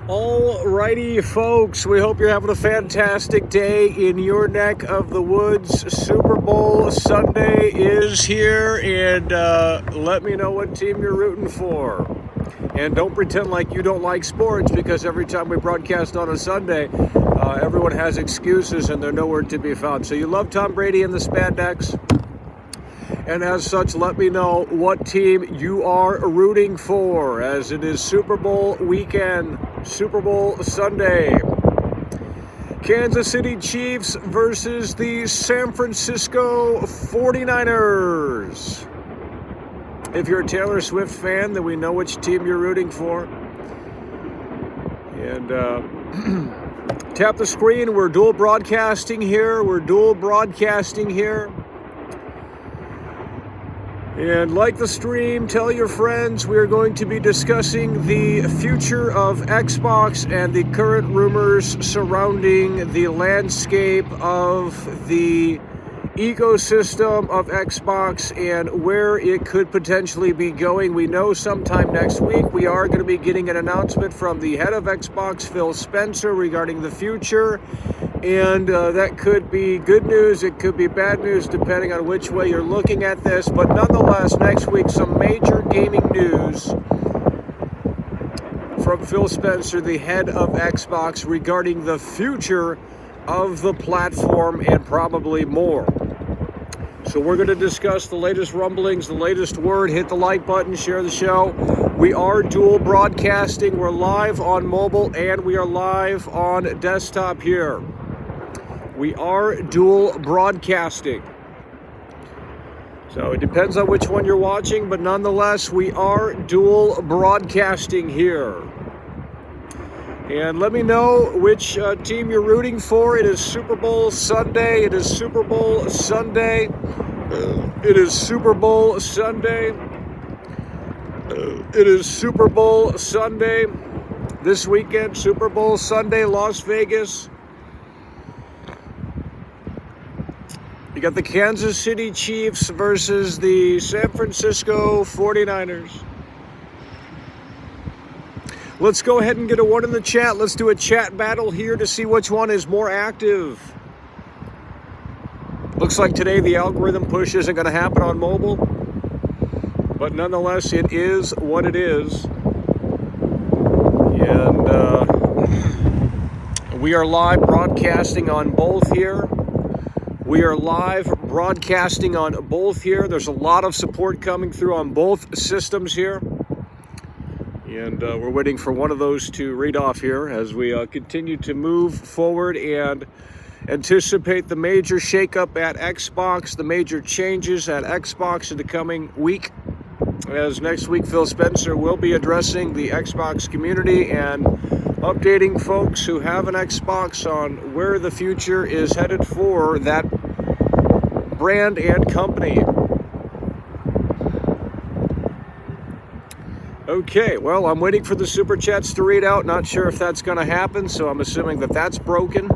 Alrighty, folks, we hope you're having a fantastic day in your neck of the woods. Super Bowl Sunday is here, and let me know what team you're rooting for. And don't pretend like you don't like sports, because every time we broadcast on a Sunday, everyone has excuses and they're nowhere to be found. So you love Tom Brady and the Spandex, and as such, let me know what team you are rooting for, as it is Super Bowl weekend, Super Bowl Sunday. Kansas City Chiefs versus the San Francisco 49ers. If you're a Taylor Swift fan, then we know which team you're rooting for. And tap the screen. We're dual broadcasting here. And like the stream, tell your friends. We are going to be discussing the future of Xbox and the current rumors surrounding the landscape of the ecosystem of Xbox and where it could potentially be going. We know sometime next week we are going to be getting an announcement from the head of Xbox, Phil Spencer, regarding the future. And that could be good news, it could be bad news, depending on which way you're looking at this. But nonetheless, next week, some major gaming news from Phil Spencer, the head of Xbox, regarding the future of the platform and probably more. So we're going to discuss the latest rumblings, the latest word. Hit the like button, share the show. We are dual broadcasting. We're live on mobile and we are live on desktop here. We are dual broadcasting. So it depends on which one you're watching, but nonetheless, we are dual broadcasting here. And let me know which team you're rooting for. It is Super Bowl Sunday. It is Super Bowl Sunday. It is Super Bowl Sunday. It is Super Bowl Sunday. This weekend, Super Bowl Sunday, Las Vegas. You got the Kansas City Chiefs versus the San Francisco 49ers. Let's go ahead and get a one in the chat. Let's do a chat battle here to see which one is more active. Looks like today the algorithm push isn't going to happen on mobile, but nonetheless, it is what it is. And we are live broadcasting on both here. There's a lot of support coming through on both systems here. And we're waiting for one of those to read off here as we continue to move forward and anticipate the major shakeup at Xbox, the major changes at Xbox in the coming week. As next week, Phil Spencer will be addressing the Xbox community and updating folks who have an Xbox on where the future is headed for that brand and company. Okay, well, I'm waiting for the super chats to read out. Not sure if that's going to happen, so I'm assuming that that's broken.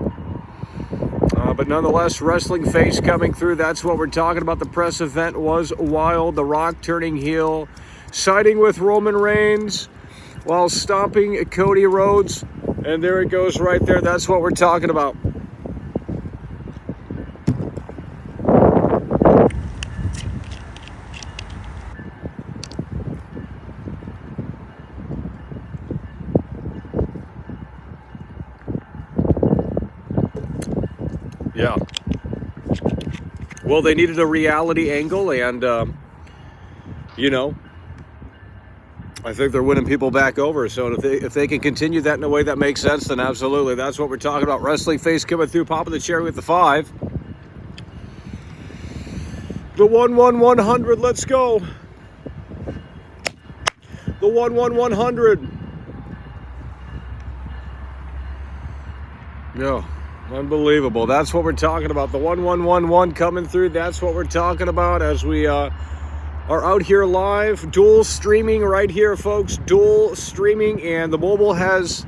But nonetheless, Wrestling Face coming through. That's what we're talking about. The press event was wild. The Rock turning heel, siding with Roman Reigns while stomping Cody Rhodes. And there it goes right there. That's what we're talking about. Yeah. Well, they needed a reality angle, and, I think they're winning people back over. So if they can continue that in a way that makes sense, then absolutely. That's what we're talking about. Wrestling Face coming through, popping the cherry with the 5. The 1-1-100, let's go. The 1-1-100. Yeah. Unbelievable. That's what we're talking about. The 1111 coming through. That's what we're talking about as we are out here live. Dual streaming right here, folks. Dual streaming. And the mobile has...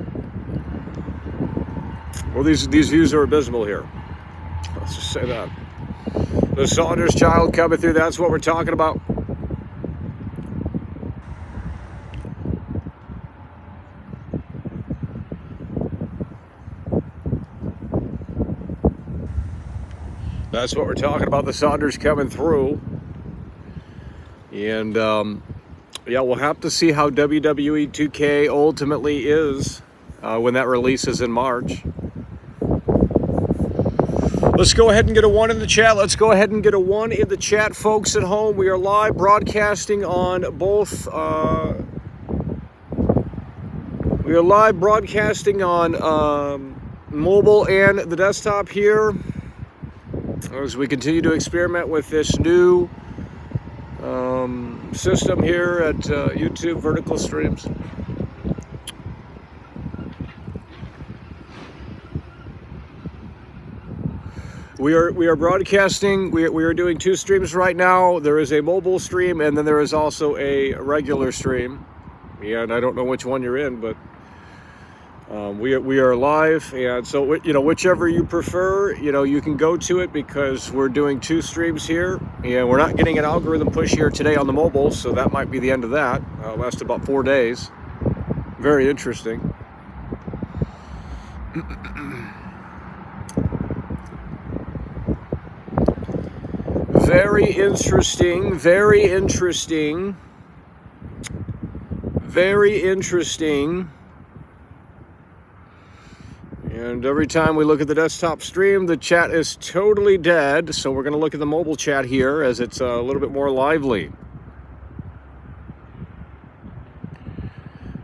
Well, these views are abysmal here. Let's just say that. The Saunders child coming through. That's what we're talking about. That's what we're talking about. The Saunders coming through. And yeah, we'll have to see how WWE 2K ultimately is when that releases in March. Let's go ahead and get a 1 in the chat. Let's go ahead and get a 1 in the chat, folks at home. We are live broadcasting on both. We are live broadcasting on mobile and the desktop here as we continue to experiment with this new system here at YouTube Vertical Streams. We are broadcasting. We are doing 2 streams right now. There is a mobile stream and then there is also a regular stream. Yeah, and I don't know which one you're in, but we are live, and so whichever you prefer, you can go to it because we're doing 2 streams here, and we're not getting an algorithm push here today on the mobile, so that might be the end of that. Last about 4 days. Very interesting. Very interesting. Very interesting. Very interesting. And every time we look at the desktop stream, the chat is totally dead. So we're going to look at the mobile chat here as it's a little bit more lively.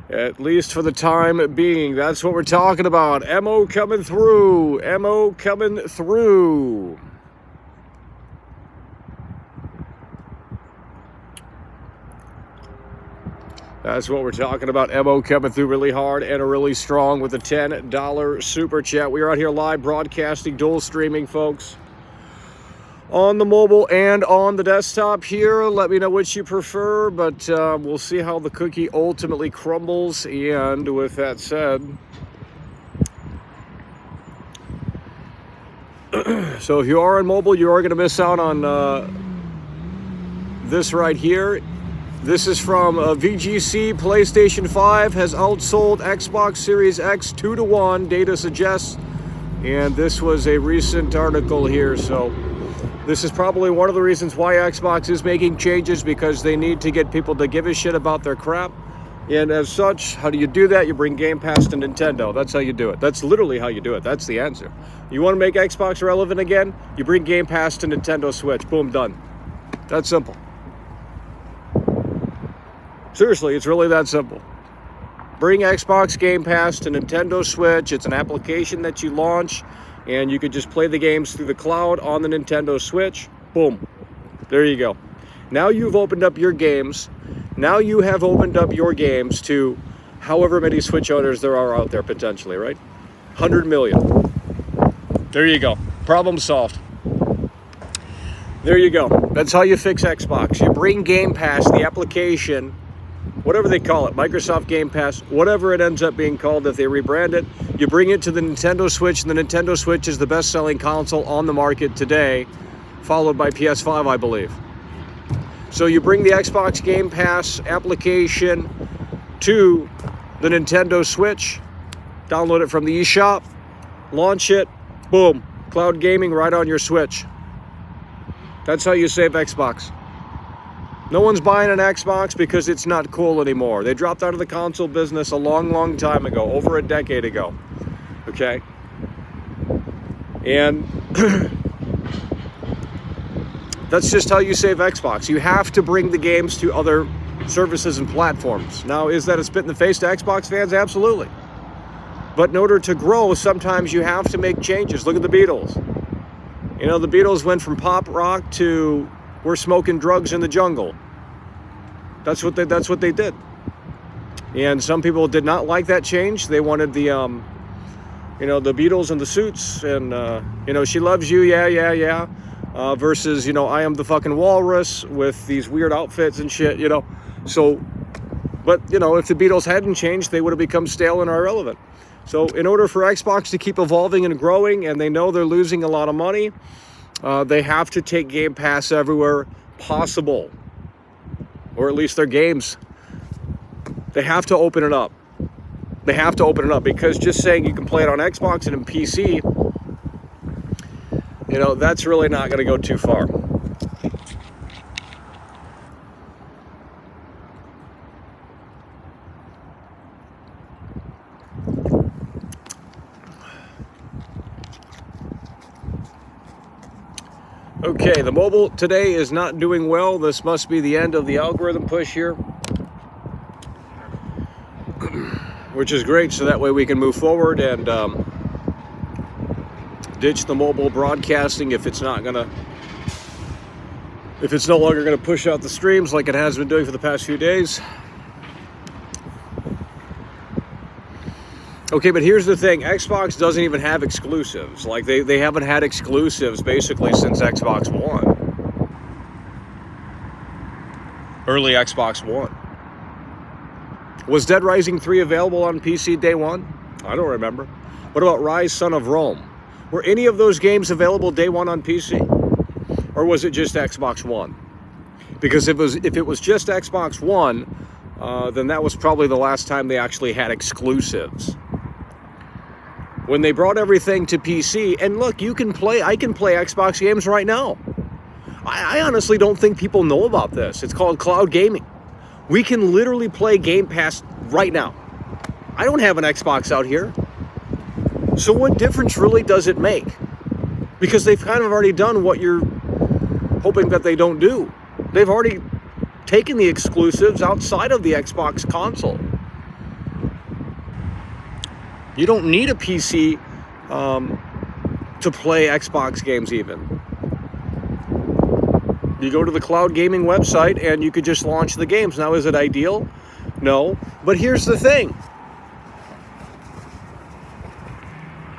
At least for the time being. That's what we're talking about. MO coming through. MO coming through. That's what we're talking about. MO coming through really hard and really strong with a $10 super chat. We are out here live broadcasting, dual streaming, folks, on the mobile and on the desktop here. Let me know which you prefer, but we'll see how the cookie ultimately crumbles. And with that said, so if you are on mobile, you are going to miss out on this right here. This is from VGC. PlayStation 5 has outsold Xbox Series X 2-1, data suggests. And this was a recent article here. So this is probably one of the reasons why Xbox is making changes, because they need to get people to give a shit about their crap. And as such, how do you do that? You bring Game Pass to Nintendo. That's how you do it. That's literally how you do it. That's the answer. You want to make Xbox relevant again? You bring Game Pass to Nintendo Switch. Boom, done. That's simple. Seriously, it's really that simple. Bring Xbox Game Pass to Nintendo Switch. It's an application that you launch, and you could just play the games through the cloud on the Nintendo Switch. Boom. There you go. Now you've opened up your games. Now you have opened up your games to however many Switch owners there are out there potentially, right? 100 million. There you go. Problem solved. There you go. That's how you fix Xbox. You bring Game Pass, the application, whatever they call it, Microsoft Game Pass, whatever it ends up being called if they rebrand it, you bring it to the Nintendo Switch, and the Nintendo Switch is the best-selling console on the market today, followed by PS5, I believe. So you bring the Xbox Game Pass application to the Nintendo Switch, download it from the eShop, launch it, boom, cloud gaming right on your Switch. That's how you save Xbox. No one's buying an Xbox because it's not cool anymore. They dropped out of the console business a long, long time ago, over a decade ago. Okay? And that's just how you save Xbox. You have to bring the games to other services and platforms. Now, is that a spit in the face to Xbox fans? Absolutely. But in order to grow, sometimes you have to make changes. Look at the Beatles. You know, the Beatles went from pop rock to we're smoking drugs in the jungle. That's what they did. And some people did not like that change. They wanted the the Beatles and the suits and She Loves You, yeah. Versus, I Am the Fucking Walrus with these weird outfits and shit, So, but, if the Beatles hadn't changed, they would have become stale and irrelevant. So in order for Xbox to keep evolving and growing, and they know they're losing a lot of money, they have to take Game Pass everywhere possible. Or at least their games. They have to open it up. They have to open it up, because just saying you can play it on Xbox and in PC, you know, that's really not going to go too far. Okay, the mobile today is not doing well. This must be the end of the algorithm push here, which is great, so that way we can move forward and ditch the mobile broadcasting if it's no longer going to push out the streams like it has been doing for the past few days. Okay, but here's the thing. Xbox doesn't even have exclusives. Like, they haven't had exclusives basically since Xbox One. Early Xbox One. Was Dead Rising 3 available on PC day one? I don't remember. What about Rise Son of Rome? Were any of those games available day one on PC? Or was it just Xbox One? Because if it was just Xbox One, then that was probably the last time they actually had exclusives. When they brought everything to PC, and look, I can play Xbox games right now. I honestly don't think people know about this. It's called cloud gaming. We can literally play Game Pass right now. I don't have an Xbox out here. So what difference really does it make? Because they've kind of already done what you're hoping that they don't do. They've already taken the exclusives outside of the Xbox console. You don't need a PC to play Xbox games even. You go to the cloud gaming website and you could just launch the games. Now, is it ideal? No. But here's the thing.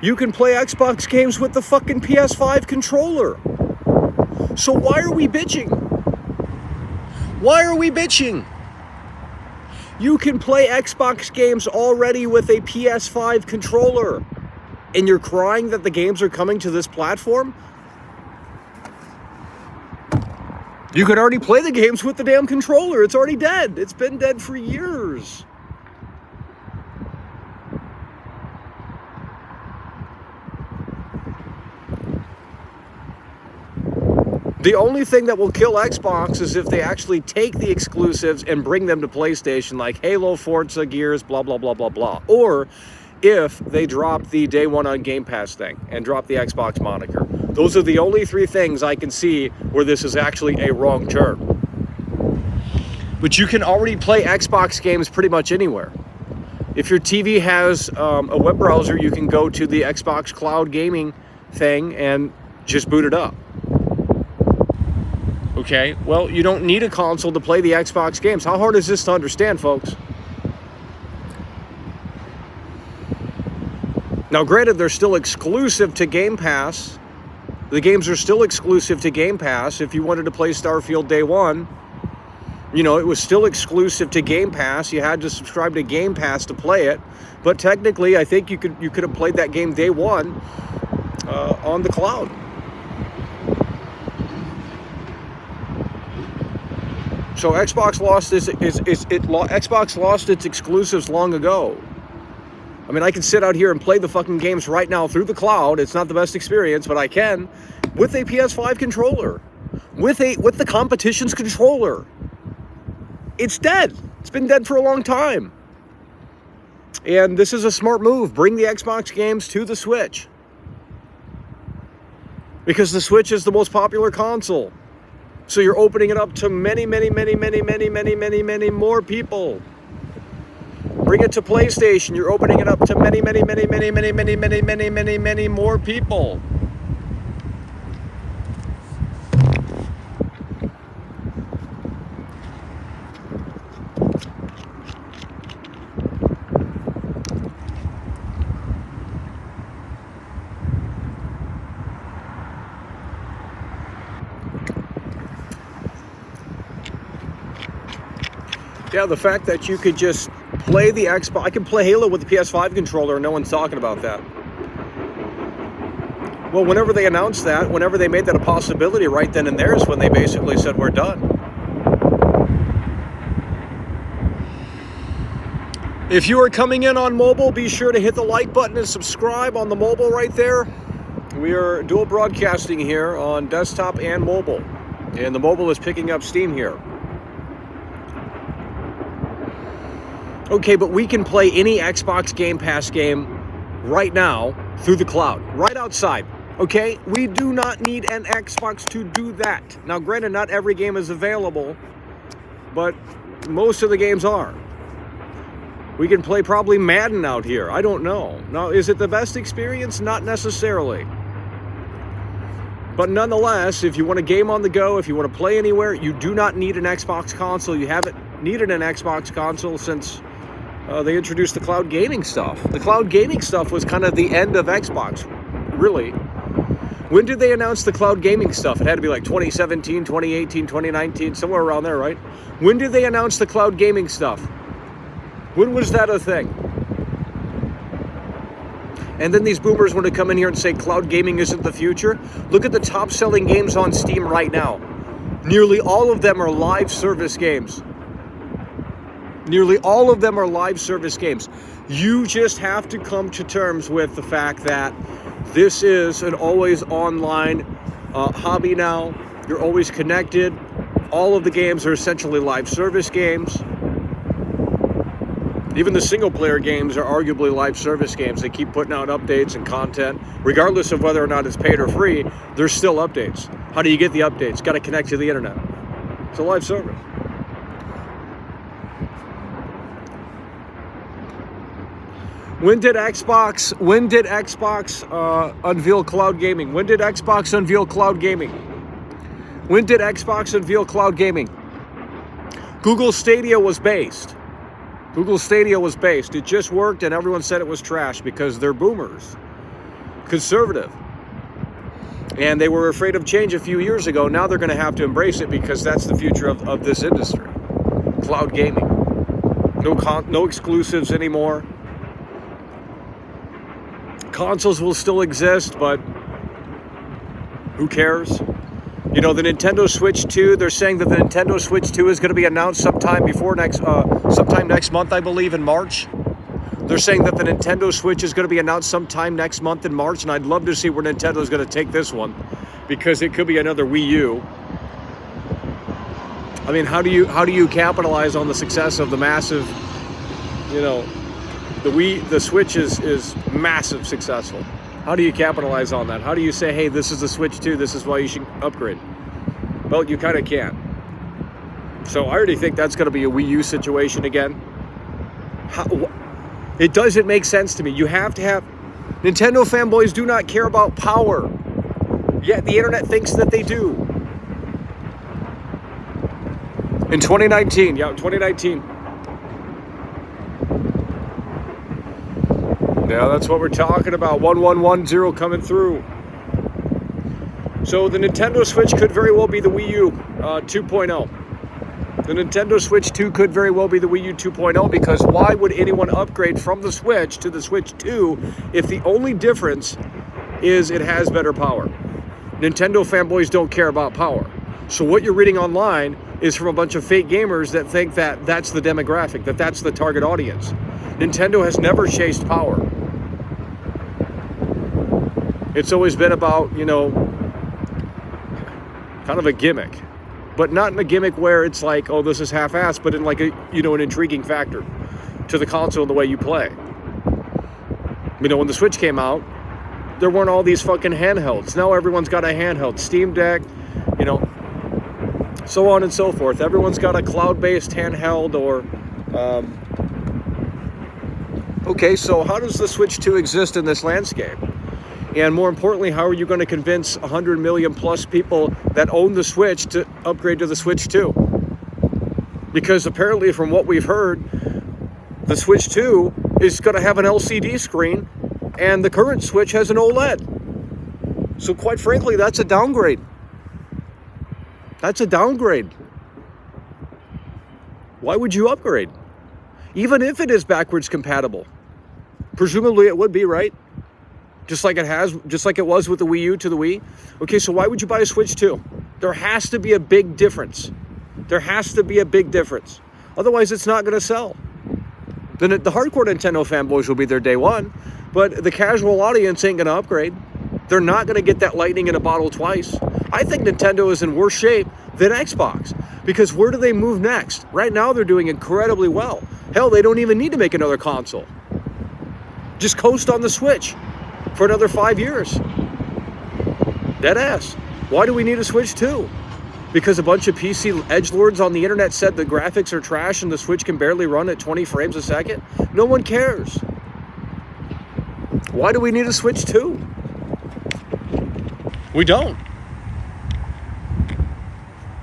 You can play Xbox games with the fucking PS5 controller. So why are we bitching? Why are we bitching? You can play Xbox games already with a PS5 controller. And you're crying that the games are coming to this platform? You could already play the games with the damn controller. It's already dead. It's been dead for years. The only thing that will kill Xbox is if they actually take the exclusives and bring them to PlayStation, like Halo, Forza, Gears, blah, blah, blah, blah, blah. Or if they drop the day one on Game Pass thing and drop the Xbox moniker. Those are the only three things I can see where this is actually a wrong turn. But you can already play Xbox games pretty much anywhere. If your TV has a web browser, you can go to the Xbox Cloud Gaming thing and just boot it up. Okay, well, you don't need a console to play the Xbox games. How hard is this to understand, folks? Now, granted, they're still exclusive to Game Pass. The games are still exclusive to Game Pass. If you wanted to play Starfield day one, you know, it was still exclusive to Game Pass. You had to subscribe to Game Pass to play it. But technically, I think you could have played that game day one on the cloud. So Xbox lost its exclusives long ago. I mean, I can sit out here and play the fucking games right now through the cloud. It's not the best experience, but I can with a PS5 controller, with the competition's controller. It's dead. It's been dead for a long time. And this is a smart move. Bring the Xbox games to the Switch. Because the Switch is the most popular console. So you're opening it up to many, many, many, many, many, many, many, many more people. Bring it to PlayStation. You're opening it up to many, many, many, many, many, many, many, many, many, many more people. Yeah, the fact that you could just play the Xbox. I can play Halo with the PS5 controller and no one's talking about that. Well, whenever they announced that, whenever they made that a possibility right then and there is when they basically said, we're done. If you are coming in on mobile, be sure to hit the like button and subscribe on the mobile right there. We are dual broadcasting here on desktop and mobile. And the mobile is picking up steam here. Okay, but we can play any Xbox Game Pass game right now through the cloud, right outside. Okay, we do not need an Xbox to do that. Now, granted, not every game is available, but most of the games are. We can play probably Madden out here. I don't know. Now, is it the best experience? Not necessarily. But nonetheless, if you want a game on the go, if you want to play anywhere, you do not need an Xbox console. You haven't needed an Xbox console since they introduced the cloud gaming stuff. The cloud gaming stuff was kind of the end of Xbox, really. When did they announce the cloud gaming stuff? It had to be like 2017, 2018, 2019, somewhere around there, right? When did they announce the cloud gaming stuff? When was that a thing? And then these boomers want to come in here and say cloud gaming isn't the future. Look at the top selling games on Steam right now. Nearly all of them are live service games. Nearly all of them are live service games. You just have to come to terms with the fact that this is an always online hobby now. You're always connected. All of the games are essentially live service games. Even the single player games are arguably live service games. They keep putting out updates and content. Regardless of whether or not it's paid or free, there's still updates. How do you get the updates? Got to connect to the internet. It's a live service. When did Xbox unveil cloud gaming? When did Xbox unveil cloud gaming? When did Xbox unveil cloud gaming? Google Stadia was based. Google Stadia was based. It just worked and everyone said it was trash because they're boomers. Conservative. And they were afraid of change a few years ago. Now they're going to have to embrace it because that's the future of this industry. Cloud gaming. No exclusives anymore. Consoles will still exist, but who cares? You know, the Nintendo Switch 2, they're saying that the Nintendo Switch 2 is going to be announced sometime next month, I believe, in March. They're saying that the Nintendo Switch is going to be announced sometime next month in March, and I'd love to see where Nintendo is going to take this one, because it could be another Wii U. I mean, how do you capitalize on the success of the massive, you know, the Switch is massive successful. How do you capitalize on that? How do you say, hey, this is the Switch 2, this is why you should upgrade? Well, you kind of can't. So I already think that's going to be a Wii U situation again. It doesn't make sense to me. You have to have... Nintendo fanboys do not care about power. Yet the internet thinks that they do. In 2019, yeah, 2019. Yeah, that's what we're talking about. 1110 coming through. So the Nintendo Switch could very well be the Wii U 2.0. The Nintendo Switch 2 could very well be the Wii U 2.0, because why would anyone upgrade from the Switch to the Switch 2 if the only difference is it has better power? Nintendo fanboys don't care about power. So what you're reading online is from a bunch of fake gamers that think that that's the demographic, that that's the target audience. Nintendo has never chased power. It's always been about, you know, kind of a gimmick. But not in a gimmick where it's like, oh, this is half-assed, but in like a, you know, an intriguing factor to the console and the way you play. You know, when the Switch came out, there weren't all these fucking handhelds. Now everyone's got a handheld. Steam Deck, you know, so on and so forth. Everyone's got a cloud-based handheld or... Okay, so how does the Switch 2 exist in this landscape? And more importantly, how are you going to convince 100 million plus people that own the Switch to upgrade to the Switch 2? Because apparently from what we've heard, the Switch 2 is going to have an LCD screen and the current Switch has an OLED. So quite frankly, that's a downgrade. That's a downgrade. Why would you upgrade? Even if it is backwards compatible. Presumably it would be, right? Just like it was with the Wii U to the Wii. Okay, so why would you buy a Switch 2? There has to be a big difference. There has to be a big difference. Otherwise, it's not going to sell. Then the hardcore Nintendo fanboys will be there day one, but the casual audience ain't going to upgrade. They're not going to get that lightning in a bottle twice. I think Nintendo is in worse shape than Xbox, because where do they move next? Right now, they're doing incredibly well. Hell, they don't even need to make another console. Just coast on the Switch for another 5 years. Deadass. Why do we need a Switch 2? Because a bunch of PC edgelords on the internet said the graphics are trash and the Switch can barely run at 20 frames a second? No one cares. Why do we need a Switch 2? We don't.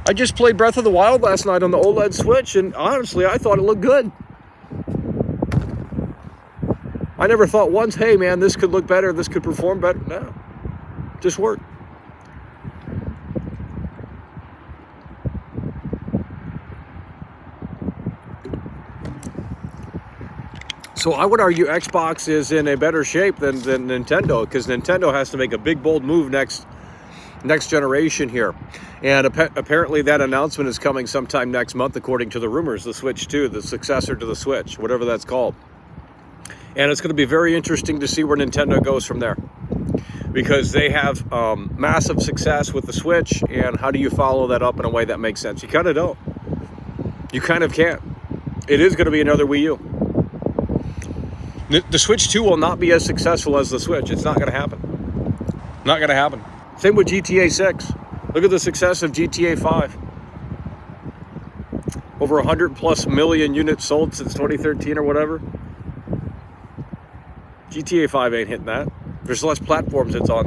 I just played Breath of the Wild last night on the OLED Switch, and honestly, I thought it looked good. I never thought once, hey man, this could look better, this could perform better. No, just worked. So I would argue Xbox is in a better shape than Nintendo, because Nintendo has to make a big, bold move next generation here. And apparently that announcement is coming sometime next month, according to the rumors, the Switch 2, the successor to the Switch, whatever that's called. And it's going to be very interesting to see where Nintendo goes from there, because they have massive success with the Switch, and how do you follow that up in a way that makes sense? You kind of don't. You kind of can't. It is going to be another Wii U. The Switch 2 will not be as successful as the Switch. It's not going to happen. Not going to happen. Same with GTA 6. Look at the success of GTA 5. Over 100 plus million units sold since 2013 or whatever. GTA 5 ain't hitting that. There's less platforms it's on.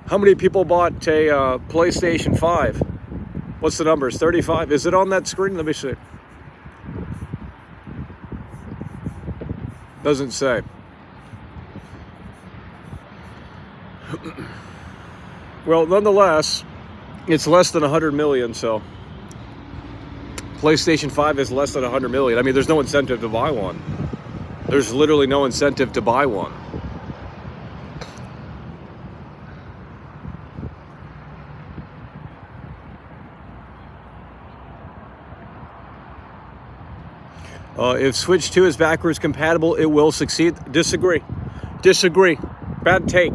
How many people bought a PlayStation 5? What's the numbers? 35? Is it on that screen? Let me see. Doesn't say. Well, nonetheless, it's less than 100 million, so PlayStation 5 is less than 100 million. I mean, there's no incentive to buy one. There's literally no incentive to buy one. If Switch 2 is backwards compatible, it will succeed. Disagree. Bad take.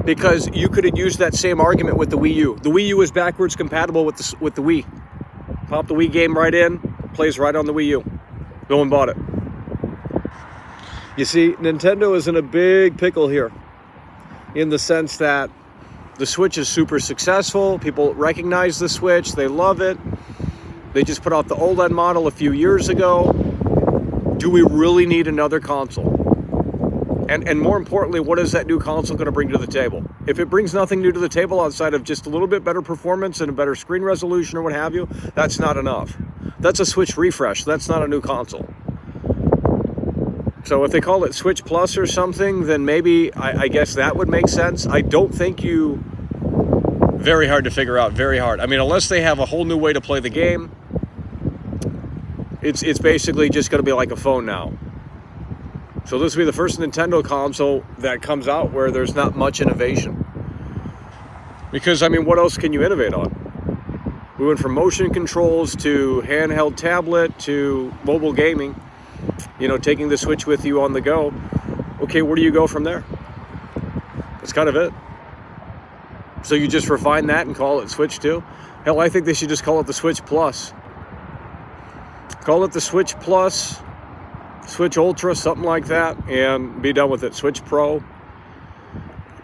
Because you could have used that same argument with the Wii U. The Wii U is backwards compatible with the Wii. Pop the Wii game right in, plays right on the Wii U. No one bought it. You see, Nintendo is in a big pickle here, in the sense that the Switch is super successful. People recognize the Switch. They love it. They just put out the OLED model a few years ago. Do we really need another console? And more importantly, what is that new console going to bring to the table? If it brings nothing new to the table outside of just a little bit better performance and a better screen resolution or what have you, that's not enough. That's a Switch refresh. That's not a new console. So if they call it Switch Plus or something, then maybe I guess that would make sense. I don't think you... Very hard to figure out, very hard. I mean, unless they have a whole new way to play the game, it's basically just going to be like a phone now. So this will be the first Nintendo console that comes out where there's not much innovation. Because, I mean, what else can you innovate on? We went from motion controls to handheld tablet to mobile gaming. You know, taking the Switch with you on the go. Okay, where do you go from there? That's kind of it. So you just refine that and call it Switch 2? Hell, I think they should just call it the Switch Plus. Call it the Switch Plus, Switch Ultra, something like that, and be done with it. Switch Pro.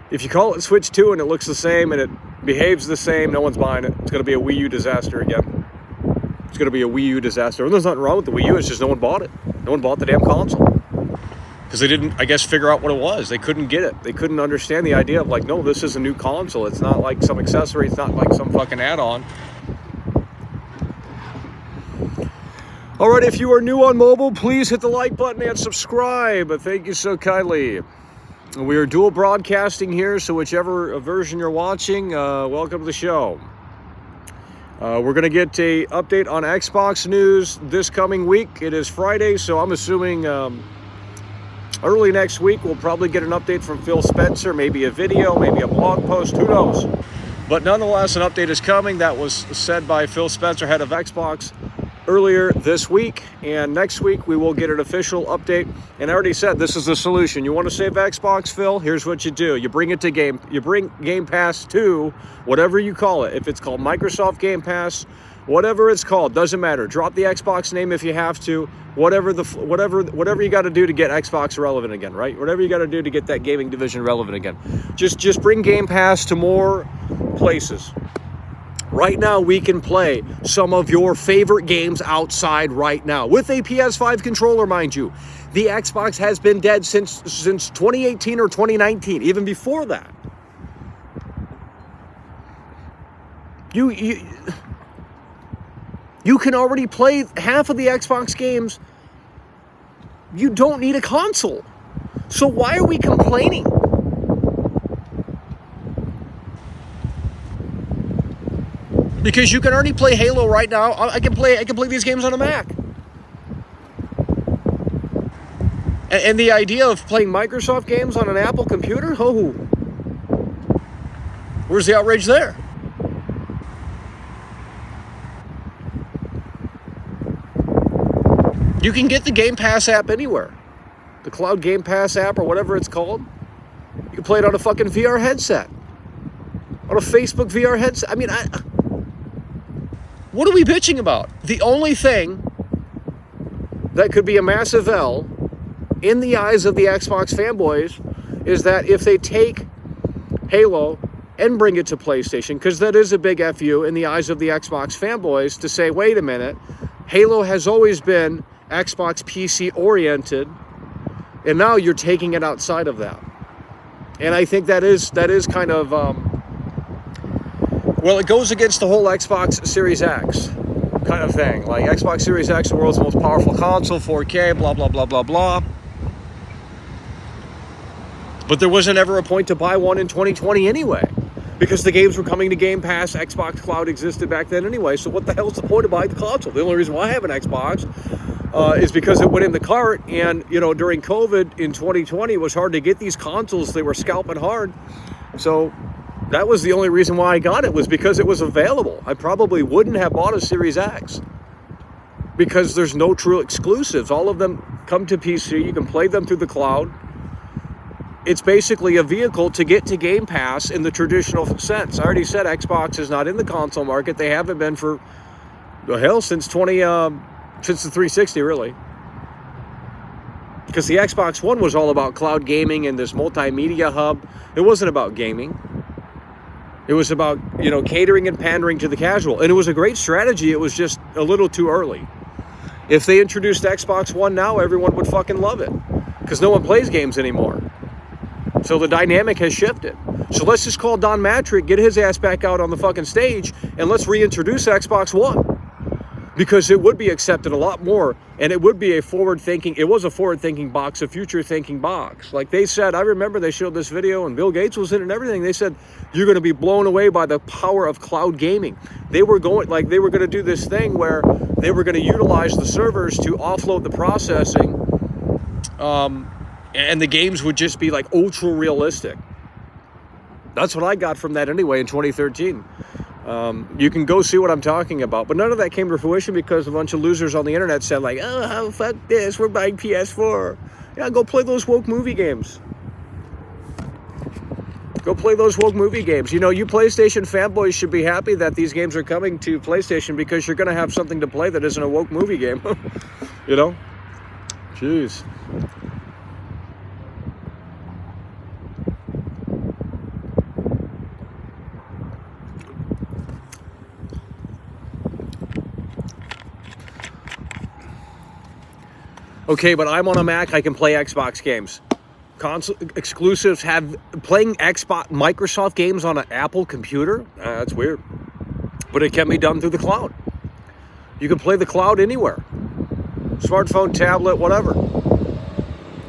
If you call it Switch 2 and it looks the same and it behaves the same, no one's buying it. It's going to be a Wii U disaster again. It's going to be a Wii U disaster. And there's nothing wrong with the Wii U, it's just no one bought it. No one bought the damn console. Because they didn't, I guess, figure out what it was. They couldn't get it. They couldn't understand the idea of, like, no, this is a new console. It's not like some accessory. It's not like some fucking add-on. All right, if you are new on mobile, please hit the like button and subscribe. Thank you so kindly. We are dual broadcasting here, so whichever version you're watching, welcome to the show. We're going to get a update on Xbox news this coming week. It is Friday, so I'm assuming early next week we'll probably get an update from Phil Spencer, maybe a video, maybe a blog post, who knows. But nonetheless, an update is coming. That was said by Phil Spencer, head of Xbox. earlier this week, and next week we will get an official update. And I already said this is the solution. You want to save Xbox, Phil? Here's what you do. You bring Game Pass to whatever you call it. If it's called Microsoft Game Pass, whatever it's called, doesn't matter. Drop the Xbox name if you have to. Whatever you got to do to get Xbox relevant again, right? Whatever you got to do to get that gaming division relevant again. Just bring Game Pass to more places. Right now, we can play some of your favorite games outside right now with a PS5 controller, mind you. The Xbox has been dead since 2018 or 2019, even before that. You can already play half of the Xbox games. You don't need a console. So why are we complaining? Because you can already play Halo right now. I can play these games on a Mac. And the idea of playing Microsoft games on an Apple computer? Oh, where's the outrage there? You can get the Game Pass app anywhere. The Cloud Game Pass app or whatever it's called. You can play it on a fucking VR headset. On a Facebook VR headset. I mean, what are we bitching about? The only thing that could be a massive L in the eyes of the Xbox fanboys is that if they take Halo and bring it to PlayStation, because that is a big FU in the eyes of the Xbox fanboys to say, wait a minute, Halo has always been Xbox PC oriented, and now you're taking it outside of that. And I think that is kind of well, it goes against the whole Xbox Series X kind of thing. Like Xbox Series X, the world's most powerful console, 4K, blah blah blah blah blah. But there wasn't ever a point to buy one in 2020 anyway, because the games were coming to Game Pass. Xbox Cloud existed back then anyway, so what the hell's the point of buying the console? The only reason why I have an Xbox is because it went in the cart, and during COVID in 2020 it was hard to get these consoles. They were scalping hard, so that was the only reason why I got it, was because it was available. I probably wouldn't have bought a Series X because there's no true exclusives. All of them come to PC. You can play them through the cloud. It's basically a vehicle to get to Game Pass in the traditional sense. I already said Xbox is not in the console market. They haven't been for, hell, since the 360, really. Because the Xbox One was all about cloud gaming and this multimedia hub. It wasn't about gaming. It was about, catering and pandering to the casual. And it was a great strategy. It was just a little too early. If they introduced Xbox One now, everyone would fucking love it. Because no one plays games anymore. So the dynamic has shifted. So let's just call Don Matrick, get his ass back out on the fucking stage, and let's reintroduce Xbox One. Because it would be accepted a lot more, and it would be a forward-thinking box, a future-thinking box. Like they said, I remember they showed this video, and Bill Gates was in it and everything. They said, you're going to be blown away by the power of cloud gaming. They were going to do this thing where they were going to utilize the servers to offload the processing, and the games would just be like ultra realistic. That's what I got from that anyway in 2013. You can go see what I'm talking about, but none of that came to fruition because a bunch of losers on the internet said like, oh, fuck this, we're buying PS4. Yeah, go play those woke movie games. Go play those woke movie games. You PlayStation fanboys should be happy that these games are coming to PlayStation, because you're going to have something to play that isn't a woke movie game. Jeez. Okay, but I'm on a Mac, I can play Xbox games. Console exclusives playing Microsoft games on an Apple computer? That's weird. But it can be done through the cloud. You can play the cloud anywhere. Smartphone, tablet, whatever.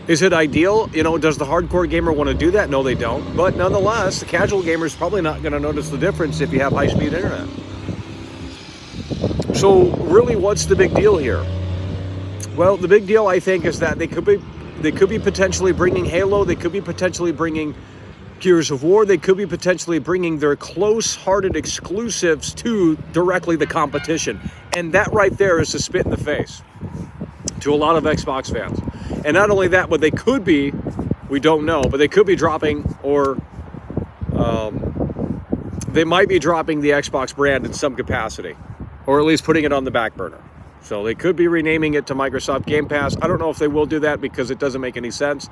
Is it ideal? Does the hardcore gamer want to do that? No, they don't. But nonetheless, the casual gamer is probably not going to notice the difference if you have high-speed internet. So really, what's the big deal here? Well, the big deal, I think, is that they could be potentially bringing Halo. They could be potentially bringing Gears of War. They could be potentially bringing their close-hearted exclusives to directly the competition. And that right there is a spit in the face to a lot of Xbox fans. And not only that, but they could be, we don't know, but they could be dropping, or they might be dropping the Xbox brand in some capacity, or at least putting it on the back burner. So they could be renaming it to Microsoft Game Pass. I don't know if they will do that because it doesn't make any sense.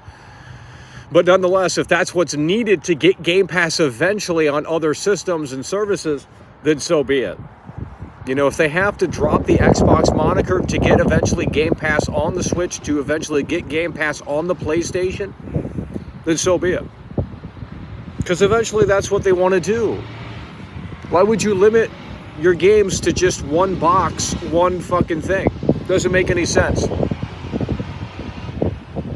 But nonetheless, if that's what's needed to get Game Pass eventually on other systems and services, then so be it. You know, if they have to drop the Xbox moniker to get eventually Game Pass on the Switch, to eventually get Game Pass on the PlayStation, then so be it. Because eventually that's what they want to do. Why would you limit your games to just one box, one fucking thing? Doesn't make any sense.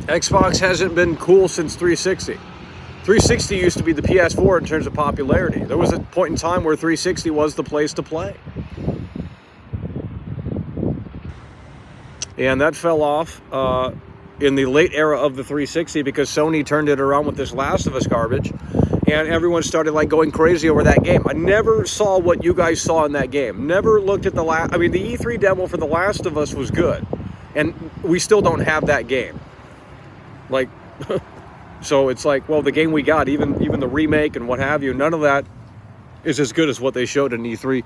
Xbox hasn't been cool since 360. 360 used to be the PS4 in terms of popularity. There was a point in time where 360 was the place to play. And that fell off in the late era of the 360 because Sony turned it around with this Last of Us garbage. And everyone started like going crazy over that game. I never saw what you guys saw in that game. Never looked at the last. I mean, the E3 demo for The Last of Us was good. And we still don't have that game. Like, so it's like, well, the game we got, even the remake and what have you, none of that is as good as what they showed in E3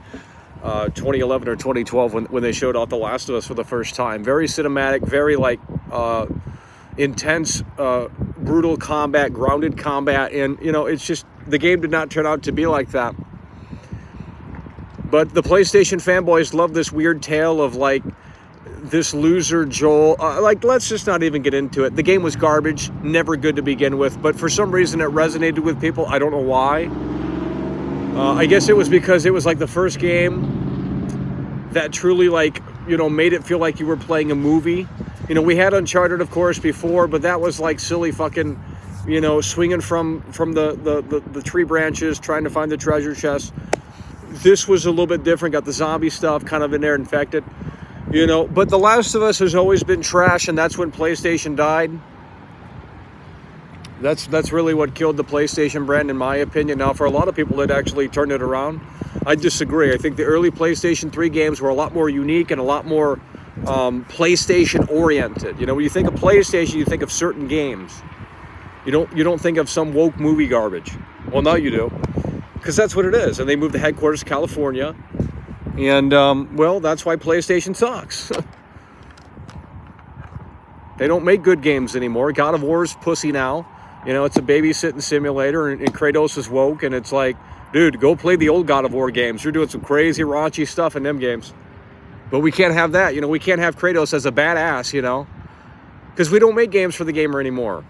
2011 or 2012 when they showed off The Last of Us for the first time. Very cinematic, very like intense, brutal combat, grounded combat, and you know, it's just, the game did not turn out to be like that. But the PlayStation fanboys love this weird tale of like this loser Joel, like, let's just not even get into it. The game was garbage, never good to begin with, but for some reason it resonated with people. I don't know why. I guess it was because it was like the first game that truly, like, you know, made it feel like you were playing a movie. You know, we had Uncharted, of course, before, but that was like silly fucking, you know, swinging from the tree branches, trying to find the treasure chest. This was a little bit different, got the zombie stuff kind of in there, infected. You know, but The Last of Us has always been trash, and that's when PlayStation died. That's really what killed the PlayStation brand, in my opinion. Now, for a lot of people, it actually turned it around. I disagree. I think the early PlayStation 3 games were a lot more unique and a lot more PlayStation-oriented. You know, when you think of PlayStation, you think of certain games. You don't think of some woke movie garbage. Well, now you do, because that's what it is. And they moved the headquarters to California. And, well, that's why PlayStation sucks. They don't make good games anymore. God of War's pussy now. You know, it's a babysitting simulator, and Kratos is woke, and it's like, dude, go play the old God of War games. You're doing some crazy, raunchy stuff in them games. But we can't have that. You know, we can't have Kratos as a badass, you know, because we don't make games for the gamer anymore.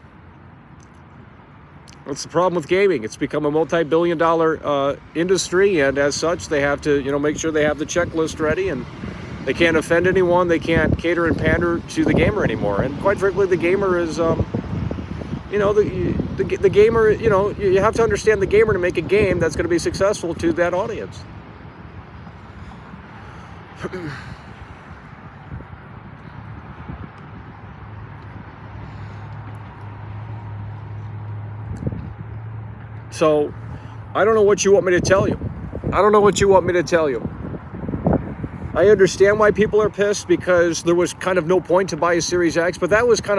That's the problem with gaming. It's become a multi-billion-dollar industry, and as such, they have to, you know, make sure they have the checklist ready, and they can't offend anyone. They can't cater and pander to the gamer anymore. And quite frankly, the gamer is, you know, the gamer, you know, you have to understand the gamer to make a game that's going to be successful to that audience. So, I don't know what you want me to tell you. I don't know what you want me to tell you. I understand why people are pissed, because there was kind of no point to buy a Series X, but that was kind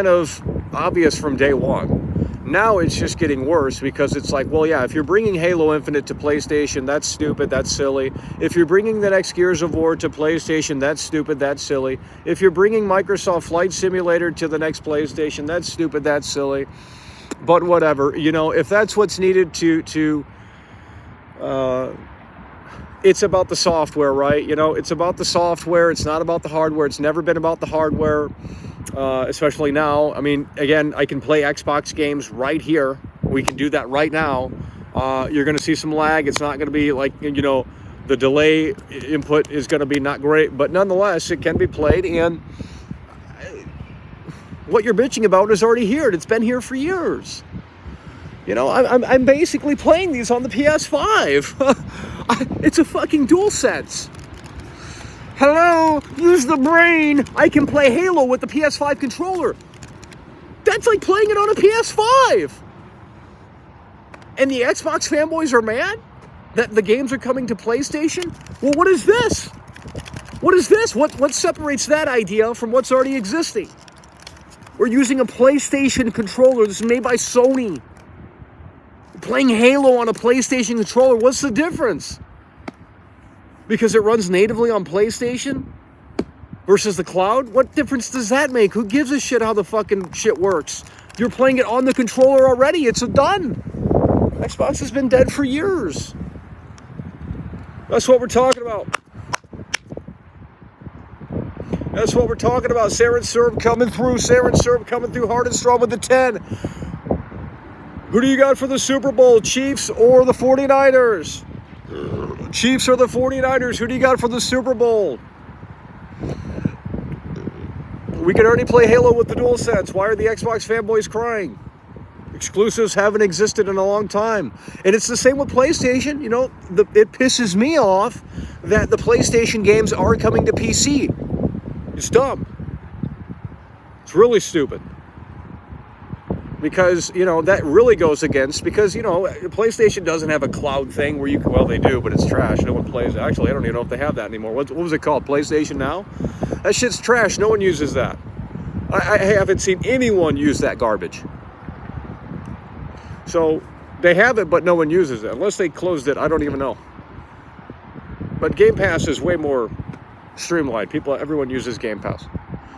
of obvious from day one. Now it's just getting worse, because it's like, well, yeah, if you're bringing Halo Infinite to PlayStation, that's stupid, that's silly. If you're bringing the next Gears of War to PlayStation, that's stupid, that's silly. If you're bringing Microsoft Flight Simulator to the next PlayStation, that's stupid, that's silly. But whatever, you know, if that's what's needed to it's about the software, right? You know, it's about the software. It's not about the hardware. It's never been about the hardware, especially now. I mean, again, I can play Xbox games right here. We can do that right now. You're going to see some lag. It's not going to be like, you know, the delay input is going to be not great, but nonetheless, it can be played. And what you're bitching about is already here. It's been here for years. You know, I'm basically playing these on the PS5. It's a fucking DualSense. Hello, use the brain. I can play Halo with the PS5 controller. That's like playing it on a PS5. And the Xbox fanboys are mad that the games are coming to PlayStation? Well, what is this? What is this? What separates that idea from what's already existing? We're using a PlayStation controller. This is made by Sony. Playing Halo on a PlayStation controller. What's the difference? Because it runs natively on PlayStation versus the cloud? What difference does that make? Who gives a shit how the fucking shit works? You're playing it on the controller already. It's done. Xbox has been dead for years. That's what we're talking about. That's what we're talking about. Saren Syrup coming through. Saren Syrup coming through hard and strong with the 10. Who do you got for the Super Bowl? Chiefs or the 49ers? Chiefs or the 49ers? Who do you got for the Super Bowl? We can already play Halo with the DualSense. Why are the Xbox fanboys crying? Exclusives haven't existed in a long time. And it's the same with PlayStation. You know, it pisses me off that the PlayStation games are coming to PC. It's dumb. It's really stupid. Because, you know, that really goes against, because, you know, PlayStation doesn't have a cloud thing where you can, well, they do, but it's trash. No one plays it. Actually, I don't even know if they have that anymore. What was it called? PlayStation Now? That shit's trash. No one uses that. I haven't seen anyone use that garbage. So they have it, but no one uses it. Unless they closed it, I don't even know. But Game Pass is way more streamlined. Everyone uses Game Pass.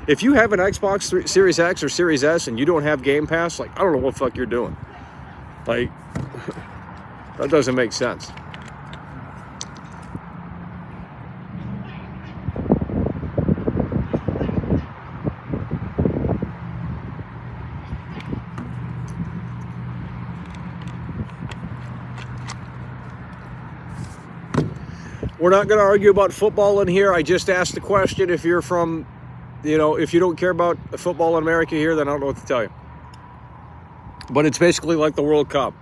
If you have an Xbox Series X or Series S and you don't have Game Pass, like, I don't know what the fuck you're doing. Like, that doesn't make sense. We're not going to argue about football in here. I just asked the question. If you're from, you know, if you don't care about football in America here, then I don't know what to tell you. But it's basically like the World Cup.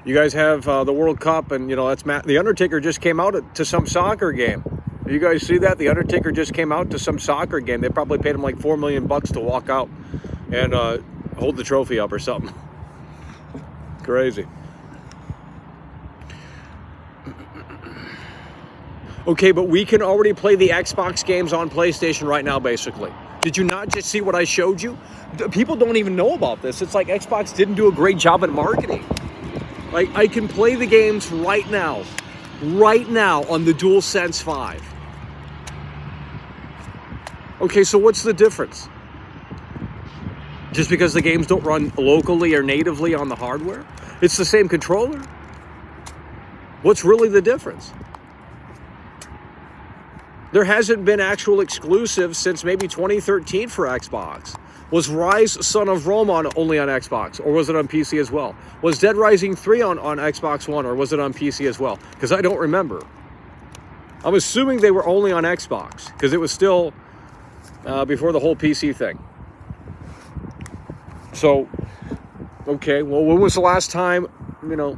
You guys have the World Cup, and, you know, that's The Undertaker just came out to some soccer game. You guys see that? The Undertaker just came out to some soccer game. They probably paid him like $4 million to walk out and hold the trophy up or something. Crazy. Okay, but we can already play the Xbox games on PlayStation right now, basically. Did you not just see what I showed you? People don't even know about this. It's like Xbox didn't do a great job at marketing. Like, I can play the games right now on the DualSense 5. Okay, so what's the difference? Just because the games don't run locally or natively on the hardware? It's the same controller. What's really the difference? There hasn't been actual exclusives since maybe 2013 for Xbox. Was Rise Son of Rome only on Xbox, or was it on PC as well? Was Dead Rising 3 on Xbox One, or was it on PC as well? Because I don't remember. I'm assuming they were only on Xbox, because it was still before the whole PC thing. So, okay, well, when was the last time, you know,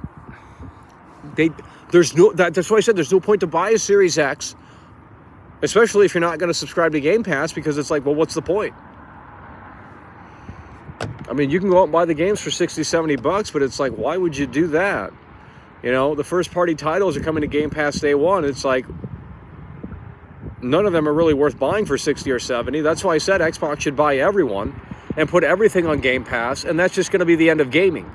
that's why I said there's no point to buy a Series X, especially if you're not going to subscribe to Game Pass, because it's like, well, what's the point? I mean, you can go out and buy the games for $60, $70, but it's like, why would you do that? You know, the first party titles are coming to Game Pass day one. It's like, none of them are really worth buying for $60 or $70. That's why I said Xbox should buy everyone and put everything on Game Pass, and that's just going to be the end of gaming.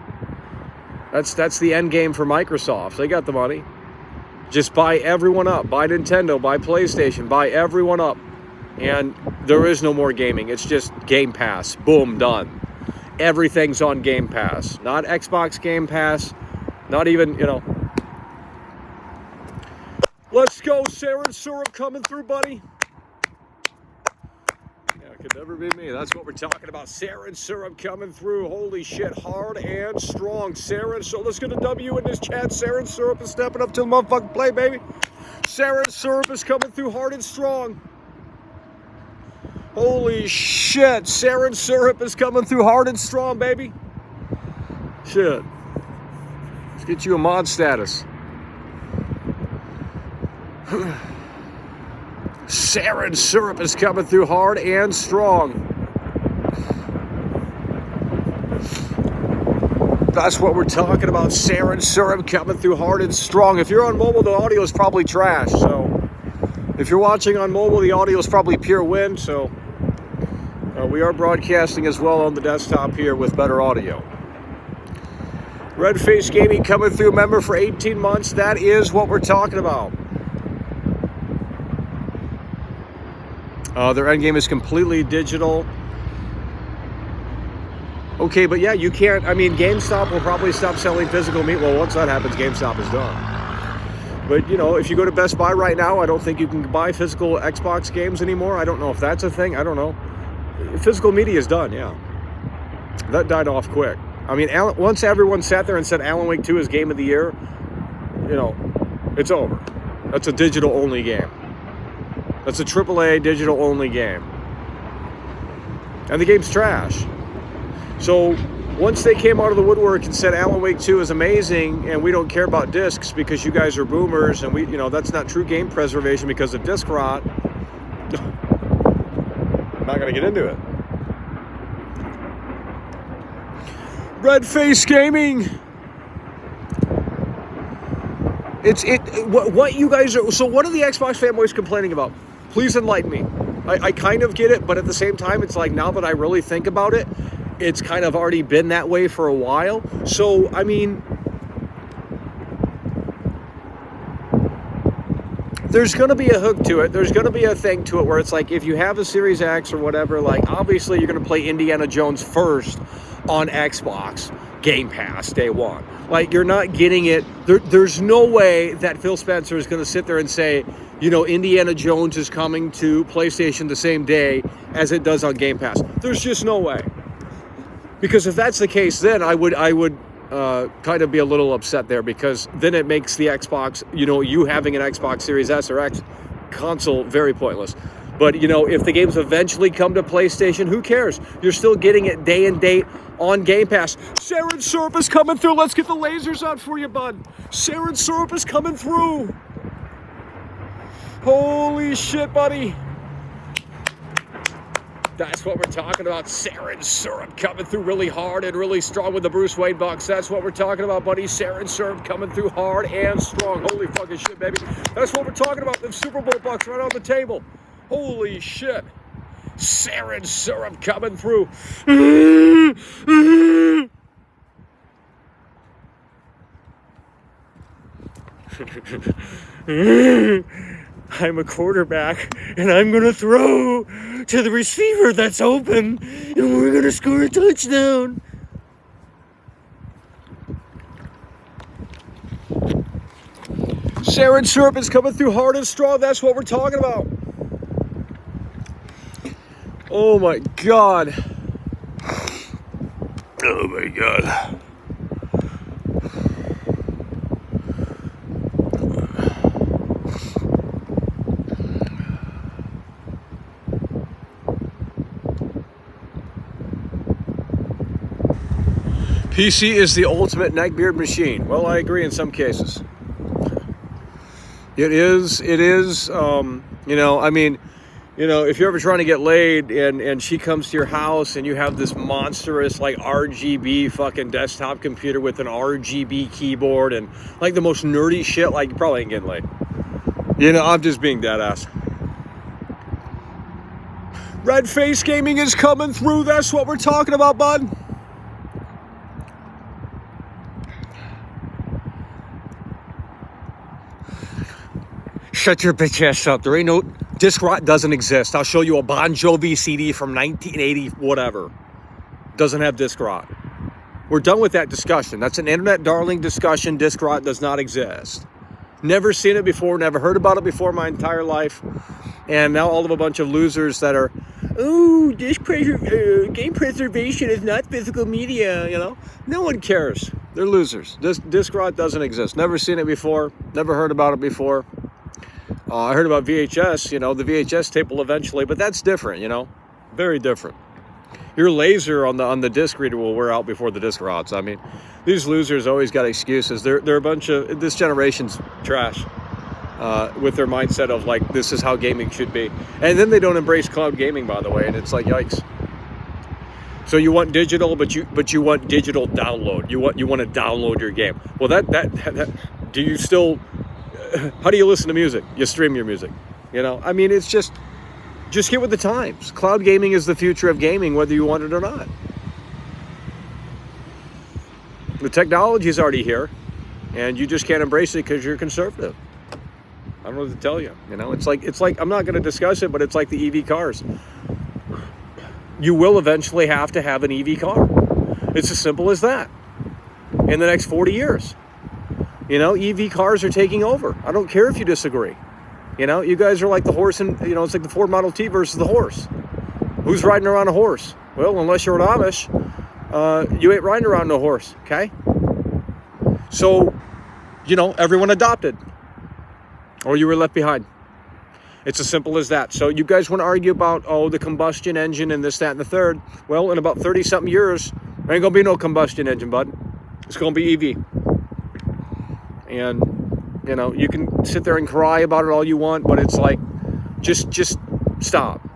That's the end game for Microsoft. They got the money. Just buy everyone up. Buy Nintendo, buy PlayStation, buy everyone up. And there is no more gaming. It's just Game Pass. Boom, done. Everything's on Game Pass. Not Xbox Game Pass. Not even, you know. Let's go, Saren Syrup coming through, buddy. Yeah, it could never be me. That's what we're talking about. Saren Syrup coming through. Holy shit, hard and strong. Saren, so let's get a W in this chat. Saren Syrup is stepping up to the motherfucking play, baby. Saren Syrup is coming through hard and strong. Holy shit, Saren Syrup is coming through hard and strong, baby. Shit. Let's get you a mod status. Saren Syrup is coming through hard and strong. That's what we're talking about. Saren Syrup coming through hard and strong. If you're on mobile, the audio is probably trash. So if you're watching on mobile, the audio is probably pure wind. So we are broadcasting as well on the desktop here with better audio. Red Face Gaming coming through, member for 18 months. That is what we're talking about. Their end game is completely digital. Okay, but yeah, you can't. I mean, GameStop will probably stop selling physical meat. Well, once that happens, GameStop is done. But, you know, if you go to Best Buy right now, I don't think you can buy physical Xbox games anymore. I don't know if that's a thing. I don't know. Physical media is done, yeah. That died off quick. I mean, once everyone sat there and said Alan Wake 2 is Game of the Year, you know, it's over. That's a digital-only game. That's a AAA digital-only game. And the game's trash. So once they came out of the woodwork and said Alan Wake 2 is amazing and we don't care about discs because you guys are boomers and we, you know, that's not true game preservation because of disc rot, I'm not going to get into it. Red Face Gaming. What you guys are, so what are the Xbox fanboys complaining about? Please enlighten me. I kind of get it, but at the same time, it's like now that I really think about it, it's kind of already been that way for a while. So, I mean, there's going to be a hook to it. There's going to be a thing to it where it's like if you have a Series X or whatever, like obviously you're going to play Indiana Jones first on Xbox Game Pass day one. Like you're not getting it. There's no way that Phil Spencer is going to sit there and say, you know, Indiana Jones is coming to PlayStation the same day as it does on Game Pass. There's just no way. Because if that's the case, then I would kind of be a little upset there because then it makes the Xbox, you know, you having an Xbox Series S or X console very pointless. But, you know, if the games eventually come to PlayStation, who cares? You're still getting it day and date on Game Pass. Saren Syrup is coming through. Let's get the lasers out for you, bud. Saren Syrup is coming through. Holy shit, buddy. That's what we're talking about. Saren Syrup coming through really hard and really strong with the Bruce Wayne bucks. That's what we're talking about, buddy. Saren Syrup coming through hard and strong. Holy fucking shit, baby. That's what we're talking about. The Super Bowl bucks right on the table. Holy shit. Saren Syrup coming through. I'm a quarterback, and I'm going to throw to the receiver that's open, and we're going to score a touchdown. Saren Syrup is coming through hard and strong. That's what we're talking about. Oh, my God. Oh, my God. PC is the ultimate neckbeard machine. Well, I agree in some cases. It is, you know, I mean, you know, if you're ever trying to get laid and she comes to your house and you have this monstrous, like, RGB fucking desktop computer with an RGB keyboard and, like, the most nerdy shit, like, you probably ain't getting laid. You know, I'm just being dead ass. Red Face Gaming is coming through. That's what we're talking about, bud. Shut your bitch ass up. There ain't no... Disc rot doesn't exist. I'll show you a Bon Jovi CD from 1980, whatever. Doesn't have disc rot. We're done with that discussion. That's an internet darling discussion. Disc rot does not exist. Never seen it before. Never heard about it before my entire life. And now all of a bunch of losers that are, oh, game preservation is not physical media, you know? No one cares. They're losers. Disc rot doesn't exist. Never seen it before. Never heard about it before. I heard about VHS, you know, the VHS tape will eventually, but that's different, you know, very different. Your laser on the disc reader will wear out before the disc rots. I mean, these losers always got excuses. They're a bunch of, this generation's trash with their mindset of like, this is how gaming should be. And then they don't embrace cloud gaming, by the way, and it's like, yikes. So you want digital, but you want digital download. You want to download your game. Well, that do you still? How do you listen to music? You stream your music. You know, I mean, it's just get with the times. Cloud gaming is the future of gaming, whether you want it or not. The technology is already here, and you just can't embrace it because you're conservative. I don't know what to tell you. You know, it's like I'm not going to discuss it, but it's like the EV cars. You will eventually have to have an EV car. It's as simple as that. In the next 40 years, you know, EV cars are taking over. I don't care if you disagree. You know, you guys are like the horse, and you know, it's like the Ford Model T versus the horse. Who's riding around a horse? Well, unless you're an Amish, you ain't riding around no horse. Okay. So, you know, everyone adopted, or you were left behind. It's as simple as that. So you guys want to argue about, oh, the combustion engine and this, that, and the third. Well, in about 30-something years, there ain't going to be no combustion engine, bud. It's going to be EV. And, you know, you can sit there and cry about it all you want, but it's like, just stop.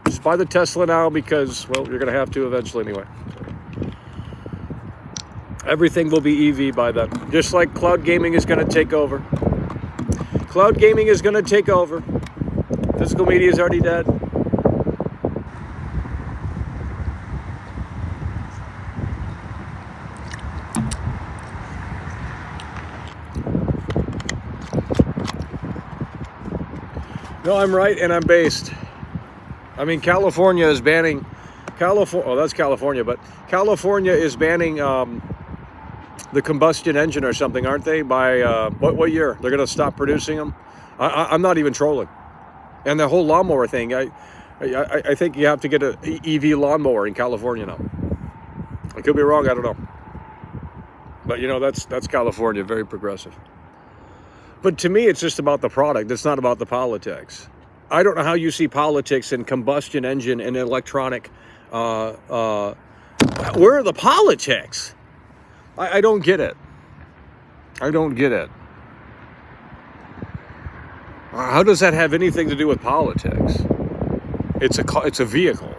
Just buy the Tesla now because, well, you're going to have to eventually anyway. Everything will be EV by then. Just like cloud gaming is going to take over. Cloud gaming is going to take over. Physical media is already dead. No, I'm right and I'm based. I mean, California is banning... Oh, that's California, but California is banning the combustion engine or something, aren't they? By what year? They're going to stop producing them? I'm not even trolling. And the whole lawnmower thing, I think you have to get an EV lawnmower in California now. I could be wrong, I don't know. But, you know, that's California, very progressive. But to me, it's just about the product. It's not about the politics. I don't know how you see politics in combustion engine and electronic. Where are the politics? I don't get it. I don't get it. How does that have anything to do with politics? It's a vehicle.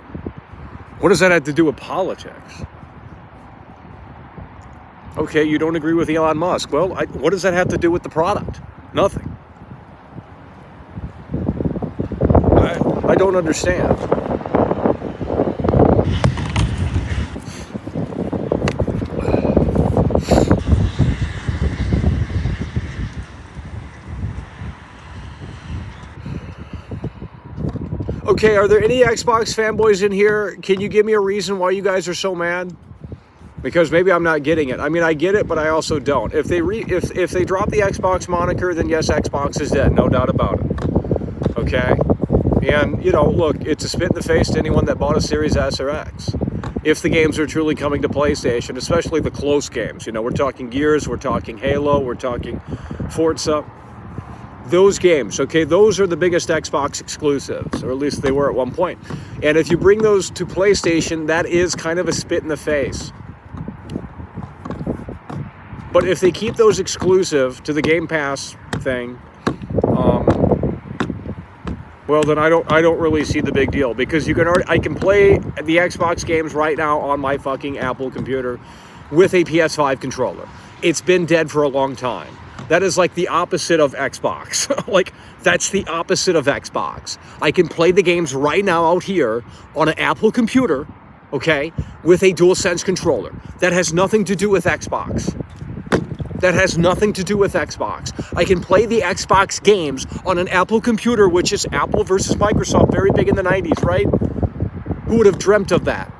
What does that have to do with politics? Okay, you don't agree with Elon Musk. Well, what does that have to do with the product? Nothing. I don't understand. Okay, are there any Xbox fanboys in here? Can you give me a reason why you guys are so mad? Because maybe I'm not getting it. I mean, I get it, but I also don't. If they drop the Xbox moniker, then yes, Xbox is dead, no doubt about it. Okay? And, you know, look, it's a spit in the face to anyone that bought a Series S or X. If the games are truly coming to PlayStation, especially the close games. You know, we're talking Gears, we're talking Halo, we're talking Forza. Those games, okay, those are the biggest Xbox exclusives, or at least they were at one point. And if you bring those to PlayStation, that is kind of a spit in the face. But if they keep those exclusive to the Game Pass thing, well, then I don't really see the big deal, because I can play the Xbox games right now on my fucking Apple computer with a PS5 controller. It's been dead for a long time. That is like the opposite of Xbox. Like, that's the opposite of Xbox. I can play the games right now out here on an Apple computer, okay, with a DualSense controller. That has nothing to do with Xbox. That has nothing to do with Xbox. I can play the Xbox games on an Apple computer, which is Apple versus Microsoft, very big in the 90s, right? Who would have dreamt of that?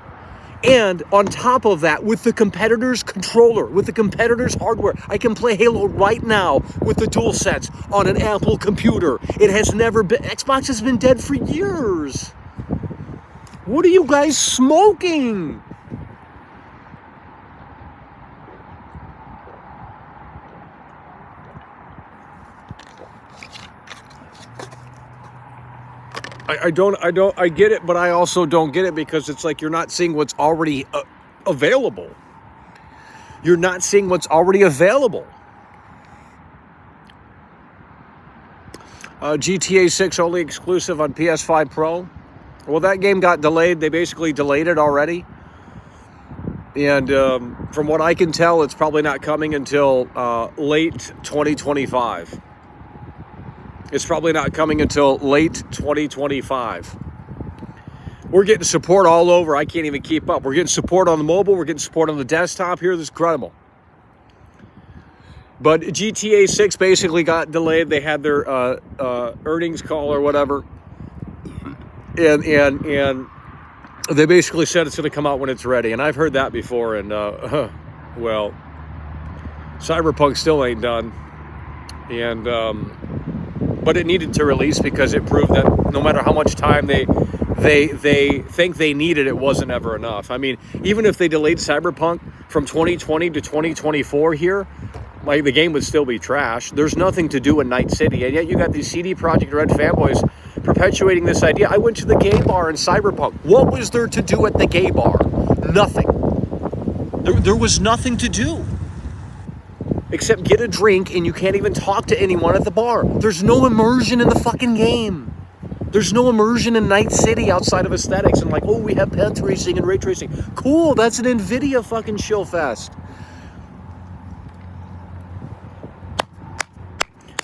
And on top of that, with the competitor's controller, with the competitor's hardware, I can play Halo right now with the DualSense on an Apple computer. It has never been... Xbox has been dead for years. What are you guys smoking? I get it, but I also don't get it, because it's like you're not seeing what's already available. You're not seeing what's already available. GTA 6 only exclusive on PS5 Pro. Well, that game got delayed. They basically delayed it already. And from what I can tell, it's probably not coming until late 2025. It's probably not coming until late 2025. We're getting support all over. I can't even keep up. We're getting support on the mobile. We're getting support on the desktop here. This is incredible. But GTA 6 basically got delayed. They had their earnings call or whatever. And they basically said it's going to come out when it's ready. And I've heard that before. And, well, Cyberpunk still ain't done. And, but it needed to release because it proved that no matter how much time they think they needed, it wasn't ever enough. I mean, even if they delayed Cyberpunk from 2020 to 2024 here, like, the game would still be trash. There's nothing to do in Night City, and yet you got these CD Projekt Red fanboys perpetuating this idea. I went to the gay bar in Cyberpunk. What was there to do at the gay bar? Nothing. There was nothing to do except get a drink, and you can't even talk to anyone at the bar. There's no immersion in the fucking game. There's no immersion in Night City outside of aesthetics and like, oh, we have path tracing and ray tracing. Cool, that's an NVIDIA fucking shill fest.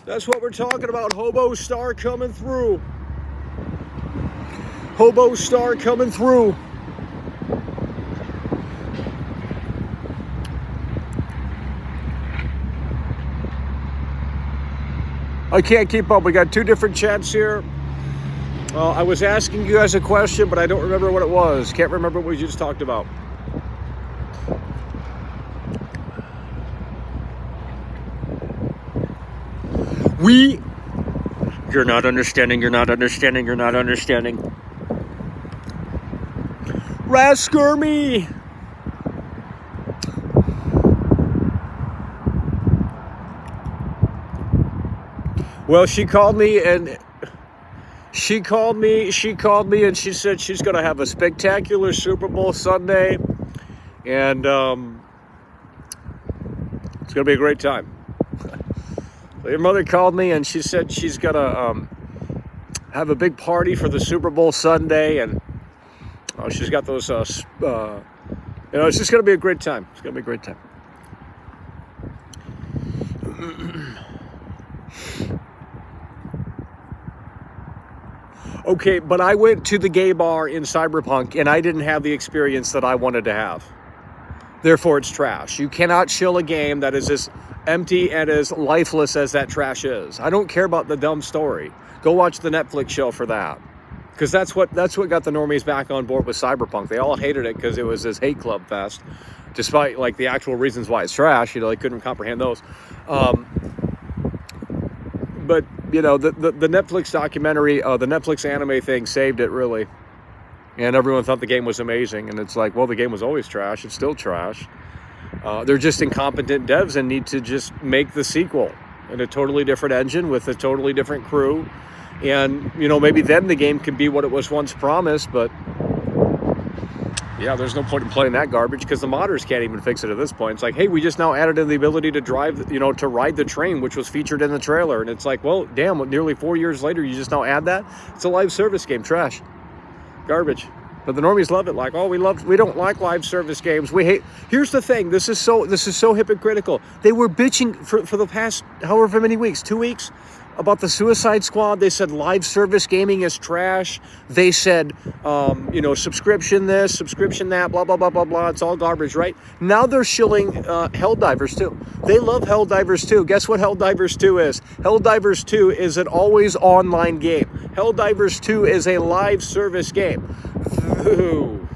That's what we're talking about. Hobo Star coming through. Hobo Star coming through. I can't keep up. We got two different chats here. I was asking you guys a question, but I don't remember what it was. Can't remember what we just talked about. You're not understanding, you're not understanding, you're not understanding. Raskermy! Well, she called me and she said she's going to have a spectacular Super Bowl Sunday, and it's going to be a great time. Your mother called me and she said she's going to have a big party for the Super Bowl Sunday, and she's got those, it's just going to be a great time. It's going to be a great time. Okay, but I went to the gay bar in Cyberpunk and I didn't have the experience that I wanted to have. Therefore, it's trash. You cannot shill a game that is as empty and as lifeless as that trash is. I don't care about the dumb story. Go watch the Netflix show for that. Because that's what got the normies back on board with Cyberpunk. They all hated it because it was this hate club fest. Despite like the actual reasons why it's trash, they couldn't comprehend those. But the Netflix documentary, the Netflix anime thing saved it, really. And everyone thought the game was amazing. And it's like, well, the game was always trash. It's still trash. They're just incompetent devs and need to just make the sequel in a totally different engine with a totally different crew. And, maybe then the game could be what it was once promised. But, yeah, there's no point in playing that garbage because the modders can't even fix it at this point. It's like, hey, we just now added in the ability to drive, to ride the train, which was featured in the trailer. And it's like, well, damn, nearly 4 years later, you just now add that? It's a live service game. Trash. Garbage. But the normies love it. Like, oh, we don't like live service games. We hate. Here's the thing. This is so hypocritical. They were bitching for the past however many weeks, 2 weeks, about the Suicide Squad. They said live service gaming is trash. They said, subscription this, subscription that, blah, blah, blah, blah, blah. It's all garbage, right? Now they're shilling Helldivers 2. They love Helldivers 2. Guess what Helldivers 2 is? Helldivers 2 is an always online game. Helldivers 2 is a live service game. Ooh.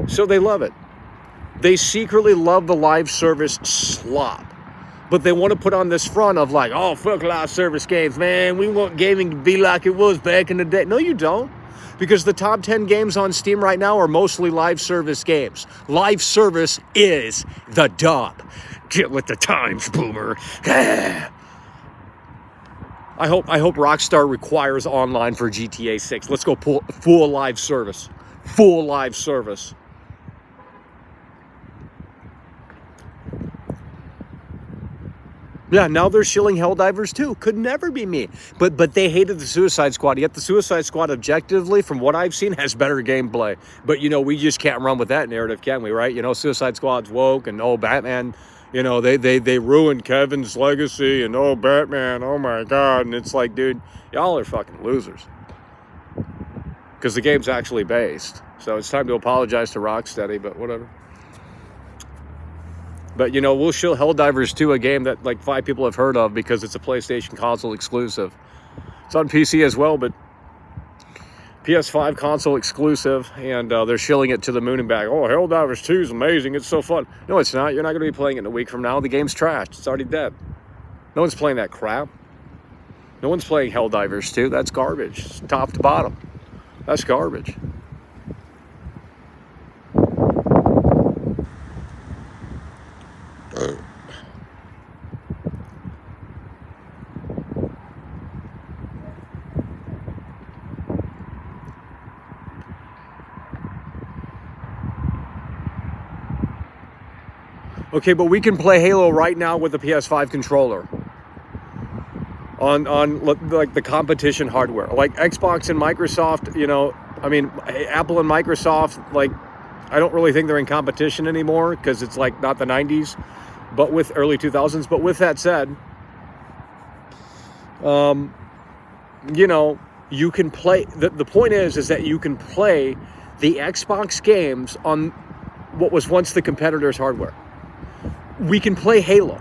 So they love it. They secretly love the live service slop. But they want to put on this front of like, oh, fuck live service games, man. We want gaming to be like it was back in the day. No, you don't. Because the top 10 games on Steam right now are mostly live service games. Live service is the dub. Get with the times, boomer. I hope Rockstar requires online for GTA 6. Let's go full live service. Full live service. Yeah, now they're shilling Helldivers too. Could never be me. But they hated the Suicide Squad. Yet the Suicide Squad, objectively, from what I've seen, has better gameplay. But, we just can't run with that narrative, can we, right? Suicide Squad's woke, and, Batman, they ruined Kevin's legacy, and, Batman, oh my God. And it's like, dude, y'all are fucking losers. Because the game's actually based. So it's time to apologize to Rocksteady, but whatever. But, we'll show Helldivers 2, a game that, 5 people have heard of because it's a PlayStation console exclusive. It's on PC as well, but PS5 console exclusive, and they're shilling it to the moon and back. Oh, Helldivers 2 is amazing. It's so fun. No, it's not. You're not going to be playing it in a week from now. The game's trashed. It's already dead. No one's playing that crap. No one's playing Helldivers 2. That's garbage. It's top to bottom. That's garbage. Okay, but we can play Halo right now with the PS5 controller on the competition hardware, like Xbox and Microsoft. Apple and Microsoft, I don't really think they're in competition anymore because it's not the 90s, but with early 2000s. But with that said, you can play. The point is that you can play the Xbox games on what was once the competitor's hardware. We can play Halo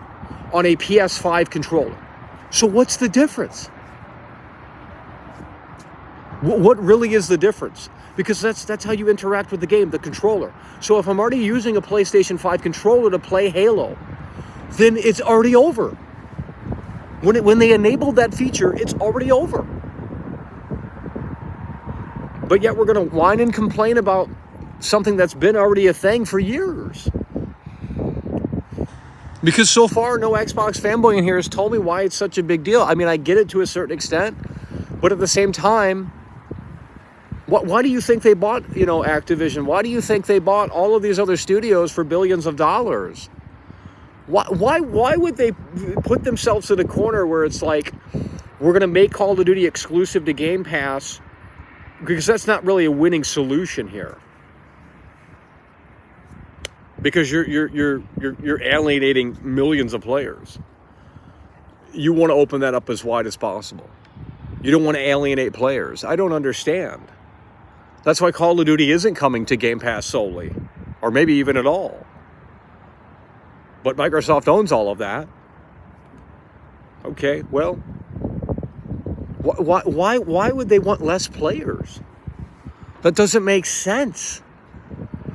on a PS5 controller. So what's the difference? What really is the difference? Because that's how you interact with the game, the controller. So if I'm already using a PlayStation 5 controller to play Halo, then it's already over. When they enabled that feature, it's already over. But yet we're going to whine and complain about something that's been already a thing for years. Because so far, no Xbox fanboy in here has told me why it's such a big deal. I mean, I get it to a certain extent, but at the same time, why do you think they bought, Activision? Why do you think they bought all of these other studios for billions of dollars? Why would they put themselves in a corner where it's like, we're going to make Call of Duty exclusive to Game Pass? Because that's not really a winning solution here. Because you're alienating millions of players. You want to open that up as wide as possible. You don't want to alienate players. I don't understand. That's why Call of Duty isn't coming to Game Pass solely, or maybe even at all. But Microsoft owns all of that. Okay, well, why would they want less players? That doesn't make sense.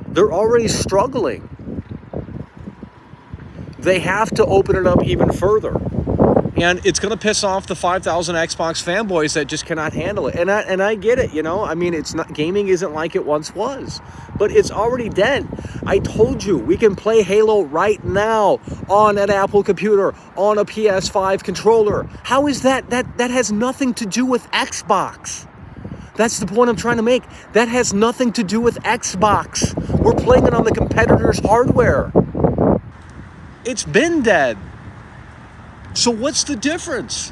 They're already struggling. They have to open it up even further. And it's going to piss off the 5,000 Xbox fanboys that just cannot handle it. And I get it, it's not, gaming isn't like it once was. But it's already dead. I told you, we can play Halo right now on an Apple computer, on a PS5 controller. How is that? That has nothing to do with Xbox. That's the point I'm trying to make. That has nothing to do with Xbox. We're playing it on the competitor's hardware. It's been dead. So what's the difference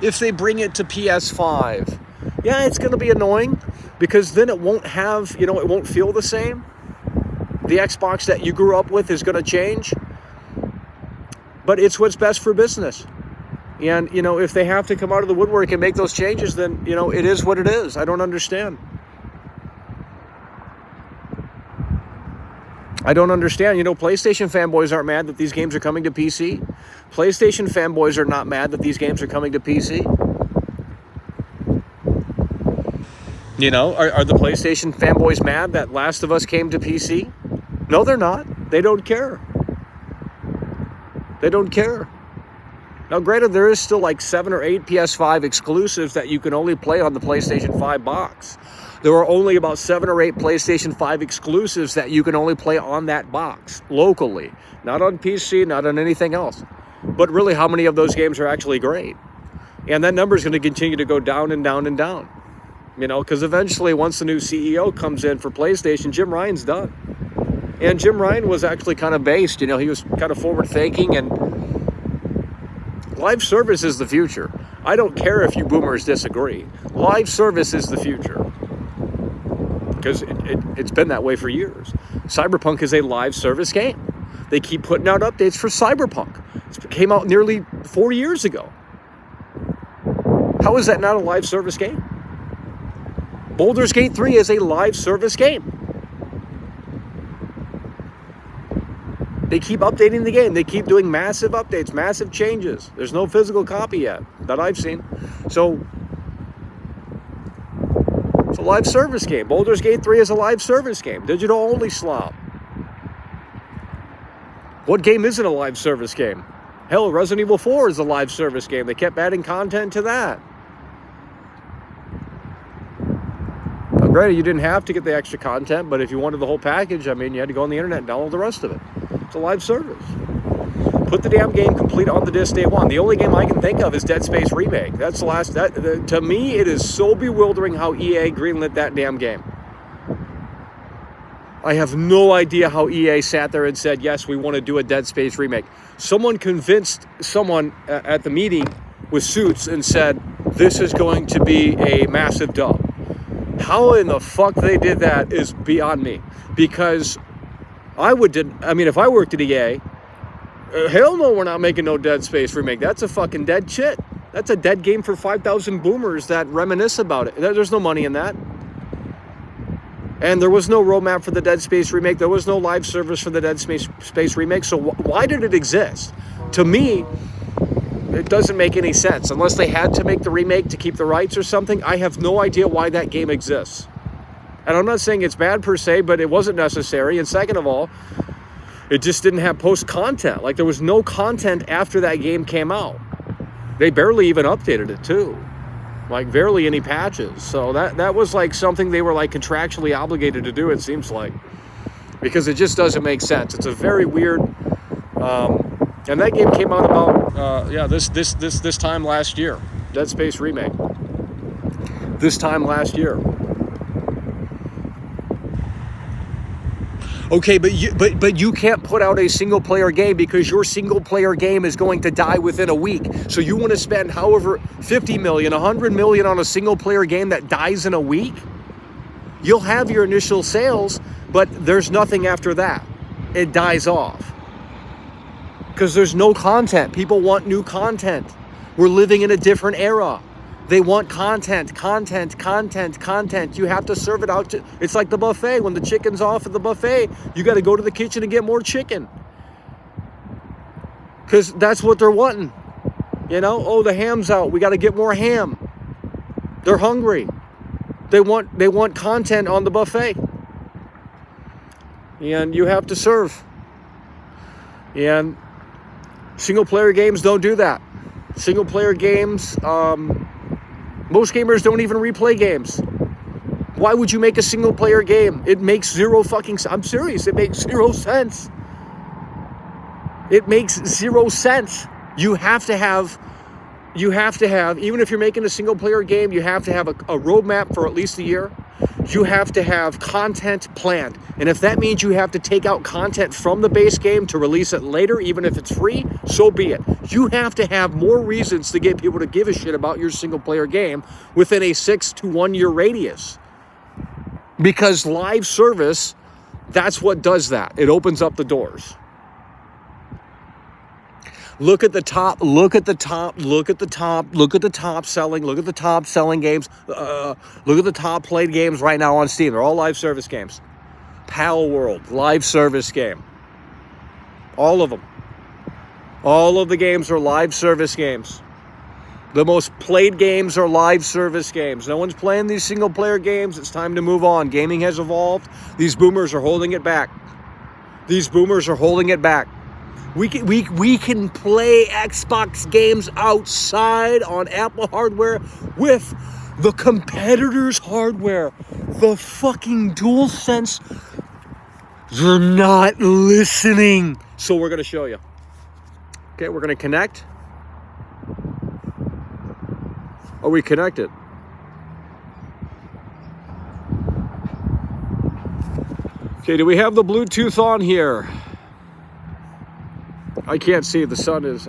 if they bring it to PS5? Yeah, it's going to be annoying because then it won't have, it won't feel the same. The Xbox that you grew up with is going to change. But it's what's best for business. And, if they have to come out of the woodwork and make those changes, then, it is what it is. I don't understand. I don't understand. PlayStation fanboys aren't mad that these games are coming to PC. PlayStation fanboys are not mad that these games are coming to PC. Are the PlayStation fanboys mad that Last of Us came to PC? No, they're not. They don't care. They don't care. Now, granted, there is still 7 or 8 PS5 exclusives that you can only play on the PlayStation 5 box. There are only about 7 or 8 PlayStation 5 exclusives that you can only play on that box, locally. Not on PC, not on anything else. But really, how many of those games are actually great? And that number is going to continue to go down and down and down. Because eventually, once the new CEO comes in for PlayStation, Jim Ryan's done. And Jim Ryan was actually kind of based, he was kind of forward-thinking, and Live service is the future. I don't care if you boomers disagree. Live service is the future. Because it's been that way for years. Cyberpunk is a live service game. They keep putting out updates for Cyberpunk. It came out nearly 4 years ago. How is that not a live service game? Baldur's Gate 3 is a live service game. They keep updating the game. They keep doing massive updates, massive changes. There's no physical copy yet that I've seen. So it's a live service game. Baldur's Gate 3 is a live service game. Digital only slop. What game isn't a live service game? Hell, Resident Evil 4 is a live service game. They kept adding content to that. Now, granted, you didn't have to get the extra content, but if you wanted the whole package, I mean, you had to go on the internet and download the rest of it. It's a live service. Put the damn game complete on the disc day one. The only game I can think of is Dead Space Remake. That's the last. To me, it is so bewildering how EA greenlit that damn game. I have no idea how EA sat there and said, yes, we want to do a Dead Space remake. Someone convinced someone at the meeting with suits and said, this is going to be a massive dub. How in the fuck they did that is beyond me. Because if I worked at EA, hell no, we're not making no Dead Space remake. That's a fucking dead shit. That's a dead game for 5,000 boomers that reminisce about it. There's no money in that. And there was no roadmap for the Dead Space remake. There was no live service for the Dead Space remake. So why did it exist? To me, it doesn't make any sense. Unless they had to make the remake to keep the rights or something, I have no idea why that game exists. And I'm not saying it's bad per se, but it wasn't necessary. And second of all, it just didn't have post content. Like, there was no content after that game came out. They barely even updated it too. Like, barely any patches. So that was like something they were like contractually obligated to do, it seems like. Because it just doesn't make sense. It's a very weird, and that game came out about, this time last year. Dead Space Remake. This time last year. Okay, but you can't put out a single player game because your single player game is going to die within a week. So you want to spend however 50 million, 100 million on a single player game that dies in a week? You'll have your initial sales, but there's nothing after that. It dies off. Because there's no content. People want new content. We're living in a different era. They want content. You have to serve it out. It's like the buffet. When the chicken's off at the buffet, you got to go to the kitchen and get more chicken. Because that's what they're wanting. You know, oh, the ham's out. We got to get more ham. They're hungry. They want content on the buffet. And you have to serve. And single player games don't do that. Single player games, most gamers don't even replay games. Why would you make a single player game? It makes zero fucking sense. I'm serious. It makes zero sense. It makes zero sense. You have to have, even if you're making a single player game, you have to have a roadmap for at least a year. You have to have content planned. And if that means you have to take out content from the base game to release it later, even if it's free, so be it. You have to have more reasons to get people to give a shit about your single player game within a 6 to 1 year radius. Because live service, that's what does that. It opens up the doors. Look at the top selling games. Look at the top played games right now on Steam. They're all live service games. Pal World, live service game. All of them. All of the games are live service games. The most played games are live service games. No one's playing these single player games. It's time to move on. Gaming has evolved. These boomers are holding it back. We can play Xbox games outside on Apple hardware with the competitor's hardware. The fucking DualSense. You're not listening. So we're going to show you. Okay, we're going to connect. Are we connected? Okay, do we have the Bluetooth on here? I can't see. The sun is...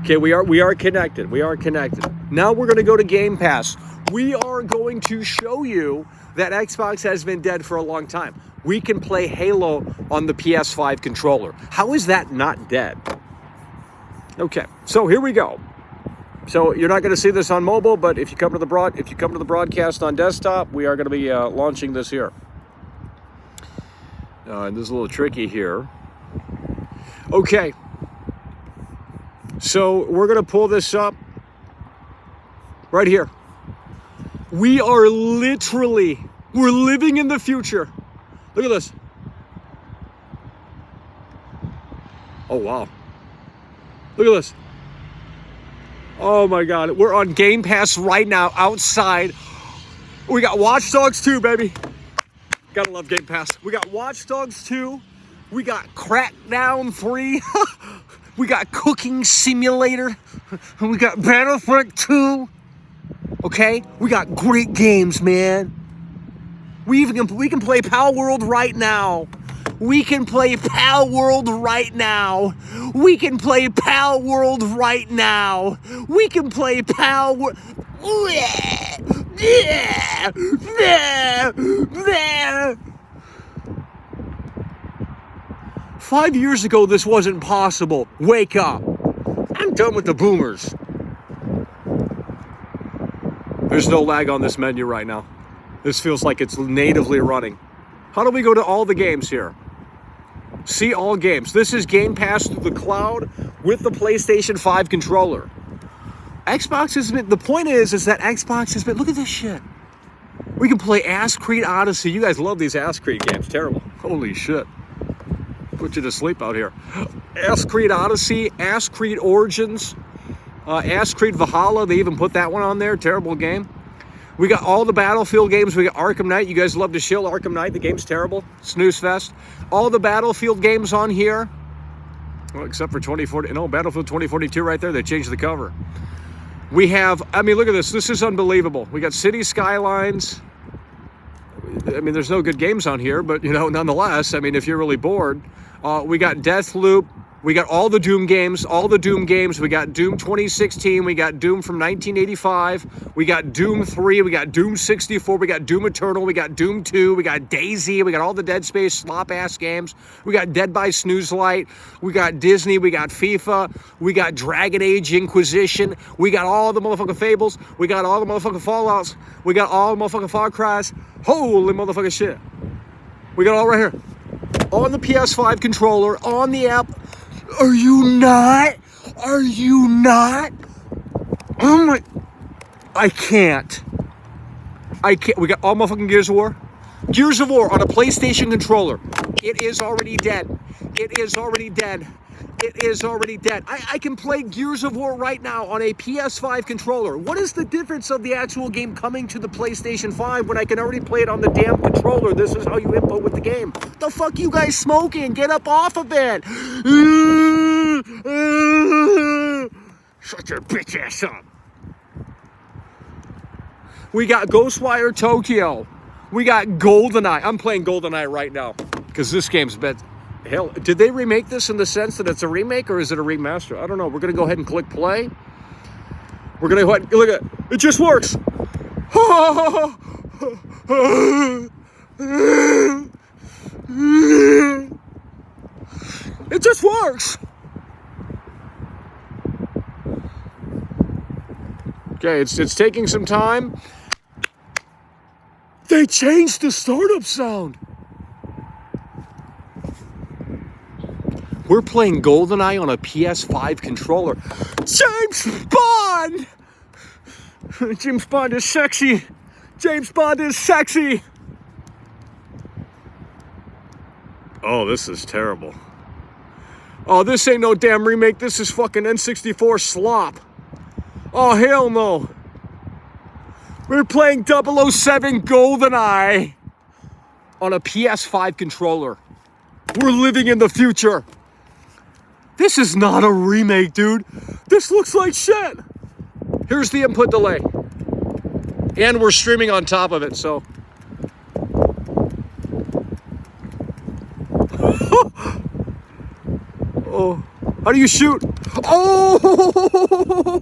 Okay, we are connected. We are connected. Now we're going to go to Game Pass. We are going to show you that Xbox has been dead for a long time. We can play Halo on the PS5 controller. How is that not dead? Okay, so here we go. So you're not going to see this on mobile, but if you come to the broadcast on desktop, we are going to be launching this here. And this is a little tricky here. Okay. So we're going to pull this up right here. We are we're living in the future. Look at this. Oh, wow. Look at this. Oh my God. We're on Game Pass right now outside. We got Watch Dogs 2, baby. Gotta love Game Pass. We got Watch Dogs 2. We got Crackdown 3. We got Cooking Simulator. And we got Battlefront 2. Okay? We got great games, man. We can play Pal World right now. We can play Pal World right now. We can play Pal World right now. We can play Pal World. 5 years ago, this wasn't possible. Wake up. I'm done with the boomers. There's no lag on this menu right now. This feels like it's natively running. How do we go to all the games here? See all games. This is Game Pass through the cloud with the PlayStation 5 controller. Xbox has been, the point is that Xbox has been, look at this shit. We can play Ass Creed Odyssey. You guys love these Ass Creed games. Terrible. Holy shit. Put you to sleep out here. Ass Creed Odyssey, Ass Creed Origins, Ass Creed Valhalla. They even put that one on there. Terrible game. We got all the Battlefield games. We got Arkham Knight. You guys love to shill Arkham Knight. The game's terrible. Snooze fest. All the Battlefield games on here. Well, except for 2040. No, Battlefield 2042 right there. They changed the cover. We have, I mean, look at this. This is unbelievable. We got City Skylines. I mean, there's no good games on here, but, you know, nonetheless, I mean, if you're really bored. We got Deathloop. We got all the Doom games, We got Doom 2016. We got Doom from 1985. We got Doom 3. We got Doom 64. We got Doom Eternal. We got Doom 2. We got DayZ. We got all the Dead Space slop-ass games. We got Dead by Snoozelight. We got Disney. We got FIFA. We got Dragon Age Inquisition. We got all the motherfucking Fables. We got all the motherfucking Fallouts. We got all the motherfucking Far Cries. Holy motherfucking shit. We got all right here. On the PS5 controller, on the app. Are you not? Are you not? Oh my. I can't. We got all motherfucking Gears of War. Gears of War on a PlayStation controller. It is already dead. It is already dead. It is already dead. I can play Gears of War right now on a PS5 controller. What is the difference of the actual game coming to the PlayStation 5 when I can already play it on the damn controller? This is how you input with the game. The fuck you guys smoking? Get up off of it. Shut your bitch ass up. We got Ghostwire Tokyo. We got GoldenEye. I'm playing GoldenEye right now because this game's been... Hell, did they remake this in the sense that it's a remake or is it a remaster? I don't know. We're going to go ahead and click play. We're going to go ahead and look at it. It just works. It just works. Okay, it's taking some time. They changed the startup sound. We're playing GoldenEye on a PS5 controller. James Bond! James Bond is sexy. James Bond is sexy. Oh, this is terrible. Oh, this ain't no damn remake. This is fucking N64 slop. Oh, hell no. We're playing 007 GoldenEye on a PS5 controller. We're living in the future. This is not a remake, dude. This looks like shit. Here's the input delay. And we're streaming on top of it, so. Oh. How do you shoot? Oh!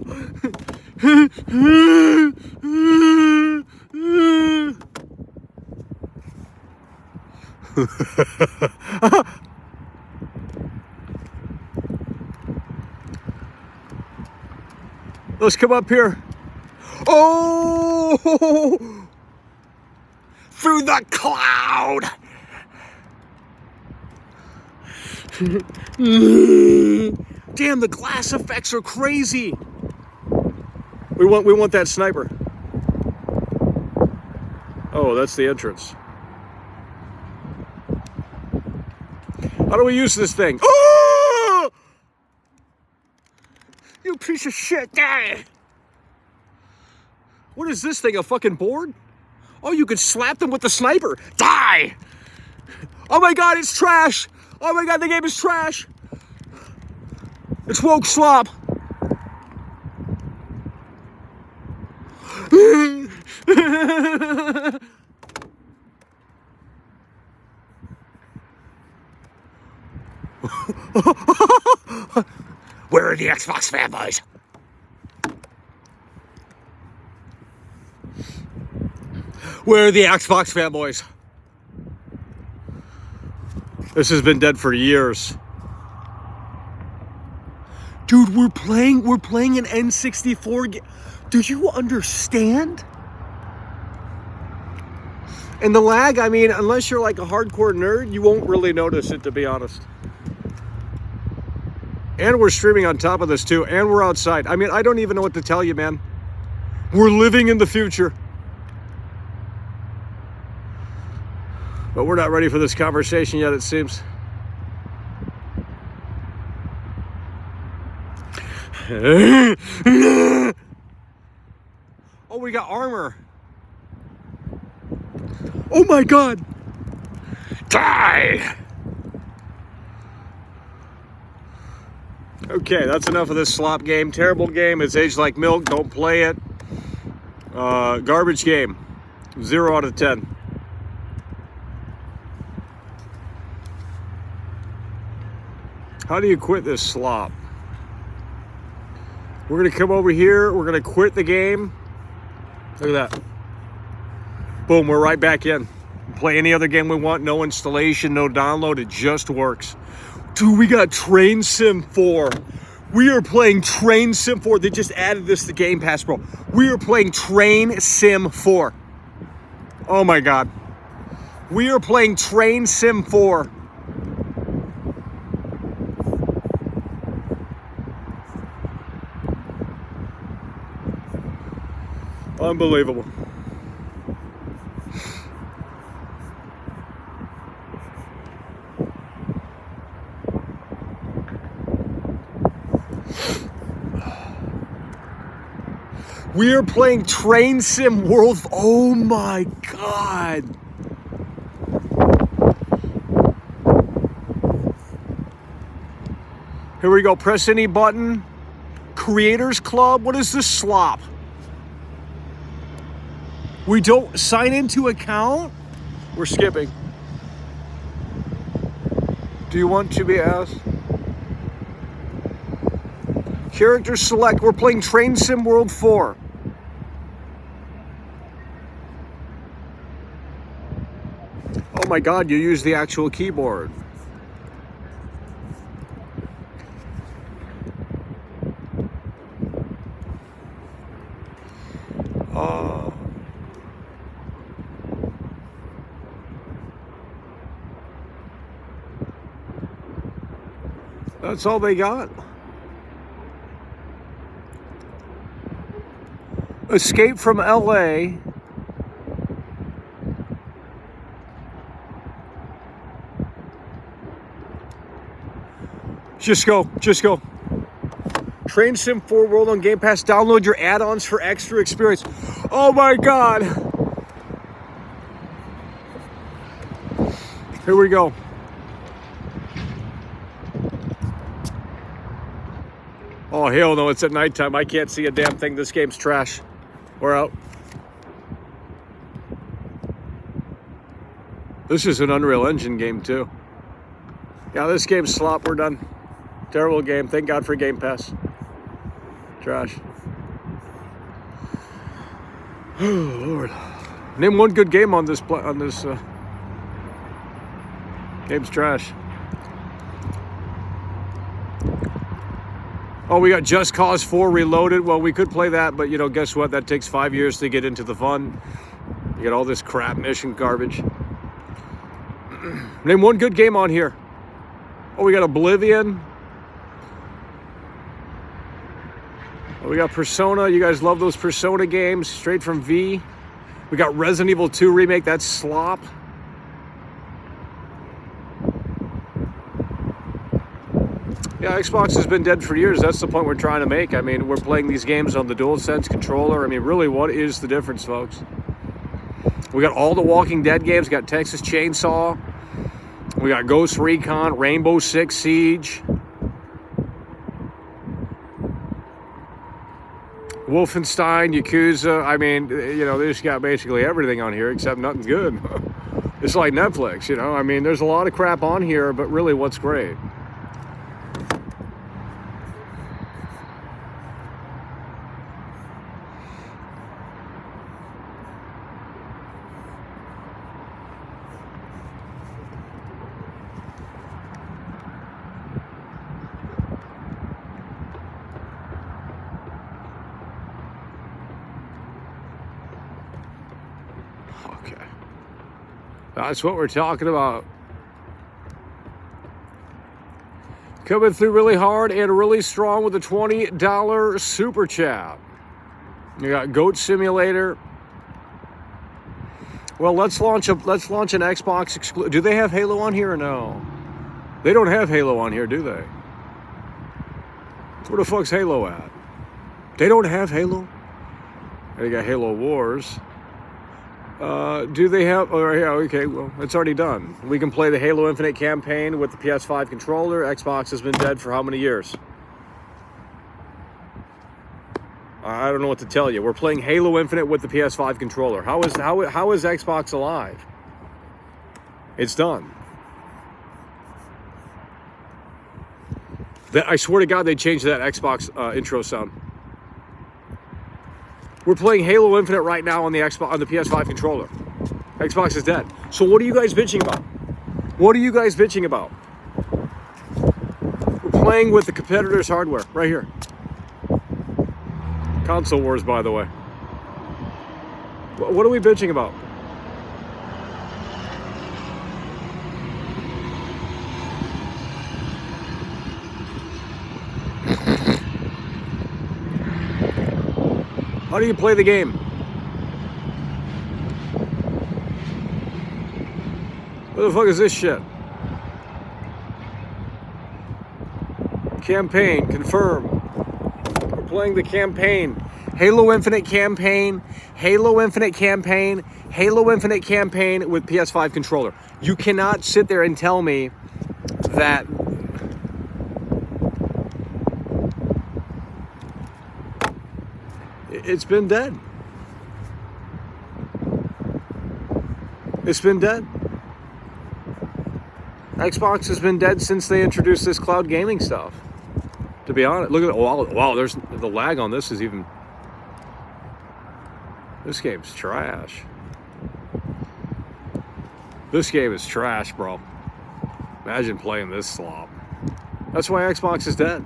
Let's come up here. Oh! Through the cloud. Damn, the glass effects are crazy. We want that sniper. Oh, that's the entrance. How do we use this thing? Oh! You piece of shit. Die. What is this thing, a fucking board? Oh, you could slap them with the sniper. Die! Oh my god, it's trash! Oh my god, the game is trash! It's woke slop. Where are the Xbox fanboys? Where are the Xbox fanboys? This has been dead for years. Dude, we're playing an N64 game. Do you understand? And the lag, I mean, unless you're like a hardcore nerd, you won't really notice it, to be honest. And we're streaming on top of this too, and we're outside. I mean, I don't even know what to tell you, man. We're living in the future. But we're not ready for this conversation yet, it seems. Oh, we got armor. Oh my god. Die! Okay, that's enough of this slop game. Terrible game. It's aged like milk. Don't play it. Garbage game. 0 out of 10. How do you quit this slop? We're going to come over here. We're going to quit the game. Look at that. Boom, we're right back in. Play any other game we want. No installation, no download. It just works. Dude, we got Train Sim 4. We are playing Train Sim 4. They just added this to Game Pass, bro. We are playing Train Sim 4. Oh my god. We are playing Train Sim 4. Unbelievable. We are playing Train Sim World. Oh my god. Here we go. Press any button. Creators Club. What is this slop? We don't sign into account? We're skipping. Do you want to be asked? Character select. We're playing Train Sim World 4. Oh my god, you use the actual keyboard. That's all they got. Escape from LA. Just go. Train Sim 4 World on Game Pass. Download your add-ons for extra experience. Oh my god. Here we go. Oh, hell no, it's at nighttime. I can't see a damn thing. This game's trash. We're out. This is an Unreal Engine game, too. Yeah, this game's slop. We're done. Terrible game. Thank God for Game Pass. Trash. Oh, Lord. Name one good game on this game's trash. Oh, we got Just Cause 4 Reloaded. Well, we could play that, but, you know, guess what? That takes 5 years to get into the fun. You get all this crap mission garbage. Name one good game on here. Oh, we got Oblivion. Oh, we got Persona. You guys love those Persona games, straight from V. We got Resident Evil 2 Remake. That's slop. Yeah, Xbox has been dead for years. That's the point we're trying to make. I mean, we're playing these games on the DualSense controller. I mean, really, what is the difference, folks? We got all the Walking Dead games. We got Texas Chainsaw. We got Ghost Recon, Rainbow Six Siege, Wolfenstein, Yakuza. I mean, you know, they just got basically everything on here except nothing's good. It's like Netflix, you know. I mean, there's a lot of crap on here, but really, what's great? Okay. That's what we're talking about. Coming through really hard and really strong with a $20 super chat. You got Goat Simulator. Well, let's launch an Xbox exclusive. Do they have Halo on here or no? They don't have Halo on here, do they? Where the fuck's Halo at? They don't have Halo? They got Halo Wars. Do they have... Oh, yeah, okay, well, it's already done. We can play the Halo Infinite campaign with the PS5 controller. Xbox has been dead for how many years? I don't know what to tell you. We're playing Halo Infinite with the PS5 controller. How is Xbox alive? It's done. I swear to God, they changed that Xbox intro sound. We're playing Halo Infinite right now on the PS5 controller. Xbox is dead. So what are you guys bitching about? What are you guys bitching about? We're playing with the competitor's hardware right here. Console wars, by the way. What are we bitching about? How do you play the game? What the fuck is this shit? Campaign, confirm. We're playing the campaign. Halo Infinite campaign, Halo Infinite campaign, Halo Infinite campaign with PS5 controller. You cannot sit there and tell me that it's been dead. It's been dead. Xbox has been dead since they introduced this cloud gaming stuff. To be honest, look at it. Wow, there's the lag on this is even. This game's trash. This game is trash, bro. Imagine playing this slop. That's why Xbox is dead.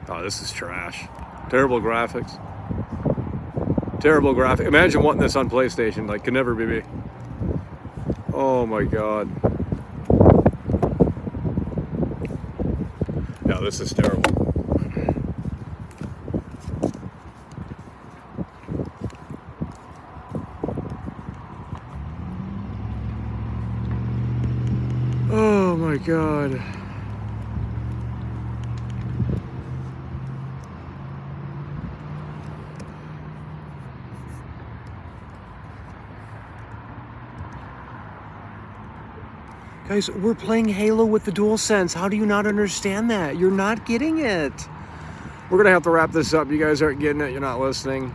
Oh, this is trash. Terrible graphics. Terrible graphics. Imagine wanting this on PlayStation. Like, could never be me. Oh my God. Yeah, this is terrible. Oh my God. Guys, we're playing Halo with the DualSense. How do you not understand that? You're not getting it. We're going to have to wrap this up. You guys aren't getting it. You're not listening.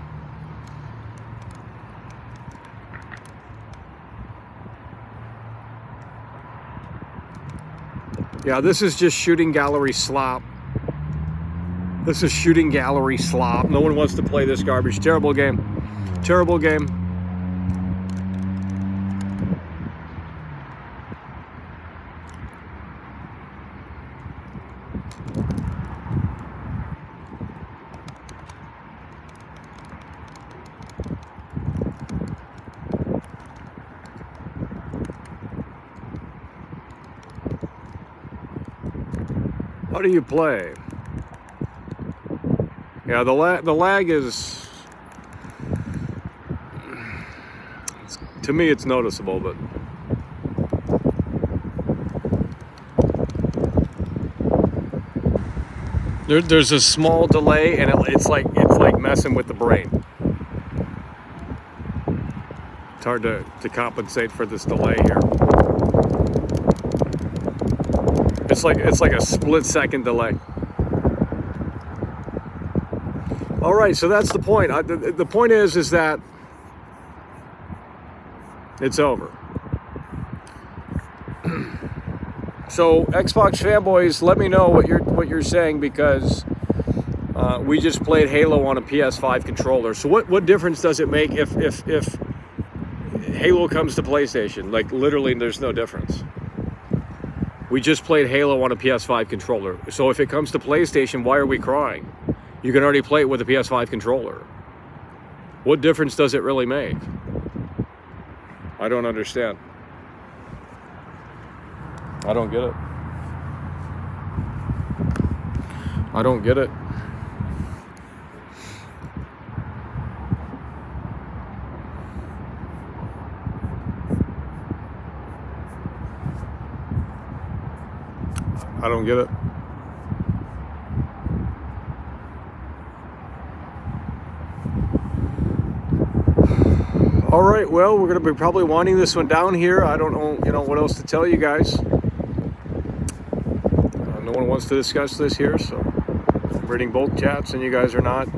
Yeah, this is just shooting gallery slop. This is shooting gallery slop. No one wants to play this garbage. Terrible game. Terrible game. How do you play? Yeah, the lag is, to me, it's noticeable, but there's a small delay, and it's like messing with the brain. It's hard to compensate for this delay here. It's like a split-second delay. All right, so that's the point. The point is that it's over. So Xbox fanboys, let me know what you're saying, because we just played Halo on a PS5 controller. So what difference does it make if Halo comes to PlayStation? Like, literally, there's no difference. We just played Halo on a PS5 controller. So if it comes to PlayStation, why are we crying? You can already play it with a PS5 controller. What difference does it really make? I don't understand. I don't get it. I don't get it. I don't get it. All right, well, we're going to be probably winding this one down here. I don't know, what else to tell you guys. No one wants to discuss this here, so I'm reading both chats, and you guys are not.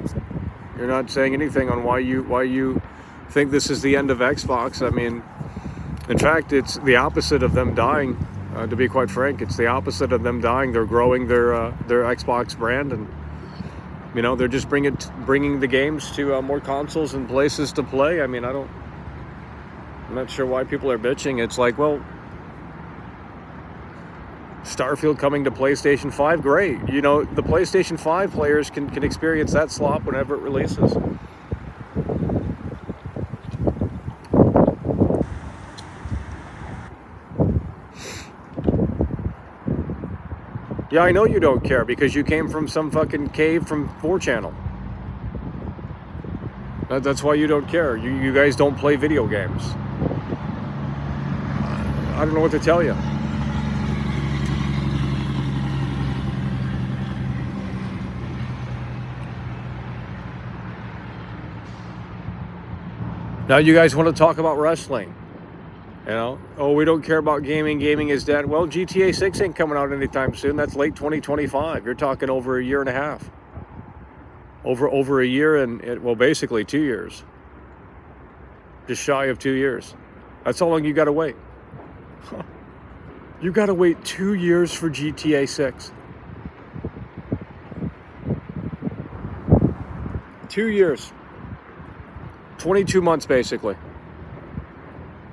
You're not saying anything on why you think this is the end of Xbox. I mean, in fact, it's the opposite of them dying. To be quite frank, it's the opposite of them dying. They're growing their Xbox brand, and they're just bringing the games to more consoles and places to play. I mean, I'm not sure why people are bitching. It's like, well, Starfield coming to PlayStation 5, great. The PlayStation 5 players can experience that slop whenever it releases. Yeah, I know you don't care, because you came from some fucking cave from 4channel. That's why you don't care. You guys don't play video games. I don't know what to tell you. Now you guys want to talk about wrestling. Oh, we don't care about gaming. Gaming is dead. Well, GTA 6 ain't coming out anytime soon. That's late 2025. You're talking over a year and a half. Over a year and, well, basically 2 years. Just shy of 2 years. That's how long you got to wait. You got to wait 2 years for GTA 6. 2 years. 22 months, basically.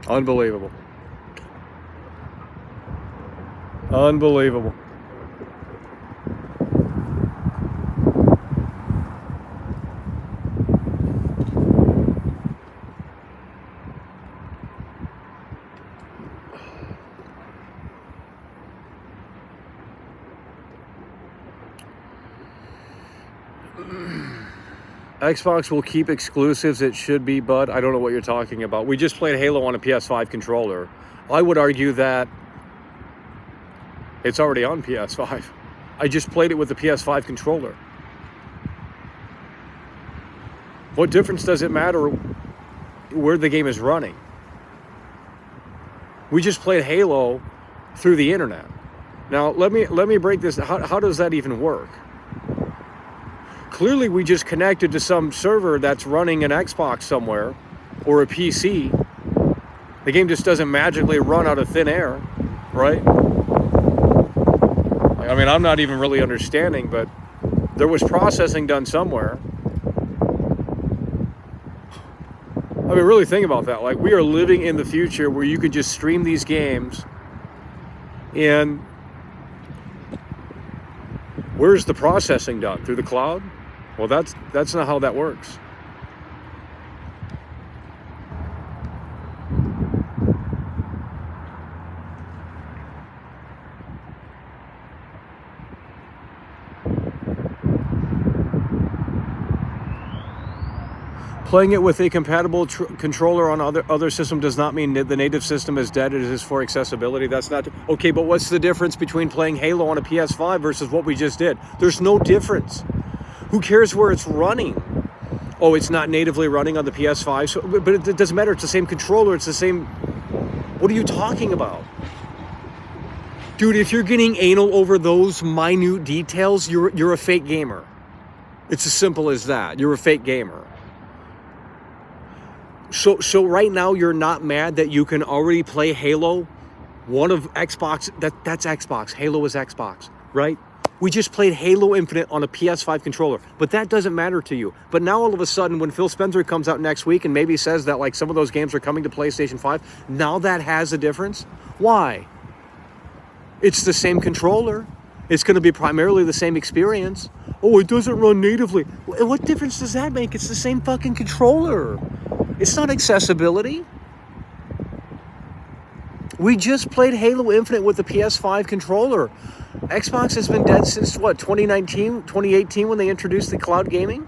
Unbelievable. Unbelievable. Xbox will keep exclusives. It should be, bud. I don't know what you're talking about. We just played Halo on a PS5 controller. I would argue that it's already on PS5. I just played it with the PS5 controller. What difference does it matter where the game is running? We just played Halo through the internet. Now, let me break this. How does that even work? Clearly, we just connected to some server that's running an Xbox somewhere or a PC. The game just doesn't magically run out of thin air, right? I mean, I'm not even really understanding, but there was processing done somewhere. I mean, really think about that. Like, we are living in the future where you could just stream these games, and where's the processing done? Through the cloud? Well, that's not how that works. Playing it with a compatible controller on other system does not mean the native system is dead. It is for accessibility. That's not... Okay, but what's the difference between playing Halo on a PS5 versus what we just did? There's no difference. Who cares where it's running? Oh, it's not natively running on the PS5, so, but it doesn't matter. It's the same controller. It's the same... What are you talking about? Dude, if you're getting anal over those minute details, you're a fake gamer. It's as simple as that. You're a fake gamer. So right now you're not mad that you can already play Halo, one of Xbox, that's Xbox, Halo is Xbox, right? We just played Halo Infinite on a PS5 controller, but that doesn't matter to you. But now all of a sudden when Phil Spencer comes out next week and maybe says that like some of those games are coming to PlayStation 5, now that has a difference. Why? It's the same controller. It's going to be primarily the same experience. Oh, it doesn't run natively. What difference does that make? It's the same fucking controller. It's not accessibility. We just played Halo Infinite with the PS5 controller. Xbox has been dead since, what, 2019, 2018 when they introduced the cloud gaming?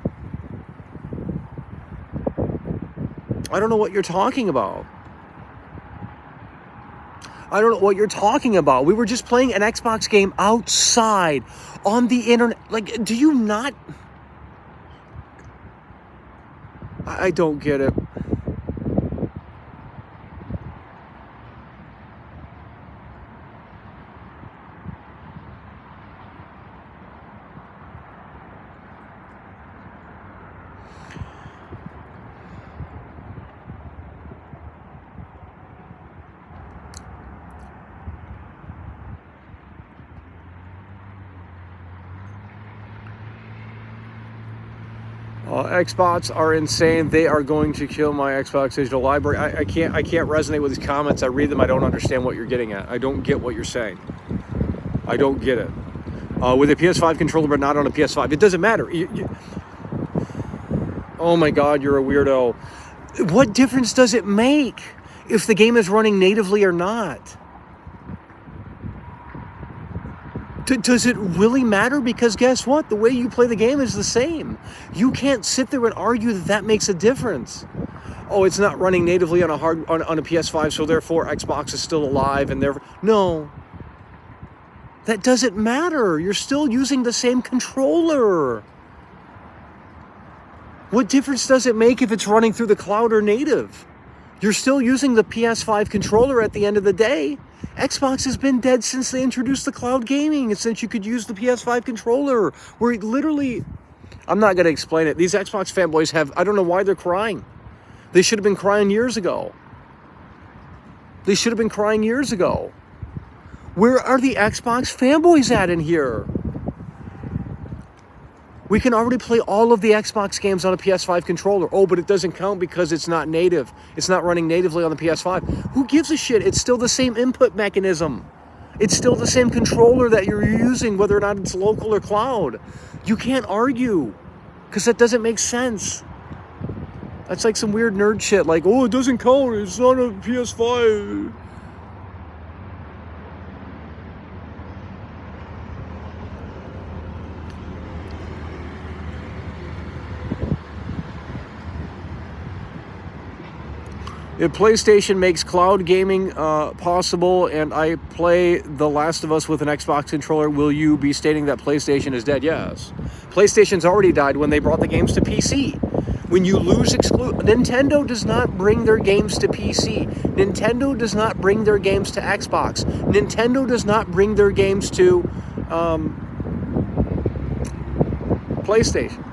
I don't know what you're talking about. I don't know what you're talking about. We were just playing an Xbox game outside on the internet. Like, do you not... I don't get it. Xbots are insane. They are going to kill my Xbox digital library. I can't resonate with these comments. I read them. I don't understand what you're getting at. I don't get what you're saying. I don't get it. With a PS5 controller, but not on a PS5. It doesn't matter. Oh my God, you're a weirdo. What difference does it make if the game is running natively or not? Does it really matter? Because guess what? The way you play the game is the same. You can't sit there and argue that that makes a difference. Oh, it's not running natively on a PS5, so therefore Xbox is still alive, and therefore... No. That doesn't matter. You're still using the same controller. What difference does it make if it's running through the cloud or native? You're still using the PS5 controller at the end of the day. Xbox has been dead since they introduced the cloud gaming, and since you could use the PS5 controller, where it literally... I'm not going to explain it. These Xbox fanboys have... I don't know why they're crying. They should have been crying years ago. They should have been crying years ago. Where are the Xbox fanboys at in here? We can already play all of the Xbox games on a PS5 controller. Oh, but it doesn't count because it's not native. It's not running natively on the PS5. Who gives a shit? It's still the same input mechanism. It's still the same controller that you're using, whether or not it's local or cloud. You can't argue, because that doesn't make sense. That's like some weird nerd shit, like, oh, it doesn't count. It's not a PS5. If PlayStation makes cloud gaming possible and I play The Last of Us with an Xbox controller, will you be stating that PlayStation is dead? Yes. PlayStation's already died when they brought the games to PC. When you lose Nintendo does not bring their games to PC. Nintendo does not bring their games to Xbox. Nintendo does not bring their games to PlayStation.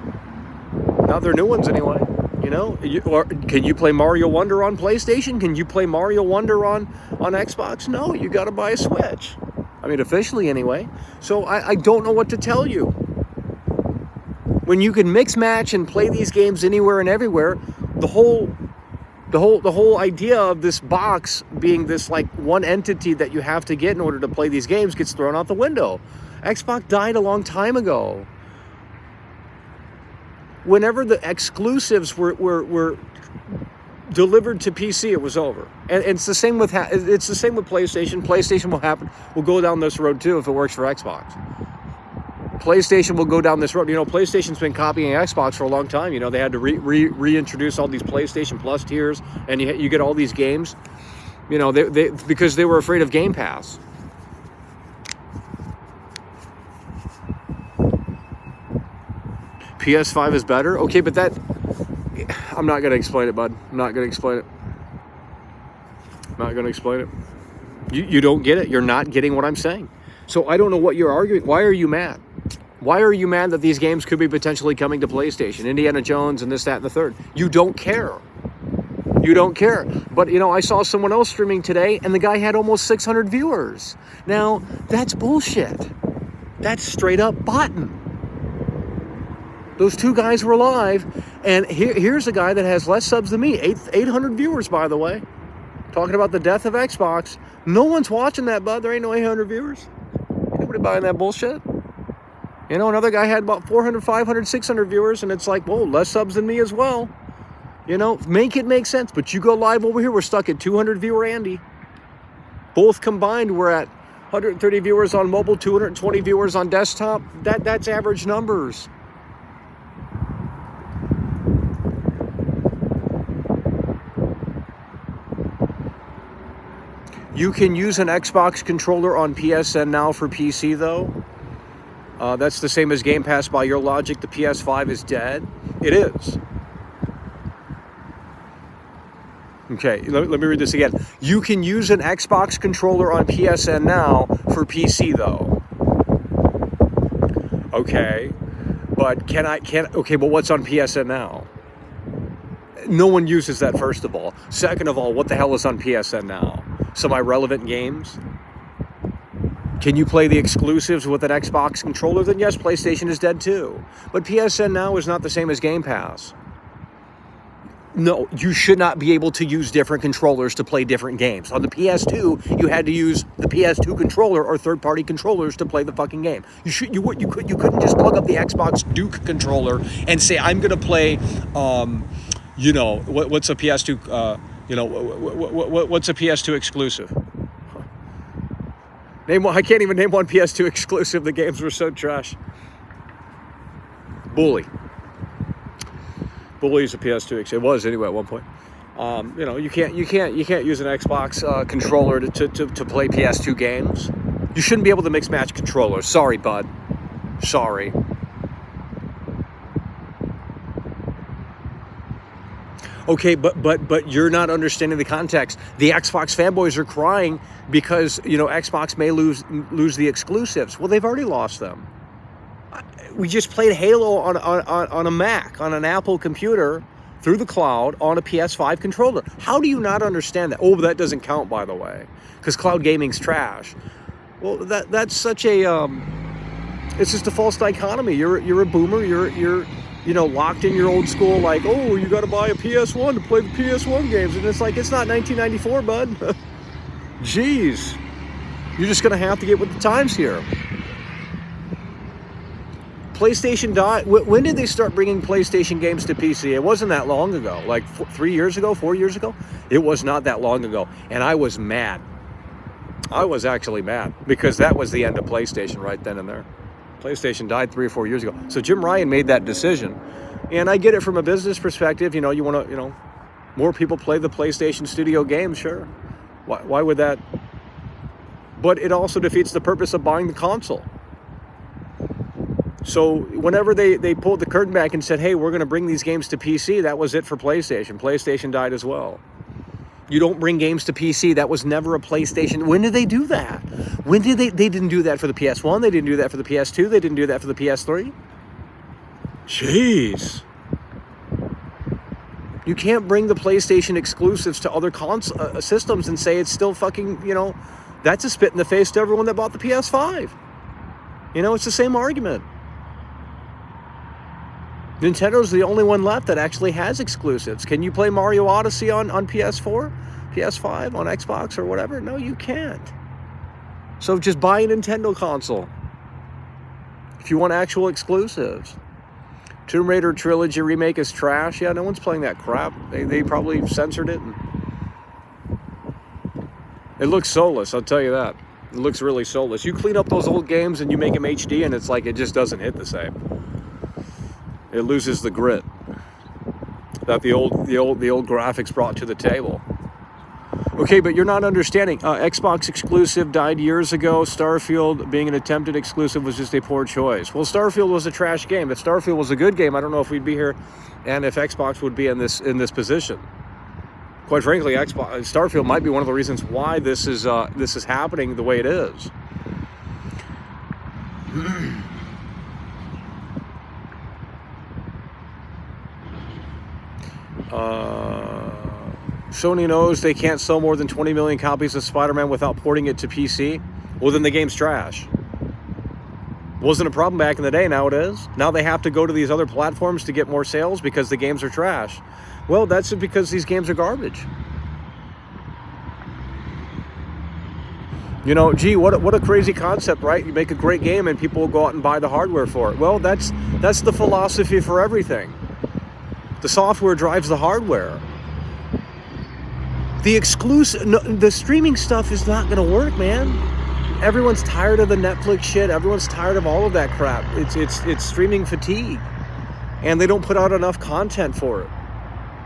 Not their new ones anyway. You know, or can you play Mario Wonder on PlayStation? Can you play Mario Wonder on Xbox? No, you got to buy a Switch. I mean, officially anyway. So I don't know what to tell you. When you can mix match and play these games anywhere and everywhere, the whole idea of this box being this like one entity that you have to get in order to play these games gets thrown out the window. Xbox died a long time ago. Whenever the exclusives were delivered to PC, it was over. And it's the same with PlayStation. PlayStation will go down this road too if it works for Xbox. PlayStation will go down this road. You know, PlayStation's been copying Xbox for a long time. You know, they had to reintroduce all these PlayStation Plus tiers, and you get all these games. You know, they because they were afraid of Game Pass. PS5 is better? Okay, but I'm not going to explain it, bud. I'm not going to explain it. You don't get it. You're not getting what I'm saying. So I don't know what you're arguing. Why are you mad? Why are you mad that these games could be potentially coming to PlayStation? Indiana Jones and this, that, and the third. You don't care. You don't care. But, you know, I saw someone else streaming today, and the guy had almost 600 viewers. Now, that's bullshit. That's straight up botting. Those two guys were live, and here's a guy that has less subs than me. 800 viewers, by the way. Talking about the death of Xbox. No one's watching that, bud. There ain't no 800 viewers. Ain't nobody buying that bullshit. You know, another guy had about 400, 500, 600 viewers, and it's like, whoa, less subs than me as well. You know, make it make sense. But you go live over here, we're stuck at 200 viewer Andy. Both combined, we're at 130 viewers on mobile, 220 viewers on desktop. That's average numbers. You can use an Xbox controller on PSN now for PC, though. That's the same as Game Pass by your logic. The PS5 is dead. It is. Okay, let me read this again. You can use an Xbox controller on PSN now for PC, though. Okay, but okay, but what's on PSN now? No one uses that, first of all. Second of all, what the hell is on PSN now? Some irrelevant games? Can you play the exclusives with an Xbox controller? Then yes, PlayStation is dead too. But PSN now is not the same as Game Pass. No, you should not be able to use different controllers to play different games. On the PS2, you had to use the PS2 controller or third-party controllers to play the fucking game. You couldn't just plug up the Xbox Duke controller and say, I'm going to play, you know, what's a PS2, you know, what's a PS2 exclusive? Name one. I can't even name one PS2 exclusive. The games were so trash. Bully is a PS2 exclusive. It was anyway at one point. You know, you can't use an Xbox controller to play PS2 games. You shouldn't be able to mix match controllers. Sorry, bud. Sorry. Okay, but you're not understanding the context. The Xbox fanboys are crying because, you know, Xbox may lose the exclusives. Well, they've already lost them. We just played Halo on a Mac, on an Apple computer, through the cloud, on a PS5 controller. How do you not understand that? Oh, but that doesn't count, by the way, because cloud gaming's trash. Well, that's such a it's just a false dichotomy. You're a boomer. You're you know, locked in your old school, like, oh, you got to buy a PS1 to play the PS1 games. And it's like, it's not 1994, bud. Jeez. You're just going to have to get with the times here. PlayStation died. When did they start bringing PlayStation games to PC? It wasn't that long ago. Like 3 years ago, 4 years ago? It was not that long ago. And I was mad. I was actually mad because that was the end of PlayStation right then and there. PlayStation died 3 or 4 years ago. So Jim Ryan made that decision. And I get it from a business perspective. You know, you want to, you know, more people play the PlayStation Studio games, sure. Why would that? But it also defeats the purpose of buying the console. So whenever they pulled the curtain back and said, hey, we're going to bring these games to PC, that was it for PlayStation. PlayStation died as well. You don't bring games to PC. That was never a PlayStation. When did they do that? When did they didn't do that for the PS1. They didn't do that for the PS2. They didn't do that for the PS3. Jeez. You can't bring the PlayStation exclusives to other systems and say it's still fucking, you know, That's a spit in the face to everyone that bought the PS5. You know, it's the same argument. Nintendo's the only one left that actually has exclusives. Can you play Mario Odyssey on PS4, PS5, on Xbox or whatever? No, you can't. So just buy a Nintendo console if you want actual exclusives. Tomb Raider Trilogy Remake is trash. Yeah, no one's playing that crap. They probably censored it. And it looks soulless, I'll tell you that. It looks really soulless. You clean up those old games and you make them HD and it's like it just doesn't hit the same. It loses the grit that the old graphics brought to the table. Okay, but you're not understanding. Xbox exclusive died years ago. Starfield, being an attempted exclusive, was just a poor choice. Well, Starfield was a trash game. If Starfield was a good game, I don't know if we'd be here, and if Xbox would be in this position. Quite frankly, Starfield might be one of the reasons why this is happening the way it is. Sony knows they can't sell more than 20 million copies of Spider-Man without porting it to PC. Well, then the game's trash. Wasn't a problem back in the day, now it is. Now they have to go to these other platforms to get more sales because the games are trash. Well, that's because these games are garbage. You know, gee, what a crazy concept, right? You make a great game and people will go out and buy the hardware for it. Well, that's the philosophy for everything. The software drives the hardware. The streaming stuff is not going to work, man. Everyone's tired of the Netflix shit. Everyone's tired of all of that crap. It's streaming fatigue, and they don't put out enough content for it.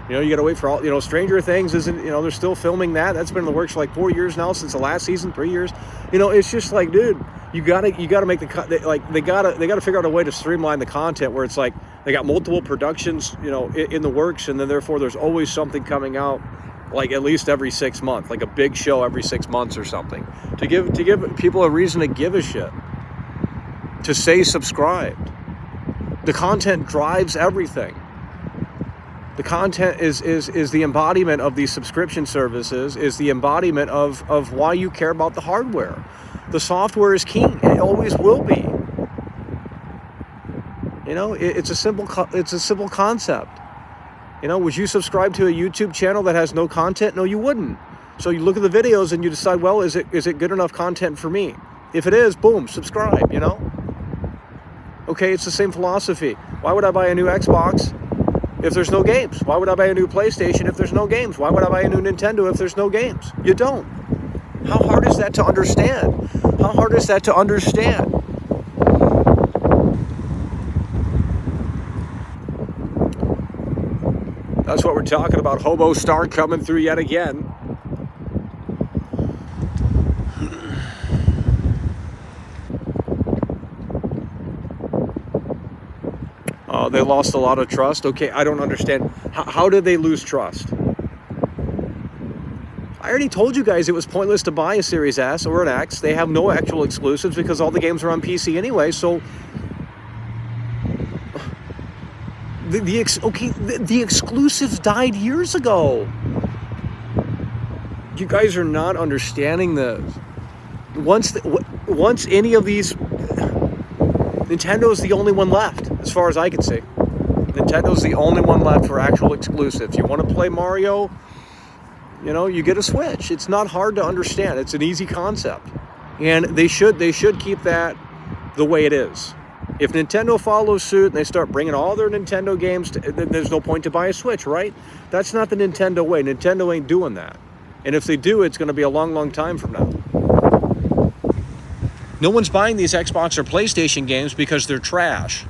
You know, you got to wait for all. You know, Stranger Things isn't. You know, they're still filming that. That's been in the works for like 4 years now, since the last season, 3 years. You know, it's just like, dude, you gotta make they gotta figure out a way to streamline the content where it's like they got multiple productions, you know, in the works, and then therefore there's always something coming out. Like at least every 6 months, like a big show every 6 months or something, to give people a reason to give a shit, to stay subscribed. The content drives everything. The content is the embodiment of these subscription services, is the embodiment of why you care about the hardware. The software is king. It always will be. You know, it's a simple concept. You know, would you subscribe to a YouTube channel that has no content? No, you wouldn't. So you look at the videos and you decide, well, is it good enough content for me? If it is, boom, subscribe, you know? Okay, it's the same philosophy. Why would I buy a new Xbox if there's no games? Why would I buy a new PlayStation if there's no games? Why would I buy a new Nintendo if there's no games? You don't. How hard is that to understand? How hard is that to understand? That's what we're talking about. Hobo Star coming through yet again. They lost a lot of trust. Okay, I don't understand. How did they lose trust? I already told you guys it was pointless to buy a Series S or an X. They have no actual exclusives because all the games are on PC anyway, so... The exclusives died years ago. You guys are not understanding this. Once any of these, Nintendo's the only one left, as far as I can see. Nintendo's the only one left for actual exclusives. You want to play Mario, you know, you get a Switch. It's not hard to understand. It's an easy concept, and they should keep that the way it is. If Nintendo follows suit and they start bringing all their Nintendo games, then there's no point to buy a Switch, right? That's not the Nintendo way. Nintendo ain't doing that. And if they do, it's going to be a long, long time from now. No one's buying these Xbox or PlayStation games because they're trash.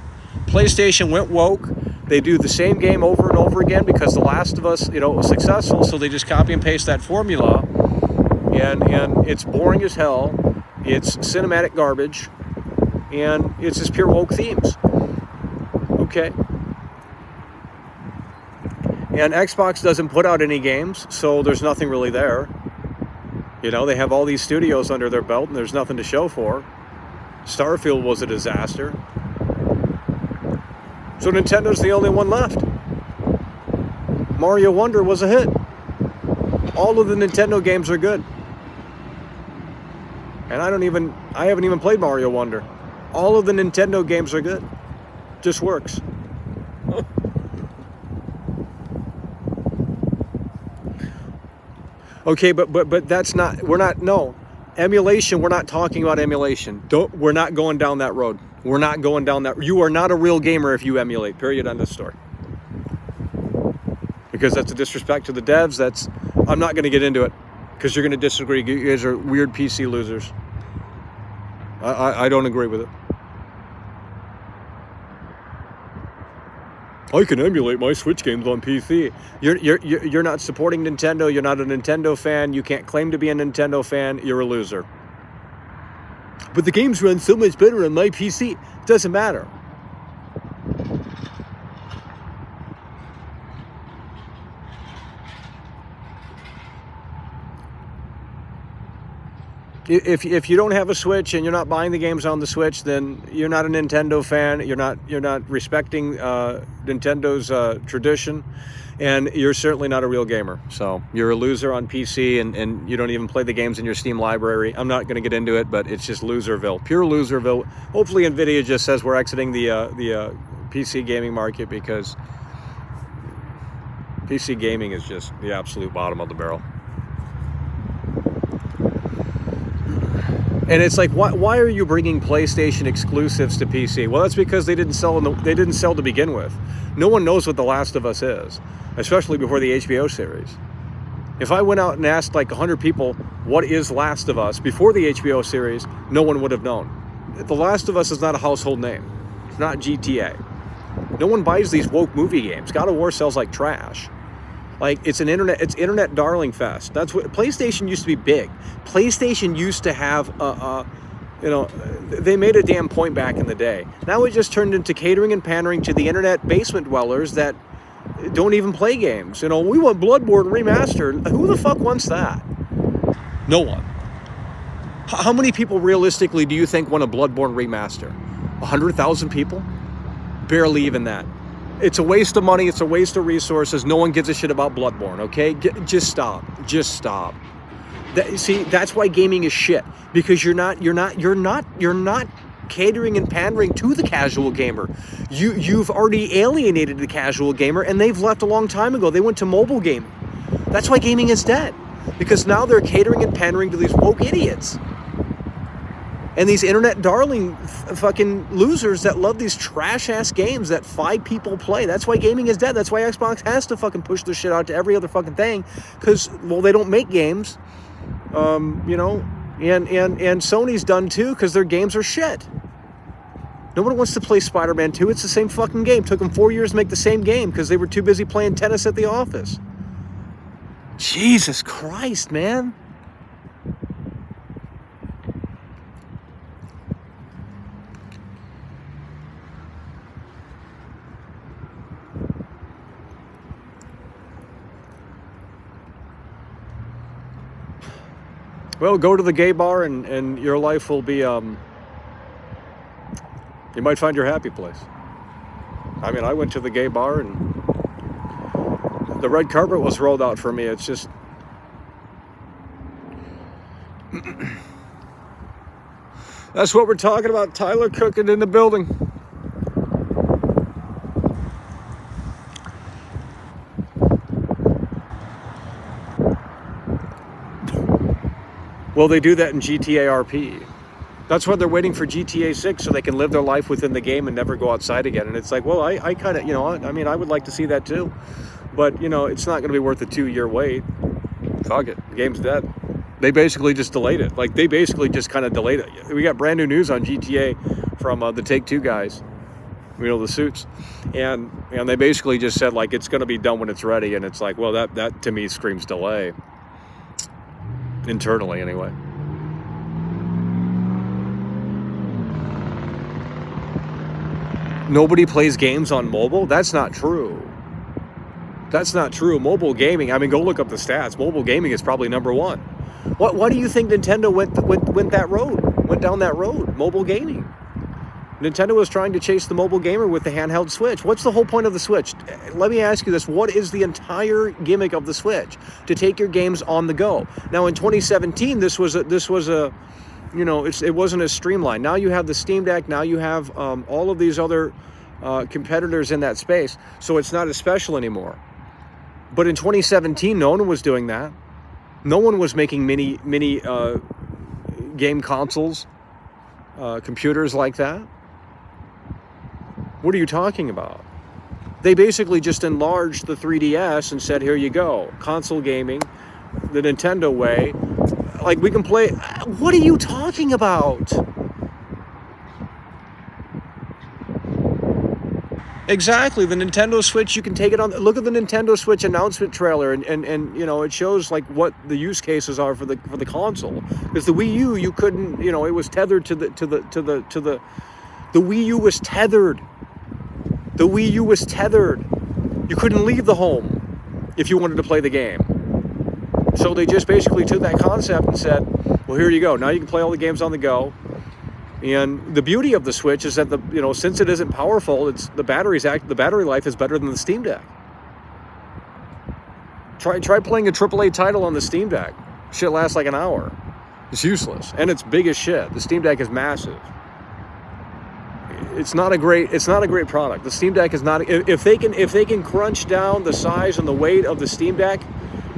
PlayStation went woke. They do the same game over and over again because The Last of Us, you know, was successful, so they just copy and paste that formula. And it's boring as hell. It's cinematic garbage. And it's just pure woke themes. Okay. And Xbox doesn't put out any games, so there's nothing really there. You know, they have all these studios under their belt and there's nothing to show for. Starfield was a disaster. So Nintendo's the only one left. Mario Wonder was a hit. All of the Nintendo games are good. And I haven't even played Mario Wonder. All of the Nintendo games are good. Just works. Okay, but that's not, no. Emulation, we're not talking about emulation. We're not going down that road. We're not going down that. You are not a real gamer if you emulate, period, on this story. Because that's a disrespect to the devs. I'm not going to get into it because you're going to disagree. You guys are weird PC losers. I don't agree with it. I can emulate my Switch games on PC. You're not supporting Nintendo. You're not a Nintendo fan. You can't claim to be a Nintendo fan. You're a loser. But the games run so much better on my PC. It doesn't matter. If you don't have a Switch and you're not buying the games on the Switch, then you're not a Nintendo fan. You're not respecting Nintendo's tradition, and you're certainly not a real gamer. So you're a loser on PC, and you don't even play the games in your Steam library. I'm not going to get into it, but it's just loserville, pure loserville. Hopefully, Nvidia just says we're exiting the PC gaming market because PC gaming is just the absolute bottom of the barrel. And it's like, why are you bringing PlayStation exclusives to PC? Well, that's because they didn't sell to begin with. No one knows what The Last of Us is, especially before the HBO series. If I went out and asked like 100 people, what is Last of Us before the HBO series, no one would have known. The Last of Us is not a household name. It's not GTA. No one buys these woke movie games. God of War sells like trash. Like it's internet darling fest. That's what PlayStation used to be big. PlayStation used to have they made a damn point back in the day. Now it just turned into catering and pandering to the internet basement dwellers that don't even play games. We want Bloodborne remastered. Who the fuck wants that? No one. How many people realistically do you think want a Bloodborne remaster? 100,000 people? Barely even that. It's a waste of money. It's a waste of resources. No one gives a shit about Bloodborne, okay? Just stop. Just stop. See, that's why gaming is shit. Because you're not catering and pandering to the casual gamer. You've already alienated the casual gamer, and they've left a long time ago. They went to mobile gaming. That's why gaming is dead. Because now they're catering and pandering to these woke idiots. And these internet darling fucking losers that love these trash-ass games that 5 people play. That's why gaming is dead. That's why Xbox has to fucking push their shit out to every other fucking thing. Because, well, they don't make games. And Sony's done too because their games are shit. No one wants to play Spider-Man 2. It's the same fucking game. It took them 4 years to make the same game because they were too busy playing tennis at the office. Jesus Christ, man. Well, go to the gay bar and your life will be, you might find your happy place. I mean, I went to the gay bar and the red carpet was rolled out for me. It's just, that's what we're talking about. Tyler Cooking in the building. Well, they do that in GTA RP. That's why they're waiting for GTA 6 so they can live their life within the game and never go outside again. And it's like, well, I kind of, I would like to see that too. But, it's not going to be worth a 2-year wait. Fuck it. The game's dead. They basically just delayed it. Like, they basically just kind of delayed it. We got brand new news on GTA from the Take-Two guys. The suits. And they basically just said, like, it's going to be done when it's ready. And it's like, well, that to me screams delay. Internally, anyway. Nobody plays games on mobile? That's not true. That's not true. Mobile gaming, I mean, go look up the stats. Mobile gaming is probably number one. Why do you think Nintendo went down that road? Mobile gaming. Nintendo was trying to chase the mobile gamer with the handheld Switch. What's the whole point of the Switch? Let me ask you this. What is the entire gimmick of the Switch? To take your games on the go. Now, in 2017, this was a it wasn't as streamlined. Now you have the Steam Deck. Now you have all of these other competitors in that space. So it's not as special anymore. But in 2017, no one was doing that. No one was making mini game consoles, computers like that. What are you talking about? They basically just enlarged the 3DS and said, here you go, console gaming, the Nintendo way. Like, we can play. What are you talking about? Exactly, the Nintendo Switch, you can take it on. Look at the Nintendo Switch announcement trailer, and it shows like what the use cases are for the console. Because the Wii U, you couldn't, it was tethered to the Wii U was tethered. The Wii U was tethered. You couldn't leave the home if you wanted to play the game. So they just basically took that concept and said, well, here you go. Now you can play all the games on the go. And the beauty of the Switch is that since it isn't powerful, the battery life is better than the Steam Deck. Try playing a AAA title on the Steam Deck. Shit lasts like an hour. It's useless, and it's big as shit. The Steam Deck is massive. It's not a great product. The Steam Deck is not. If they can crunch down the size and the weight of the Steam Deck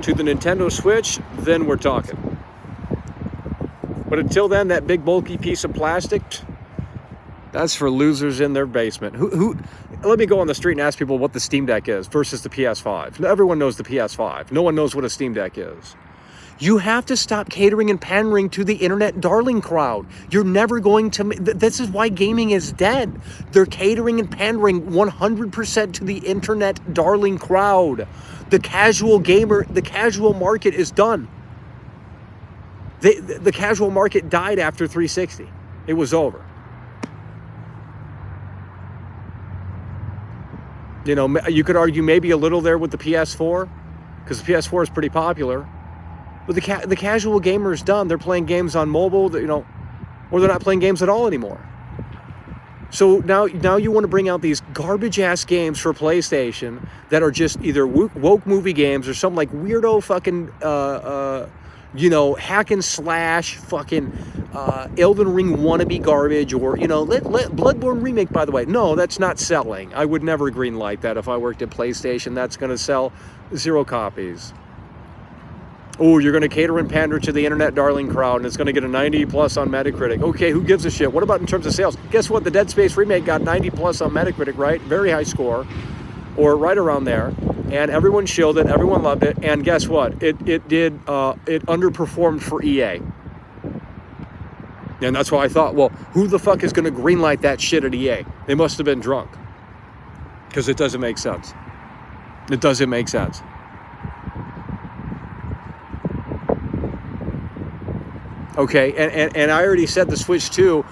to the Nintendo Switch, then we're talking. But until then, that big bulky piece of plastic, that's for losers in their basement. Let me go on the street and ask people what the Steam Deck is versus the PS5. Everyone knows the PS5. No one knows what a Steam Deck is. You have to stop catering and pandering to the internet darling crowd. You're never going to. This is why gaming is dead. They're catering and pandering 100% to the internet darling crowd. The casual gamer, the casual market is done. The casual market died after 360. It was over. You could argue maybe a little there with the PS4, because the PS4 is pretty popular. But the casual gamer is done. They're playing games on mobile, or they're not playing games at all anymore. So now you want to bring out these garbage-ass games for PlayStation that are just either woke movie games or some like weirdo fucking... hack and slash fucking Elden Ring wannabe garbage, or Bloodborne remake, by the way. No, that's not selling. I would never greenlight that if I worked at PlayStation. That's going to sell 0 copies. Oh, you're going to cater and pander to the internet darling crowd, and it's going to get a 90 plus on Metacritic. Okay, who gives a shit? What about in terms of sales? Guess what? The Dead Space remake got 90 plus on Metacritic, right? Very high score, or right around there. And everyone shilled it, everyone loved it, and guess what? It underperformed for EA. And that's why I thought, well, who the fuck is going to greenlight that shit at EA? They must have been drunk. Because it doesn't make sense. It doesn't make sense. Okay, and I already said the Switch 2,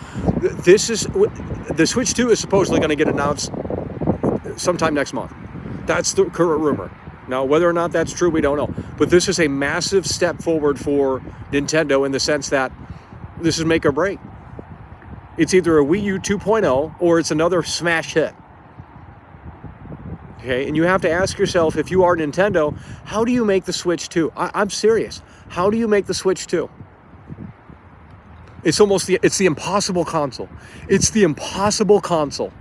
the Switch 2 is supposedly going to get announced sometime next month. That's the current rumor. Now, whether or not that's true, we don't know. But this is a massive step forward for Nintendo in the sense that this is make or break. It's either a Wii U 2.0 or it's another smash hit. Okay, and you have to ask yourself, if you are Nintendo, how do you make the Switch 2? I'm serious. How do you make the Switch 2? It's the impossible console. It's the impossible console.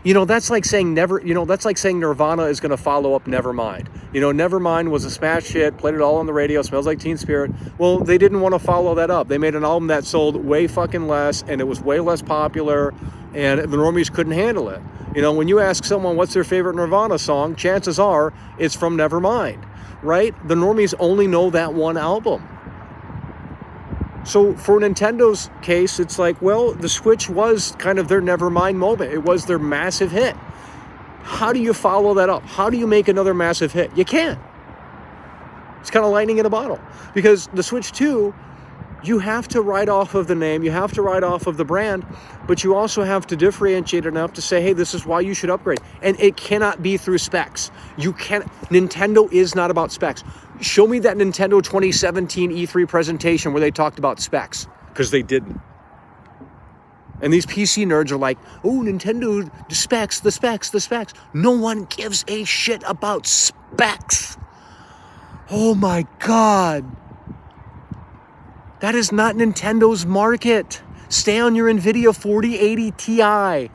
That's like saying Nirvana is going to follow up Nevermind. Nevermind was a smash hit, played it all on the radio, Smells Like Teen Spirit. Well, they didn't want to follow that up. They made an album that sold way fucking less, and it was way less popular, and the normies couldn't handle it. When you ask someone what's their favorite Nirvana song, chances are it's from Nevermind, right? The normies only know that one album. So for Nintendo's case, it's like, well, the Switch was kind of their Nevermind moment. It was their massive hit. How do you follow that up? How do you make another massive hit? You can't. It's kind of lightning in a bottle. Because the Switch 2, you have to write off of the name, you have to write off of the brand, but you also have to differentiate enough to say, hey, this is why you should upgrade. And it cannot be through specs. Nintendo is not about specs. Show me that Nintendo 2017 E3 presentation where they talked about specs, because they didn't. And these PC nerds are like, oh, Nintendo, the specs. No one gives a shit about specs. Oh my God. That is not Nintendo's market. Stay on your NVIDIA 4080 Ti.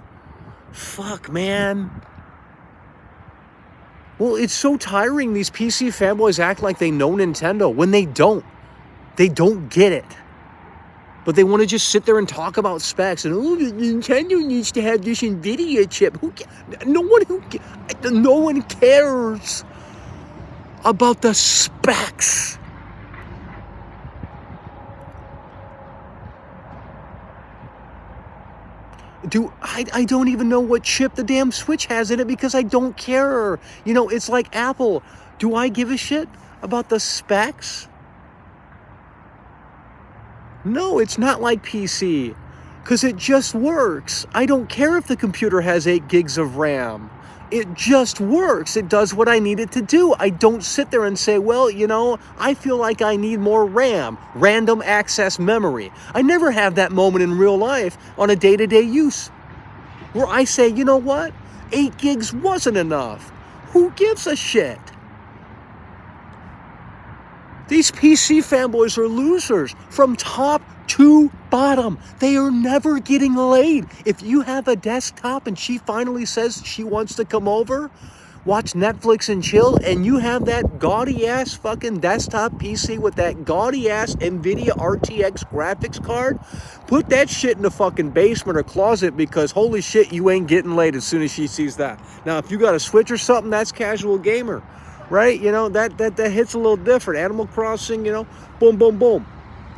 Fuck, man. Well, it's so tiring. These PC fanboys act like they know Nintendo when they don't. They don't get it. But they want to just sit there and talk about specs. And, oh, Nintendo needs to have this NVIDIA chip. No one cares about the specs. I don't even know what chip the damn Switch has in it because I don't care. You know, it's like Apple. Do I give a shit about the specs? No, it's not like PC because it just works. I don't care if the computer has 8 gigs of RAM. It just works. It does what I need it to do. I don't sit there and say, well, you know, I feel like I need more RAM, random access memory. I never have that moment in real life on a day-to-day use where I say, you know what? 8 gigs wasn't enough. Who gives a shit? These PC fanboys are losers from top to bottom. They are never getting laid. If you have a desktop and she finally says she wants to come over, watch Netflix and chill, and you have that gaudy ass fucking desktop PC with that gaudy ass NVIDIA RTX graphics card, put that shit in the fucking basement or closet because holy shit, you ain't getting laid as soon as she sees that. Now, if you got a Switch or something, that's casual gamer. Right? You know, that hits a little different. Animal Crossing, you know, boom, boom, boom.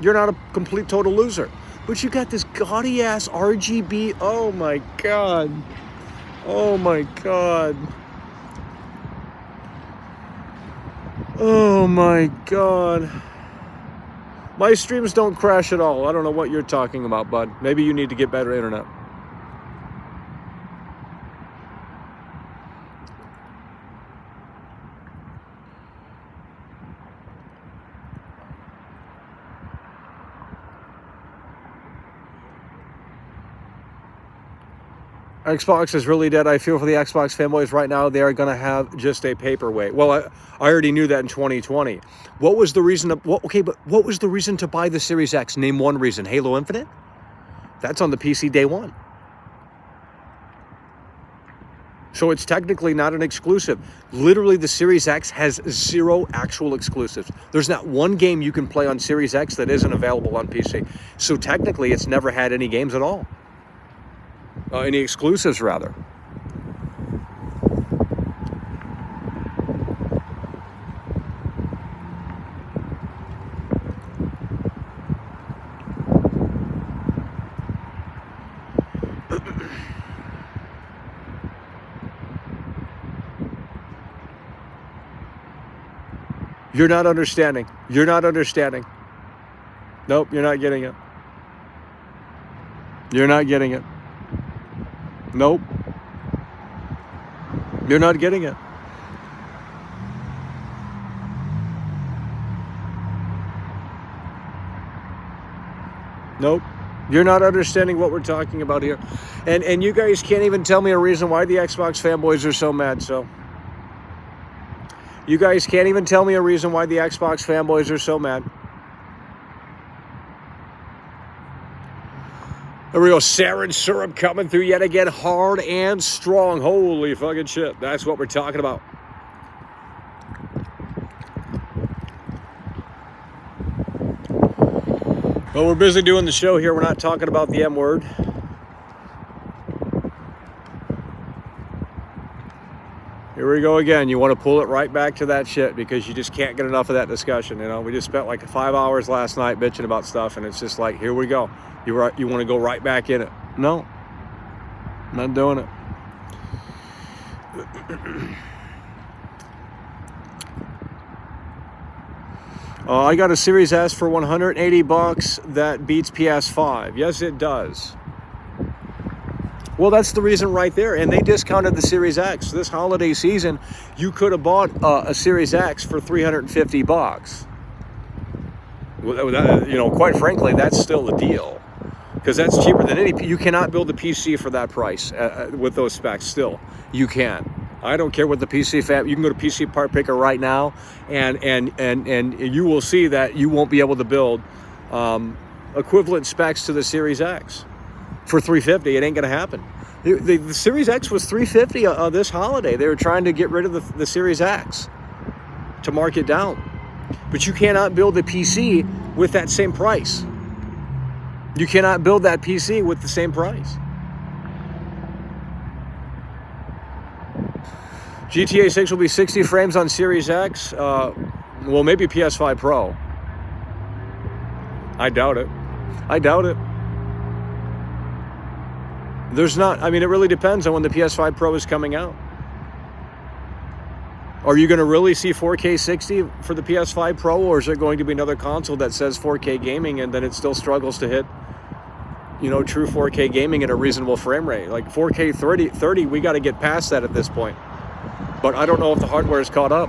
You're not a complete total loser. But you got this gaudy ass RGB. Oh my God. Oh my God. Oh my God. My streams don't crash at all. I don't know what you're talking about, bud. Maybe you need to get better internet. Xbox is really dead. I feel for the Xbox fanboys right now. They are going to have just a paperweight. Well, I already knew that in 2020. What was the reason? What was the reason to buy the Series X? Name one reason. Halo Infinite? That's on the PC day one. So it's technically not an exclusive. Literally, the Series X has 0 actual exclusives. There's not one game you can play on Series X that isn't available on PC. So technically, it's never had any games at all. Any exclusives, rather. You're not understanding. You're not understanding. Nope, you're not getting it. You're not getting it. Nope. You're not getting it. Nope. You're not understanding what we're talking about here. And you guys can't even tell me a reason why the Xbox fanboys are so mad, so. You guys can't even tell me a reason why the Xbox fanboys are so mad. There we go, sarin syrup coming through yet again, hard and strong. Holy fucking shit. That's what we're talking about. Well, we're busy doing the show here. We're not talking about the M word. Here we go again. You want to pull it right back to that shit because you just can't get enough of that discussion. You know, we just spent like 5 hours last night bitching about stuff, and it's just like, here we go. You want to go right back in it. No, I'm not doing it. I got a Series S for $180 that beats PS5. Yes, it does. Well, that's the reason right there. And they discounted the Series X. This holiday season, you could have bought a Series X for $350. You know, quite frankly, that's still a deal. Because that's cheaper than any. You cannot build a PC for that price with those specs. Still, you can. I don't care what the PC fab. You can go to PC Part Picker right now, and you will see that you won't be able to build equivalent specs to the Series X for $350. It ain't gonna happen. The Series X was $350 this holiday. They were trying to get rid of the Series X to mark it down, but you cannot build a PC with that same price. You cannot build that PC with the same price. GTA 6 will be 60 frames on Series X. Well, maybe PS5 Pro. I doubt it. I doubt it. There's not, I mean, it really depends on when the PS5 Pro is coming out. Are you going to really see 4K 60 for the PS5 Pro, or is there going to be another console that says 4K gaming and then it still struggles to hit, you know, true 4K gaming at a reasonable frame rate? Like 4K 30, we got to get past that at this point. But I don't know if the hardware is caught up.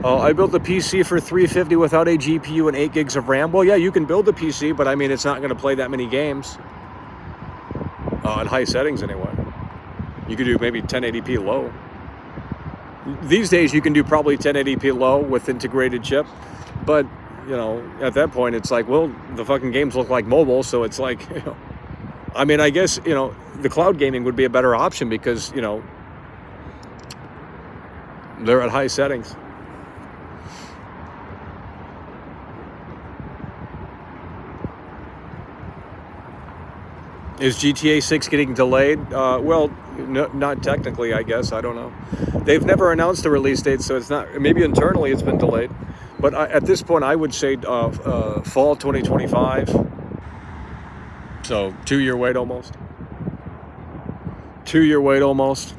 I built a PC for $350 without a GPU and 8 gigs of RAM. Well, yeah, you can build a PC, but I mean, it's not going to play that many games. In high settings, anyway. You could do maybe 1080p low. These days, you can do probably 1080p low with integrated chip. But, you know, at that point, it's like, well, the fucking games look like mobile, so it's like, you know. I mean, I guess, you know, the cloud gaming would be a better option because, you know, they're at high settings. Is GTA 6 getting delayed? Well, no, not technically, I guess. I don't know. They've never announced a release date, so it's not. Maybe internally it's been delayed. But at this point, I would say fall 2025. So 2-year wait almost. 2-year wait almost.